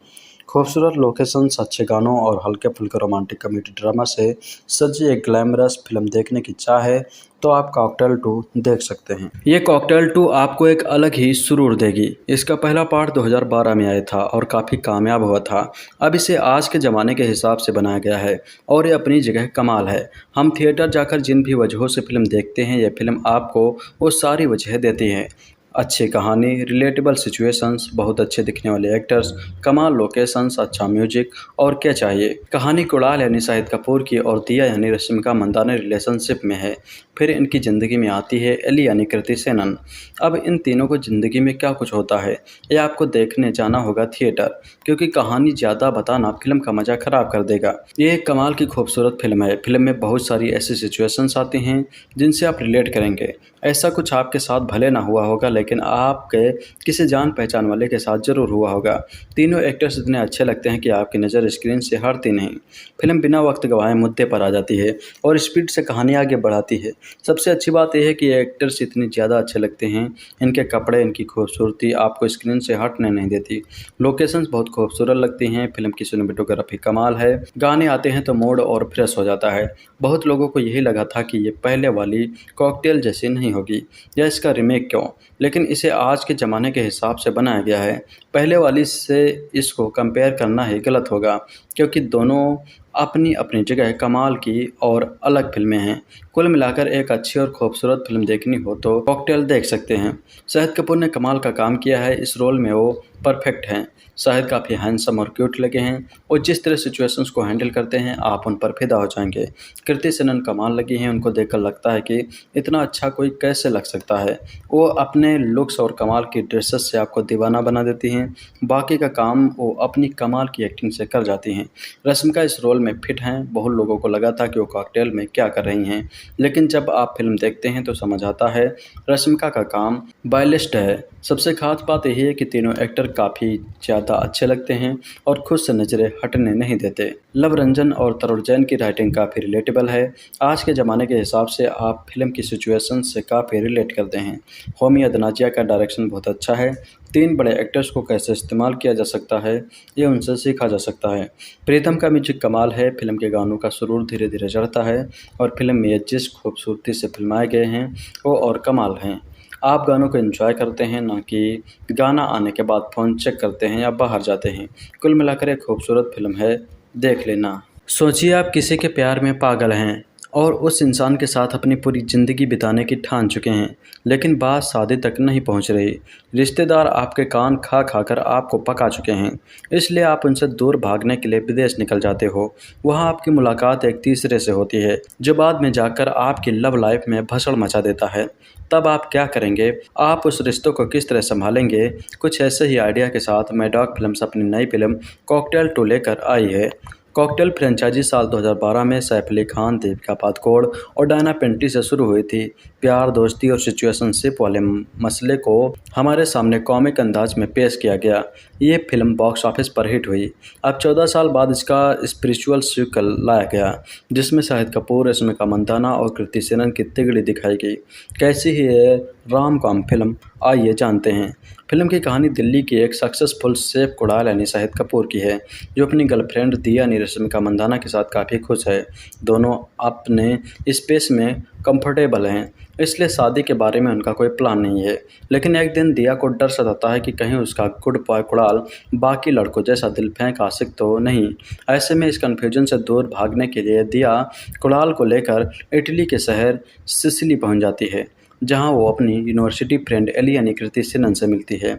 Speaker 10: खूबसूरत लोकेशंस, अच्छे गानों और हल्के फुल्के रोमांटिक कॉमेडी ड्रामा से सजी एक ग्लैमरस फिल्म देखने की चाह है तो आप कॉकटेल 2 देख सकते हैं। ये कॉकटेल 2 आपको एक अलग ही सुरूर देगी। इसका पहला पार्ट 2012 में आया था और काफ़ी कामयाब हुआ था। अब इसे आज के ज़माने के हिसाब से बनाया गया है और ये अपनी जगह कमाल है। हम थिएटर जाकर जिन भी वजहों से फिल्म देखते हैं, ये फिल्म आपको वो सारी वजह देती है। अच्छी कहानी, रिलेटेबल सिचुएशंस, बहुत अच्छे दिखने वाले एक्टर्स, कमाल लोकेशंस, अच्छा म्यूजिक और क्या चाहिए। कहानी कुणाल यानी शाहिद कपूर की और दिया यानी रश्मिका मंदाना रिलेशनशिप में है। फिर इनकी ज़िंदगी में आती है एली यानी कृति सेनन। अब इन तीनों को ज़िंदगी में क्या कुछ होता है, ये आपको देखने जाना होगा थिएटर, क्योंकि कहानी ज़्यादा बताना फिल्म का मज़ा ख़राब कर देगा। ये एक कमाल की खूबसूरत फिल्म है। फिल्म में बहुत सारी ऐसी सिचुएशंस आती हैं जिनसे आप रिलेट करेंगे। ऐसा कुछ आपके साथ भले ना हुआ होगा, लेकिन आपके किसी जान पहचान वाले के साथ ज़रूर हुआ होगा। तीनों एक्टर्स इतने अच्छे लगते हैं कि आपकी नज़र स्क्रीन से हटती नहीं। फिल्म बिना वक्त गवाए मुद्दे पर आ जाती है और स्पीड से कहानी आगे बढ़ाती है। सबसे अच्छी बात यह है कि ये एक्टर्स इतने ज़्यादा अच्छे लगते हैं, इनके कपड़े, इनकी खूबसूरती आपको स्क्रीन से हटने नहीं देती। लोकेशंस बहुत खूबसूरत लगती हैं। फिल्म की सिनेमेटोग्राफी कमाल है। गाने आते हैं तो मूड और फ्रेश हो जाता है। बहुत लोगों को यही लगा था कि ये पहले वाली कॉकटेल जैसी नहीं होगी या इसका रीमेक क्यों, लेकिन इसे आज के ज़माने के हिसाब से बनाया गया है। पहले वाली से इसको कंपेयर करना ही गलत होगा, क्योंकि दोनों अपनी अपनी जगह कमाल की और अलग फिल्में हैं। कुल मिलाकर एक अच्छी और खूबसूरत फिल्म देखनी हो तो कॉकटेल देख सकते हैं। शाहिद कपूर ने कमाल का काम किया है। इस रोल में वो परफेक्ट हैं। शाहिद काफ़ी हैंडसम और क्यूट लगे हैं और जिस तरह सिचुएशंस को हैंडल करते हैं आप उन पर फिदा हो जाएंगे। कृति सेनन कमाल लगी हैं। उनको देखकर लगता है कि इतना अच्छा कोई कैसे लग सकता है। वो अपने लुक्स और कमाल की ड्रेसेस से आपको दीवाना बना देती हैं। बाकी का काम वो अपनी कमाल की एक्टिंग से कर जाती हैं। रश्मिका इस रोल में फिट हैं। बहुत लोगों को लगा था कि वो कॉकटेल में क्या कर रही हैं, लेकिन जब आप फिल्म देखते हैं तो समझ आता है रश्मिका का काम बायलिस्ट है। सबसे खास बात यही है कि तीनों एक्टर काफ़ी ज़्यादा अच्छे लगते हैं और खुद से नज़रें हटने नहीं देते। लव रंजन और तरुण जैन की राइटिंग काफ़ी रिलेटेबल है। आज के ज़माने के हिसाब से आप फिल्म की सिचुएशन से काफ़ी रिलेट करते हैं। होमी अदनाजिया का डायरेक्शन बहुत अच्छा है। 3 बड़े एक्टर्स को कैसे इस्तेमाल किया जा सकता है ये उनसे सीखा जा सकता है। प्रीतम का म्यूजिक कमाल है। फिल्म के गानों का सुरूर धीरे धीरे चढ़ता है और फिल्म में जिस खूबसूरती से फिल्माए गए हैं वो और कमाल हैं। आप गानों को एंजॉय करते हैं, ना कि गाना आने के बाद फ़ोन चेक करते हैं या बाहर जाते हैं। कुल मिलाकर एक खूबसूरत फिल्म है, देख लेना। सोचिए आप किसी के प्यार में पागल हैं और उस इंसान के साथ अपनी पूरी ज़िंदगी बिताने की ठान चुके हैं, लेकिन बात शादी तक नहीं पहुंच रही। रिश्तेदार आपके कान खा खा कर आपको पका चुके हैं, इसलिए आप उनसे दूर भागने के लिए विदेश निकल जाते हो। वहां आपकी मुलाकात एक तीसरे से होती है जो बाद में जाकर आपकी लव लाइफ में भसड़ मचा देता है। तब आप क्या करेंगे? आप उस रिश्तों को किस तरह संभालेंगे? कुछ ऐसे ही आइडिया के साथ मैडॉग फिल्म्स अपनी नई फिल्म कॉकटेल 2 लेकर आई है। कॉकटेल फ्रेंचाइजी साल 2012 में सैफ अली खान, दीपिका पादुकोण और डायना पेंटी से शुरू हुई थी। प्यार, दोस्ती और सिचुएशनशिप वाले मसले को हमारे सामने कॉमिक अंदाज में पेश किया गया। ये फिल्म बॉक्स ऑफिस पर हिट हुई। अब 14 साल बाद इसका स्पिरिचुअल सीक्वल लाया गया, जिसमें शाहिद कपूर, रश्मिका मंदाना और कृति सेनन की तिगड़ी दिखाई गई। कैसी ही है राम कॉम फिल्म, आइए जानते हैं। फिल्म की कहानी दिल्ली की एक सक्सेसफुल सेफ कुड़ाल यानी शाहिद कपूर की है, जो अपनी गर्लफ्रेंड दिया यानी रश्मिका मंदाना के साथ काफ़ी खुश है। दोनों अपने स्पेस में कंफर्टेबल हैं, इसलिए शादी के बारे में उनका कोई प्लान नहीं है। लेकिन एक दिन दिया को डर सताता है कि कहीं उसका गुड बॉय कुड़ाल बाकी लड़कों जैसा दिल फेंक आशिक तो नहीं। ऐसे में इस कन्फ्यूजन से दूर भागने के लिए दिया कुड़ाल को लेकर इटली के शहर सिसिली पहुंच जाती है, जहां वो अपनी यूनिवर्सिटी फ्रेंड एली यानी कृति सेनन से मिलती है।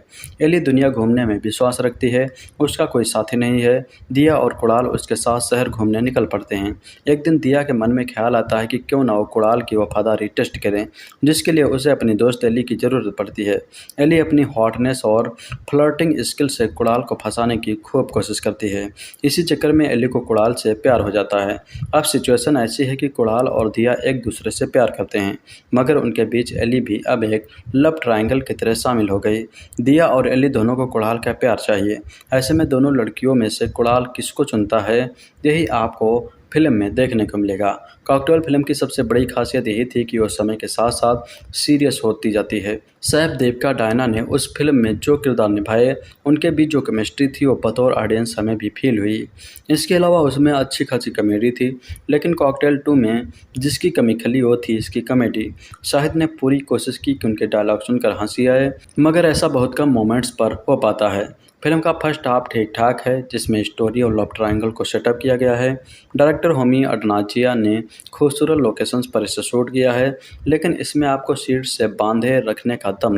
Speaker 10: एली दुनिया घूमने में विश्वास रखती है, उसका कोई साथी नहीं है। दिया और कुड़ाल उसके साथ शहर घूमने निकल पड़ते हैं। एक दिन दिया के मन में ख्याल आता है कि क्यों ना वो कुड़ाल की वफादारी टेस्ट करें, जिसके लिए उसे अपनी दोस्त एली की ज़रूरत पड़ती है। एली अपनी हॉटनेस और फ्लर्टिंग स्किल से कुड़ाल को फंसाने की खूब कोशिश करती है। इसी चक्कर में एली को कुड़ाल से प्यार हो जाता है। अब सिचुएशन ऐसी है कि कुड़ाल और दिया एक दूसरे से प्यार करते हैं, मगर उनके बीच एली भी अब एक लव ट्रायंगल की तरह शामिल हो गई। दिया और एली दोनों को कुड़ाल का प्यार चाहिए। ऐसे में दोनों लड़कियों में से कुड़ाल किसको चुनता है, यही आपको फिल्म में देखने को मिलेगा। कॉकटेल फिल्म की सबसे बड़ी खासियत यही थी कि वो समय के साथ साथ सीरियस होती जाती है। सैफ, दीपिका, डायना ने उस फिल्म में जो किरदार निभाए, उनके बीच जो केमिस्ट्री थी वो बतौर ऑडियंस हमें भी फील हुई। इसके अलावा उसमें अच्छी खासी कॉमेडी थी, लेकिन कॉकटेल 2 में जिसकी कमी खली वो थी इसकी कॉमेडी। शाहिद ने पूरी कोशिश की कि उनके डायलॉग सुनकर हंसी आए, मगर ऐसा बहुत कम मोमेंट्स पर हो पाता है। फिल्म का फर्स्ट हाफ ठीक ठाक है, जिसमें स्टोरी और लव ट्रायंगल को सेटअप किया गया है। डायरेक्टर होमी अडनाजिया ने खूबसूरत लोकेशंस पर इसे शूट किया है, लेकिन इसमें आपको सीट से बांधे रखने का दम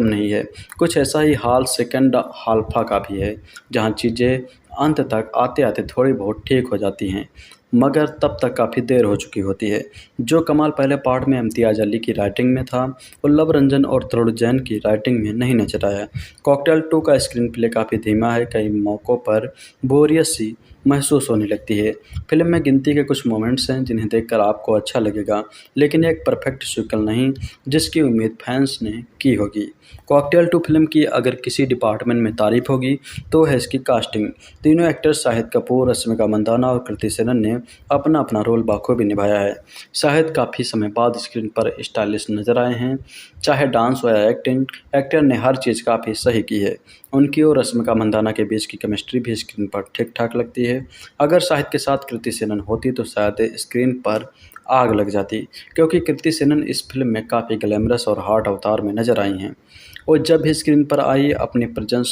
Speaker 10: नहीं है। कुछ ऐसा ही हाल सेकंड हाल्फा का भी है, जहां चीज़ें अंत तक आते आते थोड़ी बहुत ठीक हो जाती हैं, मगर तब तक काफ़ी देर हो चुकी होती है। जो कमाल पहले पार्ट में इम्तियाज़ अली की राइटिंग में था, वो लव रंजन और तरुण जैन की राइटिंग में नहीं नजर आया। कॉकटेल 2 का स्क्रीन प्ले काफ़ी धीमा है, कई मौक़ों पर बोरियत सी महसूस होने लगती है। फिल्म में गिनती के कुछ मोमेंट्स हैं जिन्हें देखकर आपको अच्छा लगेगा, लेकिन एक परफेक्ट सीक्वल नहीं जिसकी उम्मीद फैंस ने की होगी। कॉकटेल 2 फिल्म की अगर किसी डिपार्टमेंट में तारीफ होगी तो है इसकी कास्टिंग। तीनों एक्टर्स शाहिद कपूर, रश्मिका मंदाना और कृति सेनन ने अपना अपना रोल बाखूबी निभाया है। शाहिद काफ़ी समय बाद स्क्रीन पर स्टाइलिश नजर आए हैं, चाहे डांस हो या एक्टिंग, एक्टर ने हर चीज़ काफ़ी सही की है। उनकी और रश्मिका मंदाना के बीच की केमिस्ट्री भी स्क्रीन पर ठीक ठाक लगती है। अगर शाहिद के साथ कृति सेनन होती तो शायद स्क्रीन पर आग लग जाती, क्योंकि कृति सेनन इस फिल्म में काफ़ी ग्लैमरस और हॉट अवतार में नजर आई हैं। और जब भी स्क्रीन पर आई अपनी प्रेजेंस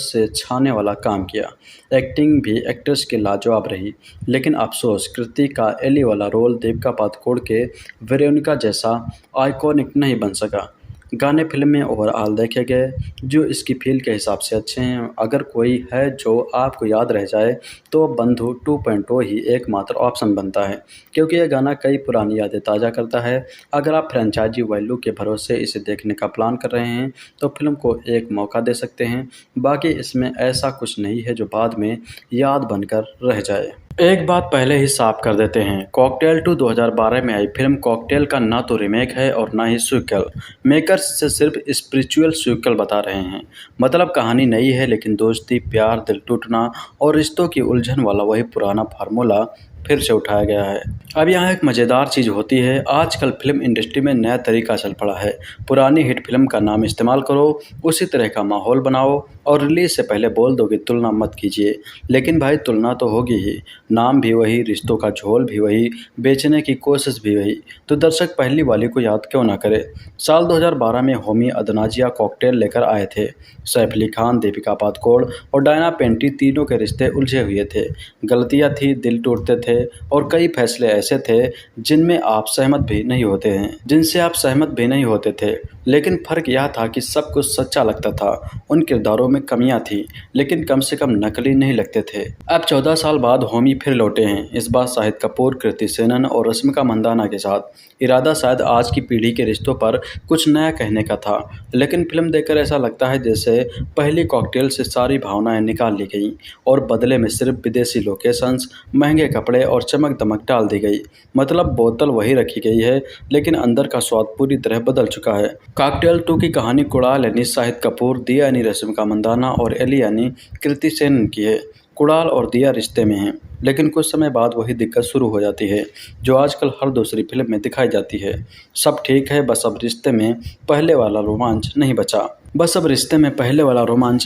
Speaker 10: से छाने वाला काम किया। एक्टिंग भी एक्ट्रेस की लाजवाब रही, लेकिन अफसोस कृति का एली वाला रोल दीपिका पादुकोण के वेरोनिका जैसा आइकॉनिक नहीं बन सका। गाने फिल्म में ओवरऑल देखे गए जो इसकी फील के हिसाब से अच्छे हैं। अगर कोई है जो आपको याद रह जाए तो बंधु 2.0 ही एकमात्र ऑप्शन बनता है, क्योंकि यह गाना कई पुरानी यादें ताज़ा करता है। अगर आप फ्रेंचाइजी वैल्यू के भरोसे इसे देखने का प्लान कर रहे हैं तो फिल्म को एक मौका दे सकते हैं। बाकी इसमें ऐसा कुछ नहीं है जो बाद में याद बनकर रह जाए। एक बात पहले ही साफ कर देते हैं, कॉकटेल 2 2012 में आई फिल्म कॉकटेल का ना तो रीमेक है और ना ही सीक्वल। मेकर्स से सिर्फ स्पिरिचुअल सीक्वल बता रहे हैं, मतलब कहानी नई है लेकिन दोस्ती, प्यार, दिल टूटना और रिश्तों की उलझन वाला वही पुराना फार्मूला फिर से उठाया गया है। अब यहाँ एक मज़ेदार चीज़ होती है, आजकल फिल्म इंडस्ट्री में नया तरीका चल पड़ा है। पुरानी हिट फिल्म का नाम इस्तेमाल करो, उसी तरह का माहौल बनाओ और रिलीज से पहले बोल दो कि तुलना मत कीजिए। लेकिन भाई तुलना तो होगी ही, नाम भी वही, रिश्तों का झोल भी वही, बेचने की कोशिश भी वही, तो दर्शक पहली वाली को याद क्यों ना करे। साल 2012 में होमी अदनाजिया कॉकटेल लेकर आए थे। सैफ अली खान, दीपिका पादुकोण और डायना पेंटी तीनों के रिश्ते उलझे हुए थे, गलतियाँ थी, दिल टूटते थे और कई फैसले ऐसे थे जिनसे आप सहमत भी नहीं होते थे। लेकिन फ़र्क यह था कि सब कुछ सच्चा लगता था। उन किरदारों में कमियां थी, लेकिन कम से कम नकली नहीं लगते थे। अब 14 साल बाद होमी फिर लौटे हैं, इस बार शाहिद कपूर, कृति सेनन और रश्मिका मंदाना के साथ। इरादा शायद आज की पीढ़ी के रिश्तों पर कुछ नया कहने का था, लेकिन फिल्म देखकर ऐसा लगता है जैसे पहली कॉकटेल से सारी भावनाएं निकाल ली गई और बदले में सिर्फ विदेशी लोकेशंस, महंगे कपड़े और चमक दमक डाल दी गई। मतलब बोतल वही रखी गई है, लेकिन अंदर का स्वाद पूरी तरह बदल चुका है। कॉकटेल 2 की कहानी कुणाल यानी शाहिद कपूर, दिया यानी रश्मिका मंदाना और एली यानी कृति सेनन की है। कुणाल और दिया रिश्ते में हैं, लेकिन कुछ समय बाद वही दिक्कत शुरू हो जाती है जो आजकल हर दूसरी फिल्म में दिखाई जाती है। सब ठीक है, बस अब रिश्ते में पहले वाला रोमांच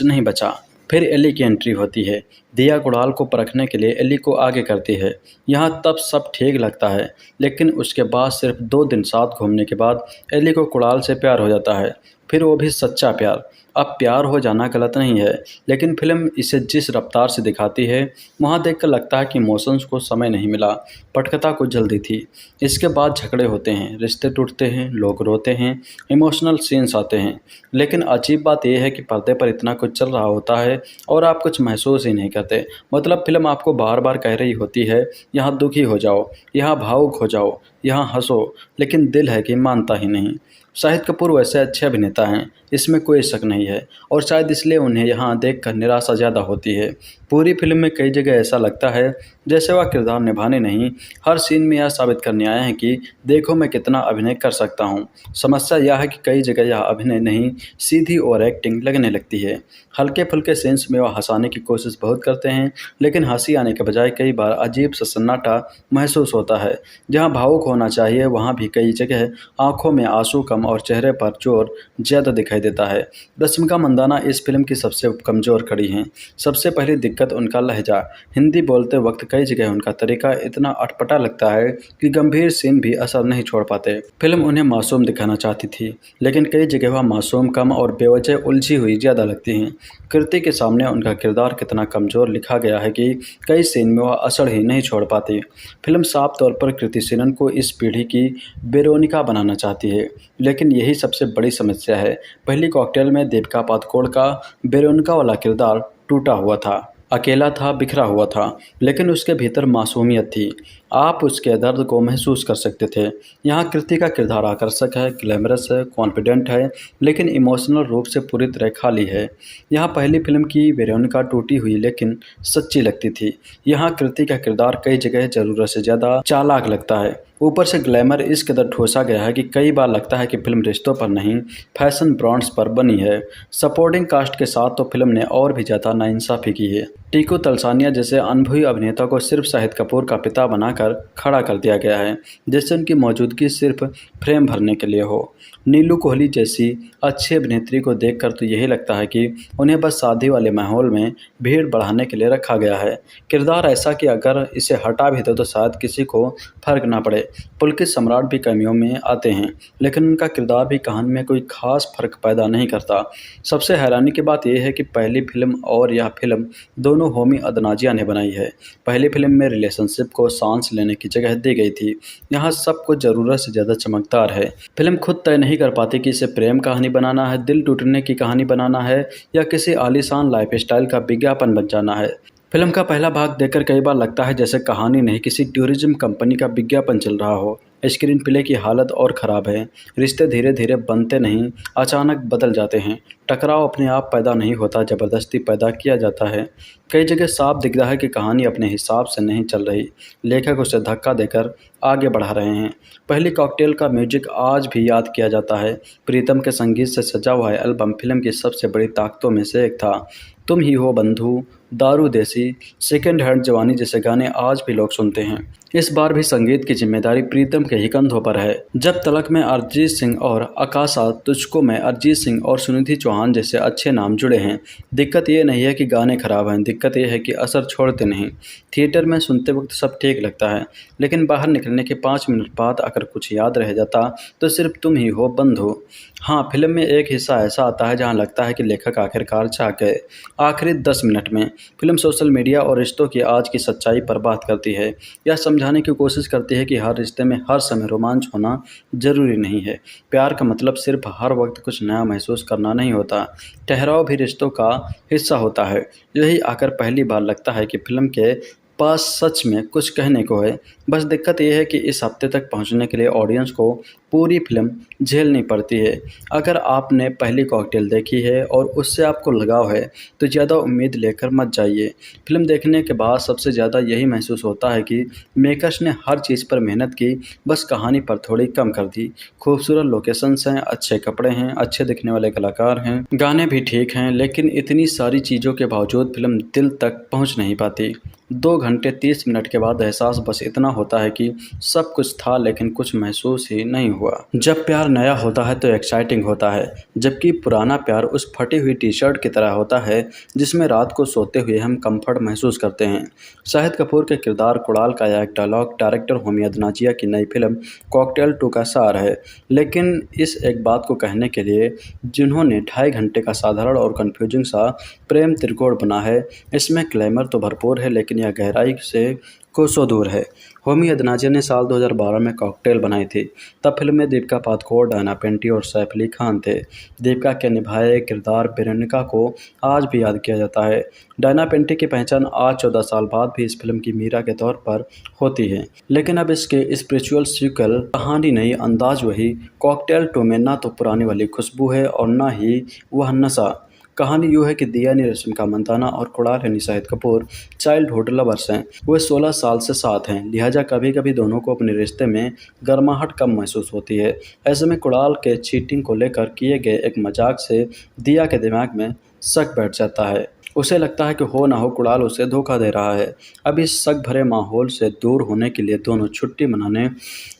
Speaker 10: नहीं बचा। फिर एली की एंट्री होती है। दिया कुणाल को परखने के लिए एली को आगे करती है। यहाँ तब सब ठीक लगता है, लेकिन उसके बाद सिर्फ 2 दिन साथ घूमने के बाद एली को कुणाल से प्यार हो जाता है, फिर वो भी सच्चा प्यार। अब प्यार हो जाना गलत नहीं है, लेकिन फिल्म इसे जिस रफ्तार से दिखाती है वहाँ देखकर लगता है कि इमोशंस को समय नहीं मिला, पटकथा को जल्दी थी। इसके बाद झगड़े होते हैं, रिश्ते टूटते हैं, लोग रोते हैं, इमोशनल सीन्स आते हैं। लेकिन अजीब बात यह है कि पर्दे पर इतना कुछ चल रहा होता है और आप कुछ महसूस ही नहीं करते। मतलब फिल्म आपको बार बार कह रही होती है यहाँ दुखी हो जाओ, यहाँ भावुक हो जाओ, यहाँ हंसो, लेकिन दिल है कि मानता ही नहीं। शाहिद कपूर वैसे अच्छे अभिनेता हैं, इसमें कोई शक नहीं है, और शायद इसलिए उन्हें यहाँ देखकर निराशा ज़्यादा होती है। पूरी फिल्म में कई जगह ऐसा लगता है जैसे वह किरदार निभाने नहीं, हर सीन में यह साबित करने आए हैं कि देखो मैं कितना अभिनय कर सकता हूँ। समस्या यह है कि कई जगह यह अभिनय नहीं, सीधी और एक्टिंग लगने लगती है। हल्के फुल्के सीन्स में वह हंसाने की कोशिश बहुत करते हैं, लेकिन हंसी आने के बजाय कई बार अजीब सा सन्नाटा महसूस होता है। जहाँ भावुक होना चाहिए वहाँ भी कई जगह आंखों में आंसू कम और चेहरे पर जोर ज़्यादा दिखाई देता है। रश्मिका मंदाना इस फिल्म की सबसे कमज़ोर कड़ी हैं। सबसे पहली दिक्कत उनका लहजा। हिंदी बोलते वक्त कई जगह उनका तरीका इतना अटपटा लगता है कि गंभीर सीन भी असर नहीं छोड़ पाते। फिल्म उन्हें मासूम दिखाना चाहती थी, लेकिन कई जगह वह मासूम कम और बेवजह उलझी हुई ज़्यादा लगती हैं। कृति के सामने उनका किरदार कितना कमज़ोर लिखा गया है कि कई सीन में वह असर ही नहीं छोड़ पाती। फिल्म साफ तौर पर कृति सेनन को इस पीढ़ी की वेरोनिका बनाना चाहती है, लेकिन यही सबसे बड़ी समस्या है। पहली कॉकटेल में दीपिका पादुकोण का वेरोनिका वाला किरदार टूटा हुआ था, अकेला था, बिखरा हुआ था, लेकिन उसके भीतर मासूमियत थी। आप उसके दर्द को महसूस कर सकते थे। यहाँ कृति का किरदार आकर्षक है, ग्लैमरस है, कॉन्फिडेंट है, लेकिन इमोशनल रूप से पूरी तरह खाली है। यहाँ पहली फिल्म की वेरोनिका टूटी हुई लेकिन सच्ची लगती थी। यहाँ कृति का किरदार कई जगह ज़रूरत से ज़्यादा चालाक लगता है। ऊपर से ग्लैमर इस कदर ठोसा गया है कि कई बार लगता है कि फिल्म रिश्तों पर नहीं, फैशन ब्रांड्स पर बनी है। सपोर्टिंग कास्ट के साथ तो फिल्म ने और भी ज़्यादा नाइंसाफ़ी की है। टीकू तलसानिया जैसे अनुभवी अभिनेता को सिर्फ शाहिद कपूर का पिता बनाकर खड़ा कर दिया गया है, जैसे उनकी मौजूदगी सिर्फ फ्रेम भरने के लिए हो। नीलू कोहली जैसी अच्छी अभिनेत्री को देखकर तो यही लगता है कि उन्हें बस शादी वाले माहौल में भीड़ बढ़ाने के लिए रखा गया है। किरदार ऐसा कि अगर इसे हटा भी दो तो शायद किसी को फर्क ना पड़े। पुलकित सम्राट भी कमियों में आते हैं, लेकिन उनका किरदार भी कहानी में कोई खास फर्क पैदा नहीं करता। सबसे हैरानी की बात यह है कि पहली फिल्म और यह फिल्म दोनों होमी अदनाजिया ने बनाई है। पहली फिल्म में रिलेशनशिप को सांस लेने की जगह दी गई थी, यहाँ सब कुछ ज़रूरत से ज़्यादा चमकदार है। फिल्म खुद तय नहीं कर पाती कि इसे प्रेम कहानी बनाना है, दिल टूटने की कहानी बनाना है, या किसी आलीशान लाइफस्टाइल का विज्ञापन बन जाना है। फिल्म का पहला भाग देखकर कई बार लगता है जैसे कहानी नहीं, किसी टूरिज्म कंपनी का विज्ञापन चल रहा हो। स्क्रीन प्ले की हालत और ख़राब है। रिश्ते धीरे धीरे बनते नहीं, अचानक बदल जाते हैं। टकराव अपने आप पैदा नहीं होता, ज़बरदस्ती पैदा किया जाता है। कई जगह साफ दिख रहा है कि कहानी अपने हिसाब से नहीं चल रही, लेखक उसे धक्का देकर आगे बढ़ा रहे हैं। पहली कॉकटेल का म्यूजिक आज भी याद किया जाता है। प्रीतम के संगीत से सजा हुआ एल्बम फिल्म की सबसे बड़ी ताकतों में से एक था। तुम ही हो बंधु, दारू देसी, सेकेंड हैंड जवानी जैसे गाने आज भी लोग सुनते हैं। इस बार भी संगीत की जिम्मेदारी प्रीतम के ही कंधों पर है। जब तलक में अरिजीत सिंह और आकाशा, तुझको में अरिजीत सिंह और सुनिधि चौहान जैसे अच्छे नाम जुड़े हैं। दिक्कत ये नहीं है कि गाने खराब हैं, दिक्कत ये है कि असर छोड़ते नहीं। थिएटर में सुनते वक्त सब ठीक लगता है, लेकिन बाहर निकलने देखने के 5 मिनट बाद अगर कुछ याद रह जाता तो सिर्फ तुम ही हो बंधु। हाँ, फिल्म में एक हिस्सा ऐसा आता है जहाँ लगता है कि लेखक आखिरकार चाह गए। आखिरी 10 मिनट में फिल्म सोशल मीडिया और रिश्तों की आज की सच्चाई पर बात करती है। यह समझाने की कोशिश करती है कि हर रिश्ते में हर समय रोमांच होना जरूरी नहीं है। प्यार का मतलब सिर्फ हर वक्त कुछ नया महसूस करना नहीं होता। ठहराव भी रिश्तों का हिस्सा होता है। यही आकर पहली बार लगता है कि फिल्म के पास सच में कुछ कहने को है। बस दिक्कत यह है कि इस हफ्ते तक पहुंचने के लिए ऑडियंस को पूरी फिल्म झेलनी पड़ती है। अगर आपने पहली कॉकटेल देखी है और उससे आपको लगाव है तो ज़्यादा उम्मीद लेकर मत जाइए। फिल्म देखने के बाद सबसे ज़्यादा यही महसूस होता है कि मेकर्स ने हर चीज़ पर मेहनत की, बस कहानी पर थोड़ी कम कर दी। खूबसूरत लोकेशंस हैं, अच्छे कपड़े हैं, अच्छे दिखने वाले कलाकार हैं, गाने भी ठीक हैं, लेकिन इतनी सारी चीज़ों के बावजूद फिल्म दिल तक पहुँच नहीं पाती। 2 घंटे 30 मिनट के बाद एहसास बस इतना होता है कि सब कुछ था लेकिन कुछ महसूस ही नहीं हुआ। जब प्यार नया होता है तो एक्साइटिंग होता है, जबकि पुराना प्यार उस फटी हुई टी शर्ट की तरह होता है जिसमें रात को सोते हुए हम कंफर्ट महसूस करते हैं। शाहिद कपूर के किरदार कुणाल का यह एक डायलॉग डायरेक्टर होमी अदनाजिया की नई फिल्म कॉकटेल 2 का सार है। लेकिन इस एक बात को कहने के लिए जिन्होंने 2.5 घंटे का साधारण और कन्फ्यूजिंग सा प्रेम त्रिकोण बना है, इसमें ग्लैमर तो भरपूर है लेकिन यह गहराई से कोसों दूर है। होमी अदनाजिया ने साल 2012 में कॉकटेल बनाई थी। तब फिल्म में दीपिका पादुकोण, डायना पेंटी और सैफ अली खान थे। दीपिका के निभाए किरदार वेरोनिका को आज भी याद किया जाता है। डायना पेंटी की पहचान आज 14 साल बाद भी इस फिल्म की मीरा के तौर पर होती है। लेकिन अब इसके स्पिरिचुअल सीक्वल कहानी नहीं, अंदाज वही। कॉकटेल 2 में ना तो पुरानी वाली खुशबू है और ना ही वह नशा। कहानी यूँ है कि दिया यानी रश्मिका मंदाना और कुणाल यानी शाहिद कपूर चाइल्डहुड लवर्स हैं। वे 16 साल से साथ हैं, लिहाजा कभी कभी दोनों को अपने रिश्ते में गर्माहट कम महसूस होती है। ऐसे में कुणाल के चीटिंग को लेकर किए गए एक मजाक से दिया के दिमाग में शक बैठ जाता है। उसे लगता है कि हो ना हो कुणाल उसे धोखा दे रहा है। अब इस शक भरे माहौल से दूर होने के लिए दोनों छुट्टी मनाने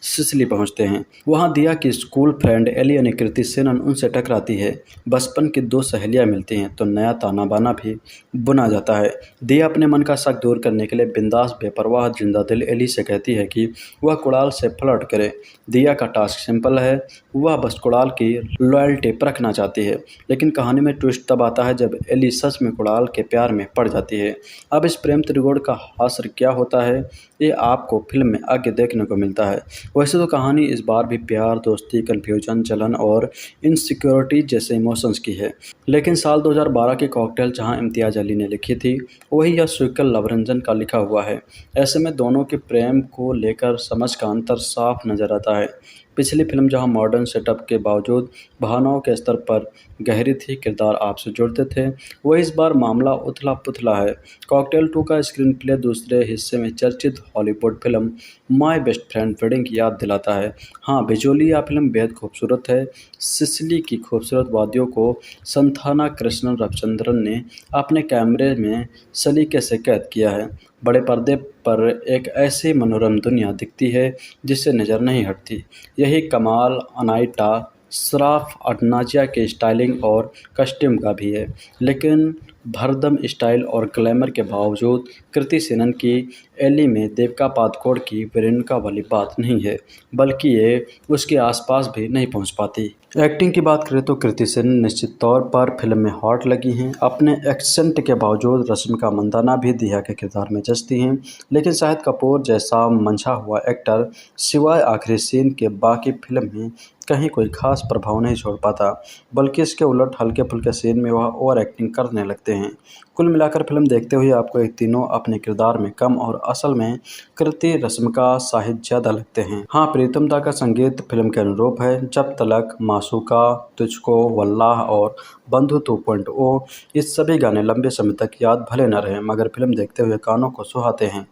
Speaker 10: सिसिली पहुंचते हैं। वहां दिया की स्कूल फ्रेंड एली यानी कृति सेनन उनसे टकराती है। बचपन की 2 सहेलियां मिलती हैं तो नया ताना बाना भी बुना जाता है। दिया अपने मन का शक दूर करने के लिए बिंदास बेपरवाह जिंदा दिल एली से कहती है कि वह कुणाल से फ्लर्ट करे। दिया का टास्क सिंपल है, वह बस कुणाल की लॉयल्टी परखना चाहती है। लेकिन कहानी में ट्विस्ट तब आता है जब एली सच में कुणाल के प्यार में पड़ जाती है। अब इस प्रेम त्रिकोण का हास्य क्या होता है ये आपको फिल्म में आगे देखने को मिलता है। वैसे तो कहानी इस बार भी प्यार, दोस्ती, कन्फ्यूजन, जलन और इनसिक्योरिटी जैसे इमोशंस की है। लेकिन साल 2012 की कॉकटेल जहां इम्तियाज अली ने लिखी थी वही यह सीक्वल लवरंजन का लिखा हुआ है। ऐसे में दोनों के प्रेम को लेकर समझ का अंतर साफ नजर आता है। पिछली फिल्म जहां मॉडर्न सेटअप के बावजूद भावनाओं के स्तर पर गहरी थी, किरदार आपसे जुड़ते थे, वह इस बार मामला उथला पुथला है। कॉकटेल 2 का स्क्रीन प्ले दूसरे हिस्से में चर्चित Hollywood film my best friend wedding की याद दिलाता है। हाँ, विजुअली यह फिल्म बेहद खूबसूरत है। सिसिली की खूबसूरत वादियों को संथाना कृष्णन रविचंद्रन ने अपने कैमरे में सलीके से कैद किया है। बड़े पर्दे पर एक ऐसी मनोरम दुनिया दिखती है जिससे नज़र नहीं हटती। यही कमाल अनाइटा श्राफ अदनाजिया के स्टाइलिंग और कस्ट्यूम का भी है। लेकिन भरदम स्टाइल और ग्लैमर के बावजूद कृति सेनन की एली में दीपिका पादुकोण की वेरोनिका वाली बात नहीं है, बल्कि ये उसके आसपास भी नहीं पहुंच पाती। एक्टिंग की बात करें तो कृति सेनन निश्चित तौर पर फिल्म में हॉट लगी हैं। अपने एक्सेंट के बावजूद रश्मिका मंदाना भी दिया के किरदार में जचती हैं। लेकिन शाहिद कपूर जैसा मंझा हुआ एक्टर सिवाय आखिरी सीन के बाकी फिल्म में कहीं कोई खास प्रभाव नहीं छोड़ पाता, बल्कि इसके उलट हल्के फुल्के सीन में वह ओवर एक्टिंग करने लगते हैं। कुल मिलाकर फिल्म देखते हुए आपको ये तीनों अपने किरदार में कम और असल में कृति, रश्मिका, शाहिद ज़्यादा लगते हैं। हाँ, प्रीतम दा का संगीत फिल्म के अनुरूप है। जब तलक, मासूका, तुझको, वल्लाह और बंधु 2.0 इस सभी गाने लंबे समय तक याद भले न रहे, मगर फिल्म देखते हुए कानों को सुहाते हैं।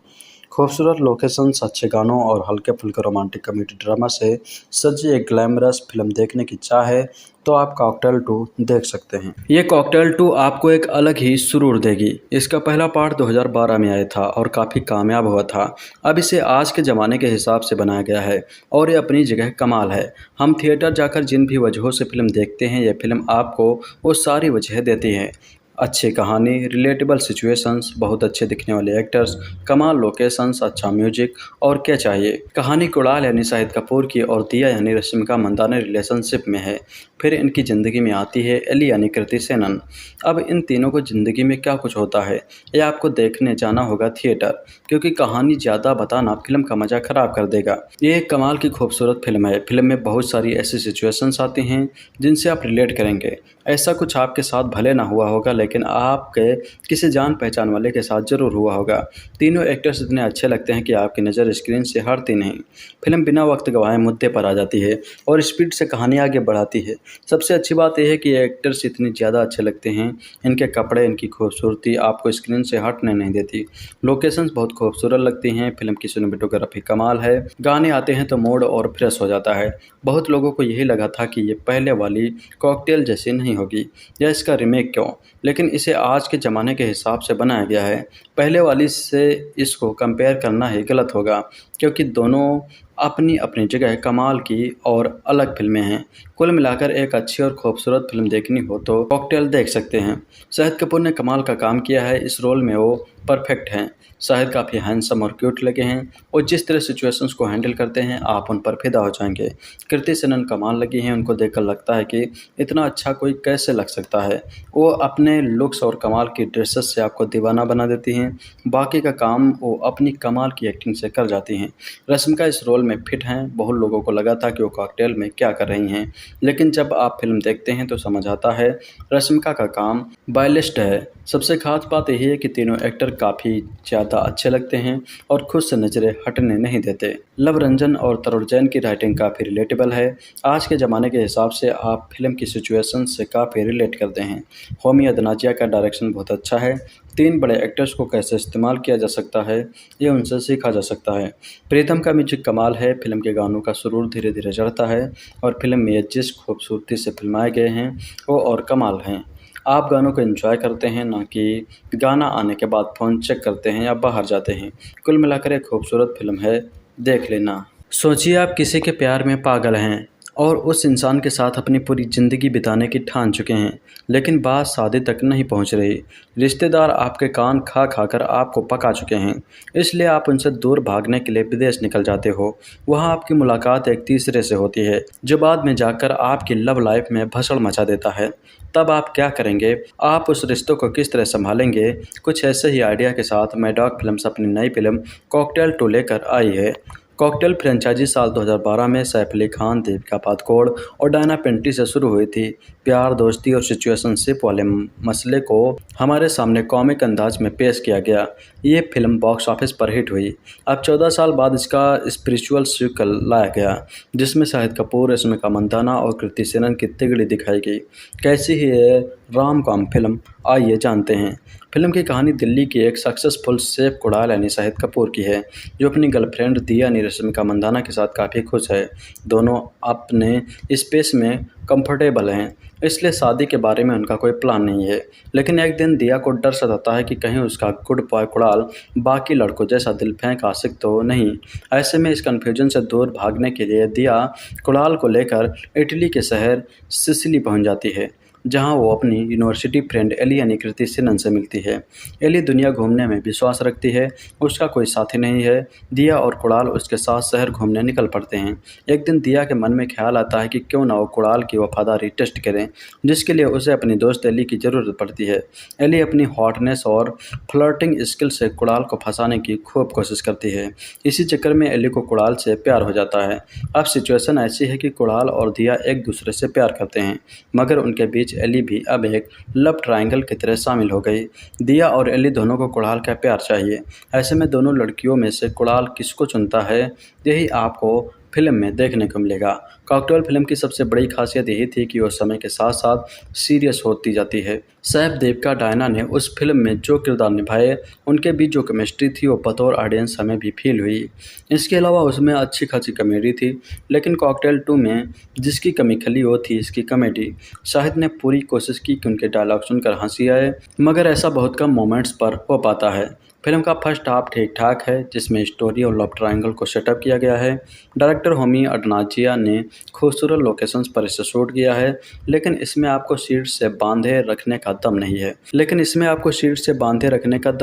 Speaker 10: खूबसूरत लोकेशंस, अच्छे गानों और हल्के फुल्के रोमांटिक कॉमेडी ड्रामा से सजी एक ग्लैमरस फिल्म देखने की चाह है तो आप कॉकटेल 2 देख सकते हैं। ये कॉकटेल 2 आपको एक अलग ही सुरूर देगी। इसका पहला पार्ट 2012 में आया था और काफ़ी कामयाब हुआ था। अब इसे आज के ज़माने के हिसाब से बनाया गया है और ये अपनी जगह कमाल है। हम थिएटर जाकर जिन भी वजहों से फिल्म देखते हैं, ये फिल्म आपको वो सारी वजह देती है। अच्छी कहानी, रिलेटेबल सिचुएशंस, बहुत अच्छे दिखने वाले एक्टर्स, कमाल लोकेशंस, अच्छा म्यूजिक, और क्या चाहिए। कहानी कुणाल यानी शाहिद कपूर की और दिया यानी रश्मिका मंदाना रिलेशनशिप में है। फिर इनकी ज़िंदगी में आती है एली यानी कृति सेनन। अब इन तीनों को ज़िंदगी में क्या कुछ होता है ये आपको देखने जाना होगा थिएटर, क्योंकि कहानी ज़्यादा बताना फिल्म का मज़ा ख़राब कर देगा। ये एक कमाल की खूबसूरत फिल्म है। फिल्म में बहुत सारी ऐसी सिचुएशंस आती हैं जिनसे आप रिलेट करेंगे। ऐसा कुछ आपके साथ भले ना हुआ होगा, लेकिन आपके किसी जान पहचान वाले के साथ ज़रूर हुआ होगा। तीनों एक्टर्स इतने अच्छे लगते हैं कि आपकी नज़र स्क्रीन से हटती नहीं। फिल्म बिना वक्त गंवाए मुद्दे पर आ जाती है और स्पीड से कहानी आगे बढ़ाती है। सबसे अच्छी बात यह है कि ये एक्टर्स इतने ज़्यादा अच्छे लगते हैं, इनके कपड़े, इनकी खूबसूरती आपको स्क्रीन से हटने नहीं देती। लोकेशंस बहुत खूबसूरत लगती हैं। फिल्म की सिनेमेटोग्राफी कमाल है। गाने आते हैं तो मूड और फ्रेश हो जाता है। बहुत लोगों को यही लगा था कि ये पहले वाली कॉकटेल जैसी नहीं होगी या इसका रीमेक क्यों, लेकिन इसे आज के ज़माने के हिसाब से बनाया गया है। पहले वाली से इसको कंपेयर करना ही गलत होगा, क्योंकि दोनों अपनी अपनी जगह कमाल की और अलग फिल्में हैं। कुल मिलाकर एक अच्छी और खूबसूरत फिल्म देखनी हो तो कॉकटेल देख सकते हैं। शाहिद कपूर ने कमाल का काम किया है। इस रोल में वो परफेक्ट हैं। शाहिद काफ़ी हैंडसम और क्यूट लगे हैं और जिस तरह सिचुएशंस को हैंडल करते हैं आप उन पर फिदा हो जाएंगे। कृति सेनन कमाल लगी हैं। उनको देखकर लगता है कि इतना अच्छा कोई कैसे लग सकता है। वो अपने लुक्स और कमाल की ड्रेसेस से आपको दीवाना बना देती हैं। बाकी का काम वो अपनी कमाल की एक्टिंग से कर जाती हैं। रश्मिका इस रोल में फिट हैं। बहुत लोगों को लगा था कि वो कॉकटेल में क्या कर रही हैं, लेकिन जब आप फिल्म देखते हैं तो समझ आता है रश्मिका का काम बायलिस्ट है। सबसे खास बात यही है कि तीनों एक्टर काफ़ी ज़्यादा अच्छे लगते हैं और खुद से नज़रें हटने नहीं देते। लव रंजन और तरुण जैन की राइटिंग काफ़ी रिलेटेबल है। आज के ज़माने के हिसाब से आप फिल्म की सिचुएशन से काफ़ी रिलेट करते हैं। होमी अदनाजिया का डायरेक्शन बहुत अच्छा है। तीन बड़े एक्टर्स को कैसे इस्तेमाल किया जा सकता है ये उनसे सीखा जा सकता है। प्रीतम का म्यूजिक कमाल है। फिल्म के गानों का सुरूर धीरे धीरे चढ़ता है और फिल्म में जिस खूबसूरती से फिल्माए गए हैं वो और कमाल हैं। आप गानों को एंजॉय करते हैं, ना कि गाना आने के बाद फ़ोन चेक करते हैं या बाहर जाते हैं। कुल मिलाकर एक खूबसूरत फिल्म है, देख लेना। सोचिए आप किसी के प्यार में पागल हैं और उस इंसान के साथ अपनी पूरी ज़िंदगी बिताने की ठान चुके हैं, लेकिन बात शादी तक नहीं पहुंच रही। रिश्तेदार आपके कान खा खाकर आपको पका चुके हैं, इसलिए आप उनसे दूर भागने के लिए विदेश निकल जाते हो। वहां आपकी मुलाकात एक तीसरे से होती है जो बाद में जाकर आपकी लव लाइफ में भसड़ मचा देता है। तब आप क्या करेंगे? आप उस रिश्तों को किस तरह संभालेंगे? कुछ ऐसे ही आइडिया के साथ मैडॉक फिल्म्स अपनी नई फिल्म कॉकटेल 2 लेकर आई है। कॉकटेल फ्रेंचाइजी साल 2012 में सैफ अली खान, दीपिका पादुकोण और डायना पेंटी से शुरू हुई थी। प्यार, दोस्ती और सिचुएशनशिप वाले मसले को हमारे सामने कॉमिक अंदाज में पेश किया गया। ये फिल्म बॉक्स ऑफिस पर हिट हुई। अब 14 साल बाद इसका स्पिरिचुअल सीक्वल लाया गया, जिसमें शाहिद कपूर, रश्मिका मंदाना और कृति सेनन की तिगड़ी दिखाई गई। कैसी ही है राम कॉम फिल्म, आइए जानते हैं। फिल्म की कहानी दिल्ली की एक सक्सेसफुल शेफ कुणाल यानी शाहिद कपूर की है, जो अपनी गर्लफ्रेंड दिया यानी रश्मिका मंदाना के साथ काफ़ी खुश है। दोनों अपने स्पेस में कंफर्टेबल हैं, इसलिए शादी के बारे में उनका कोई प्लान नहीं है। लेकिन एक दिन दिया को डर सताता है कि कहीं उसका गुड बॉय कुणाल बाकी लड़कों जैसा दिल फेंक आशिक तो नहीं। ऐसे में इस कन्फ्यूजन से दूर भागने के लिए दिया कुणाल को लेकर इटली के शहर सिसिली पहुंच जाती है, जहां वो अपनी यूनिवर्सिटी फ्रेंड एली यानी कृति सेनन से मिलती है। एली दुनिया घूमने में विश्वास रखती है, उसका कोई साथी नहीं है। दिया और कुणाल उसके साथ शहर घूमने निकल पड़ते हैं। एक दिन दिया के मन में ख्याल आता है कि क्यों ना वो कुणाल की वफादारी टेस्ट करें, जिसके लिए उसे अपनी दोस्त एली की ज़रूरत पड़ती है। एली अपनी हॉटनेस और फ्लर्टिंग स्किल से कुणाल को फंसाने की खूब कोशिश करती है। इसी चक्कर में एली को कुणाल से प्यार हो जाता है। अब सिचुएशन ऐसी है कि कुणाल और दिया एक दूसरे से प्यार करते हैं, मगर उनके बीच एली भी अब एक लव ट्रायंगल की तरह शामिल हो गई। दिया और एली दोनों को कुणाल का प्यार चाहिए। ऐसे में दोनों लड़कियों में से कुणाल किसको चुनता है, यही आपको फिल्म में देखने को मिलेगा। कॉकटेल फिल्म की सबसे बड़ी खासियत यही थी कि वो समय के साथ साथ सीरियस होती जाती है। सैफ, दीपिका, डायना ने उस फिल्म में जो किरदार निभाए, उनके बीच जो केमिस्ट्री थी वो बतौर ऑडियंस हमें भी फील हुई। इसके अलावा उसमें अच्छी खासी कॉमेडी थी, लेकिन कॉकटेल 2 में जिसकी कमी खली वो थी इसकी कॉमेडी। शाहिद ने पूरी कोशिश की कि उनके डायलॉग सुनकर हंसी आए, मगर ऐसा बहुत कम मोमेंट्स पर हो पाता है। फिल्म का फर्स्ट हाफ ठीक ठाक है, जिसमें स्टोरी और लव ट्रायंगल को सेटअप किया गया है। डायरेक्टर होमी अडनाजिया ने खूबसूरत लोकेशंस पर इसे शूट किया है, लेकिन इसमें आपको सीट से बांधे रखने का दम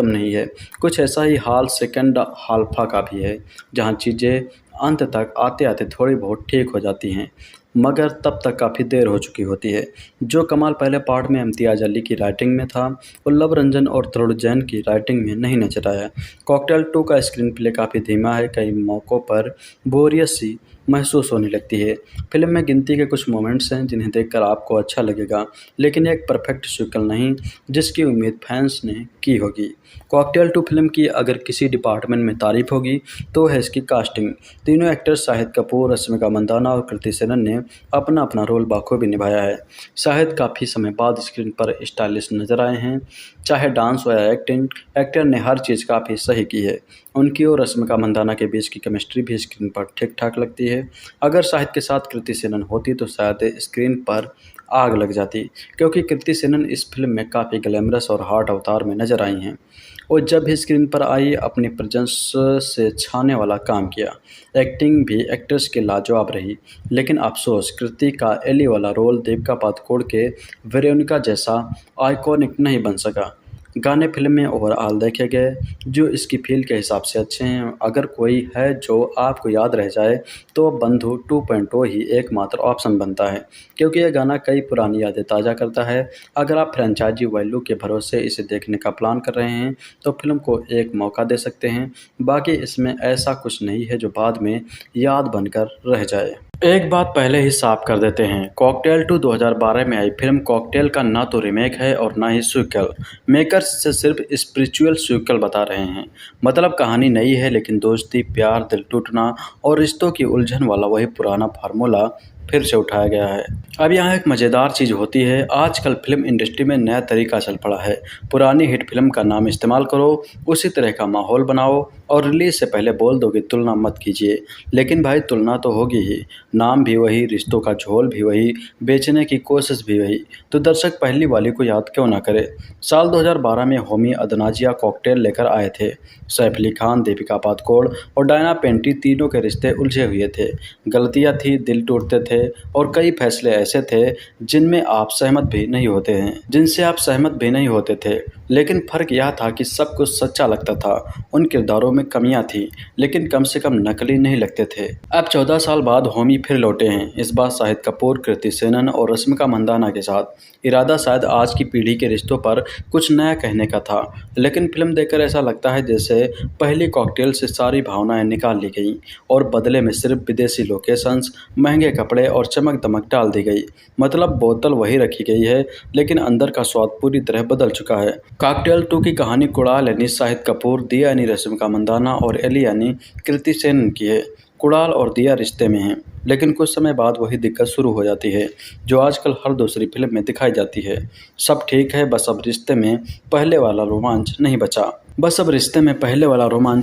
Speaker 10: नहीं है। कुछ ऐसा ही हाल सेकंड हाल्फा का भी है, जहां चीज़ें अंत तक आते आते थोड़ी बहुत ठीक हो जाती हैं, मगर तब तक काफ़ी देर हो चुकी होती है। जो कमाल पहले पार्ट में इम्तियाज़ अली की राइटिंग में था, वो लव रंजन और तरुण जैन की राइटिंग में नहीं नजर आया। कॉकटेल 2 का स्क्रीन प्ले काफ़ी धीमा है, कई मौक़ों पर बोरियत सी महसूस होने लगती है। फिल्म में गिनती के कुछ मोमेंट्स हैं जिन्हें देखकर आपको अच्छा लगेगा, लेकिन एक परफेक्ट सीक्वल नहीं जिसकी उम्मीद फैंस ने की होगी। कॉकटेल 2 फिल्म की अगर किसी डिपार्टमेंट में तारीफ होगी तो है इसकी कास्टिंग। तीनों एक्टर्स शाहिद कपूर, रश्मिका मंदाना और कृति सेनन ने अपना अपना रोल बाखूबी निभाया है। शाहिद काफ़ी समय बाद स्क्रीन पर स्टाइलिश नजर आए हैं, चाहे डांस हो या एक्टिंग, एक्टर ने हर चीज़ काफ़ी सही की है। उनकी और रश्मिका मंदाना के बीच की केमिस्ट्री भी स्क्रीन पर ठीक ठाक लगती है। अगर शाहिद के साथ कृति सेनन होती तो शायद स्क्रीन पर आग लग जाती, क्योंकि कृति सेनन इस फिल्म में काफ़ी ग्लैमरस और हॉट अवतार में नजर आई हैं। और जब भी स्क्रीन पर आई, अपनी प्रेजेंस से छाने वाला काम किया। एक्टिंग भी एक्ट्रेस की लाजवाब रही, लेकिन अफसोस कृति का एली वाला रोल दीपिका पादुकोण के वेरोनिका जैसा आइकॉनिक नहीं बन सका। गाने फिल्म में ओवरऑल देखे गए जो इसकी फील के हिसाब से अच्छे हैं। अगर कोई है जो आपको याद रह जाए तो बंधु 2.0 ही एकमात्र ऑप्शन बनता है, क्योंकि यह गाना कई पुरानी यादें ताज़ा करता है। अगर आप फ्रेंचाइजी वैल्यू के भरोसे इसे देखने का प्लान कर रहे हैं तो फिल्म को एक मौका दे सकते हैं। बाकी इसमें ऐसा कुछ नहीं है जो बाद में याद बनकर रह जाए। एक बात पहले ही साफ कर देते हैं, कॉकटेल 2 2012 में आई फिल्म कॉकटेल का ना तो रीमेक है और ना ही सीक्वल। मेकर्स इसे सिर्फ स्पिरिचुअल सीक्वल बता रहे हैं। मतलब कहानी नई है, लेकिन दोस्ती, प्यार, दिल टूटना और रिश्तों की उलझन वाला वही पुराना फार्मूला फिर से उठाया गया है। अब यहाँ एक मज़ेदार चीज़ होती है, आजकल फिल्म इंडस्ट्री में नया तरीका चल पड़ा है। पुरानी हिट फिल्म का नाम इस्तेमाल करो, उसी तरह का माहौल बनाओ और रिलीज से पहले बोल दो कि तुलना मत कीजिए। लेकिन भाई तुलना तो होगी ही, नाम भी वही, रिश्तों का झोल भी वही, बेचने की कोशिश भी वही, तो दर्शक पहली वाली को याद क्यों ना करे। साल 2012 में होमी अदनाजिया कॉकटेल लेकर आए थे। सैफ अली खान, दीपिका पादुकोण और डायना पेंटी तीनों के रिश्ते उलझे हुए थे, गलतियाँ थी, दिल टूटते थे और कई फैसले ऐसे थे जिनसे आप सहमत भी नहीं होते थे। लेकिन फ़र्क यह था कि सब कुछ सच्चा लगता था। उन किरदारों में कमियां थी, लेकिन कम से कम नकली नहीं लगते थे। अब 14 साल बाद होमी फिर लौटे हैं, इस बार शाहिद कपूर, कृति सेनन और रश्मिका मंदाना के साथ। इरादा शायद आज की पीढ़ी के रिश्तों पर कुछ नया कहने का था, लेकिन फिल्म देखकर ऐसा लगता है जैसे पहली कॉकटेल से सारी भावनाएं निकाल ली गई और बदले में सिर्फ विदेशी लोकेशंस, महंगे कपड़े और चमक दमक डाल दी गई। मतलब बोतल वही रखी गई है, लेकिन अंदर का स्वाद पूरी तरह बदल चुका है। कॉकटेल 2 की कहानी कुणाल यानी शाहिद कपूर, दिया यानी रश्मिका मंदाना और एली यानी कृति सेनन की है। कुणाल और दिया रिश्ते में हैं, लेकिन कुछ समय बाद वही दिक्कत शुरू हो जाती है जो आजकल हर दूसरी फिल्म में दिखाई जाती है। सब ठीक है, बस अब रिश्ते में पहले वाला रोमांच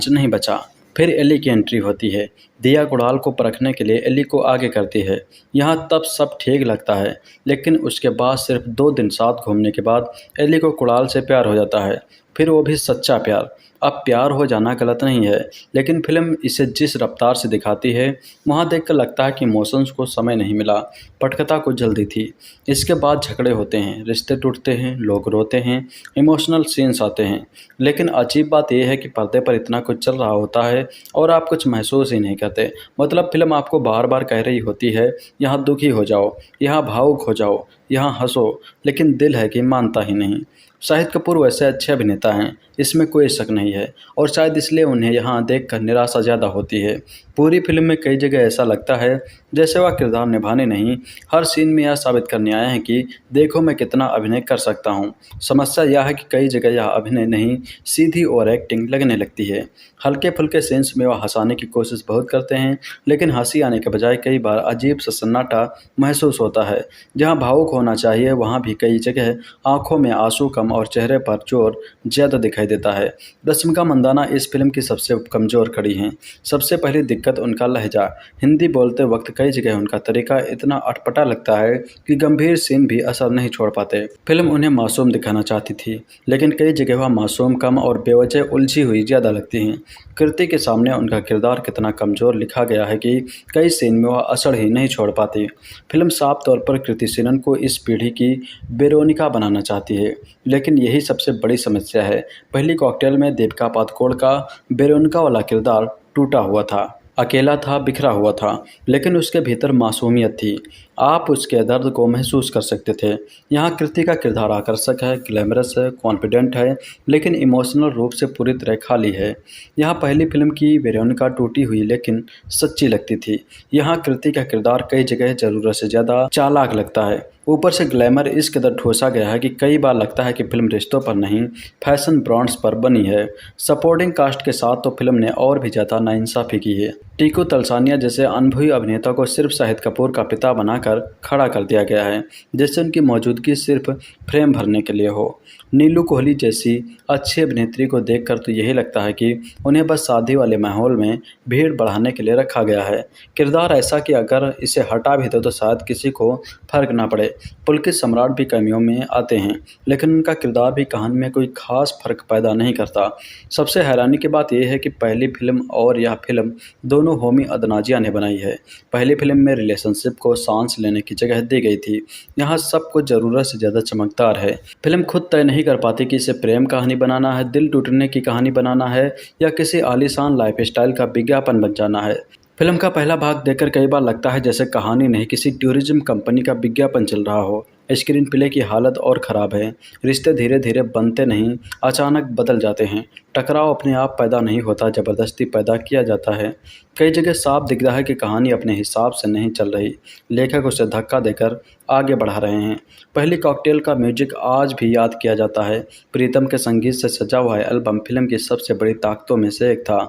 Speaker 10: नहीं बचा। फिर एली की एंट्री होती है। दिया कुणाल को परखने के लिए एली को आगे करती है। यहाँ तब सब ठीक लगता है, लेकिन उसके बाद सिर्फ 2 दिन साथ घूमने के बाद एली को कुणाल से प्यार हो जाता है, फिर वो भी सच्चा प्यार। अब प्यार हो जाना गलत नहीं है, लेकिन फिल्म इसे जिस रफ्तार से दिखाती है वहाँ देखकर लगता है कि इमोशंस को समय नहीं मिला, पटकथा को जल्दी थी। इसके बाद झगड़े होते हैं, रिश्ते टूटते हैं, लोग रोते हैं, इमोशनल सीन्स आते हैं। लेकिन अजीब बात यह है कि पर्दे पर इतना कुछ चल रहा होता है और आप कुछ महसूस ही नहीं करते। मतलब फिल्म आपको बार बार कह रही होती है, यहाँ दुखी हो जाओ, यहाँ भावुक हो जाओ, यहाँ हंसो, लेकिन दिल है कि मानता ही नहीं। शाहिद कपूर वैसे अच्छे अभिनेता हैं, इसमें कोई शक नहीं है, और शायद इसलिए उन्हें यहाँ देखकर निराशा ज़्यादा होती है। पूरी फिल्म में कई जगह ऐसा लगता है जैसे वह किरदार निभाने नहीं, हर सीन में यह साबित करने आए हैं कि देखो मैं कितना अभिनय कर सकता हूँ। समस्या यह है कि कई जगह यह अभिनय नहीं, सीधी ओवर एक्टिंग लगने लगती है। हल्के फुल्के सीन्स में वह हंसाने की कोशिश बहुत करते हैं, लेकिन हंसी आने के बजाय कई बार अजीब सा सन्नाटा महसूस होता है। जहाँ भावुक होना चाहिए वहाँ भी कई जगह आंखों में आंसू कम और चेहरे पर जोर ज़्यादा दिखाई देता है। रश्मिका मंदाना इस फिल्म की सबसे कमज़ोर कड़ी हैं। सबसे पहली दिक्कत उनका लहजा। हिंदी बोलते वक्त कई जगह उनका तरीका इतना अटपटा लगता है कि गंभीर सीन भी असर नहीं छोड़ पाते। फिल्म उन्हें मासूम दिखाना चाहती थी, लेकिन कई जगह वह मासूम कम और बेवजह उलझी हुई ज़्यादा लगती हैं। कृति के सामने उनका किरदार कितना कमज़ोर लिखा गया है कि कई सीन में वह असर ही नहीं छोड़ पाती। फिल्म साफ तौर पर कृति सेनन को इस पीढ़ी की वेरोनिका बनाना चाहती है, लेकिन यही सबसे बड़ी समस्या है। पहली कॉकटेल में दीपिका पादुकोण का वेरोनिका वाला किरदार टूटा हुआ था, अकेला था, बिखरा हुआ था, लेकिन उसके भीतर मासूमियत थी। आप उसके दर्द को महसूस कर सकते थे। यहाँ कृति का किरदार आकर्षक है, ग्लैमरस है, कॉन्फिडेंट है, लेकिन इमोशनल रूप से पूरी तरह खाली है। यहाँ पहली फिल्म की वेरोनिका टूटी हुई लेकिन सच्ची लगती थी। यहाँ कृति का किरदार कई जगह ज़रूरत से ज़्यादा चालाक लगता है। ऊपर से ग्लैमर इस कदर ठोसा गया है कि कई बार लगता है कि फिल्म रिश्तों पर नहीं, फैशन ब्रांड्स पर बनी है। सपोर्टिंग कास्ट के साथ तो फिल्म ने और भी ज़्यादा नाइंसाफ़ी की है। टीकू तलसानिया जैसे अनुभवी अभिनेता को सिर्फ शाहिद कपूर का पिता बनाकर खड़ा कर दिया गया है, जैसे उनकी मौजूदगी सिर्फ फ्रेम भरने के लिए हो। नीलू कोहली जैसी अच्छी अभिनेत्री को देखकर तो यही लगता है कि उन्हें बस शादी वाले माहौल में भीड़ बढ़ाने के लिए रखा गया है। किरदार ऐसा कि अगर इसे हटा भी दो तो शायद किसी को फर्क ना पड़े। पुलकित सम्राट भी कैमियो में आते हैं, लेकिन उनका किरदार भी कहानी में कोई खास फर्क पैदा नहीं करता। सबसे हैरानी की बात यह है कि पहली फिल्म और यह फिल्म दोनों होमी अदनाजिया ने बनाई है। पहली फिल्म में रिलेशनशिप को सांस लेने की जगह दी गई थी, यहाँ सब कुछ ज़रूरत से ज़्यादा चमकदार है। फिल्म खुद तय नहीं कर पाती कि इसे प्रेम कहानी बनाना है, दिल टूटने की कहानी बनाना है, या किसी आलीशान लाइफस्टाइल का विज्ञापन बन जाना है। फिल्म का पहला भाग देखकर कई बार लगता है जैसे कहानी नहीं, किसी टूरिज्म कंपनी का विज्ञापन चल रहा हो। स्क्रीन प्ले की हालत और ख़राब है। रिश्ते धीरे धीरे बनते नहीं, अचानक बदल जाते हैं। टकराव अपने आप पैदा नहीं होता, ज़बरदस्ती पैदा किया जाता है। कई जगह साफ दिख रहा है कि कहानी अपने हिसाब से नहीं चल रही, लेखक उसे धक्का देकर आगे बढ़ा रहे हैं। पहली कॉकटेल का म्यूजिक आज भी याद किया जाता है। प्रीतम के संगीत से सजा हुआ एल्बम फिल्म की सबसे बड़ी ताकतों में से एक था।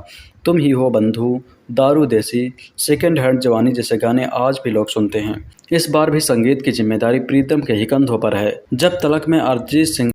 Speaker 10: तुम ही हो बंधु, दारू देसी, सेकेंड हैंड जवानी जैसे गाने आज भी लोग सुनते हैं। इस बार भी संगीत की जिम्मेदारी प्रीतम के ही कंधों पर है। जब तलक में अरिजीत सिंह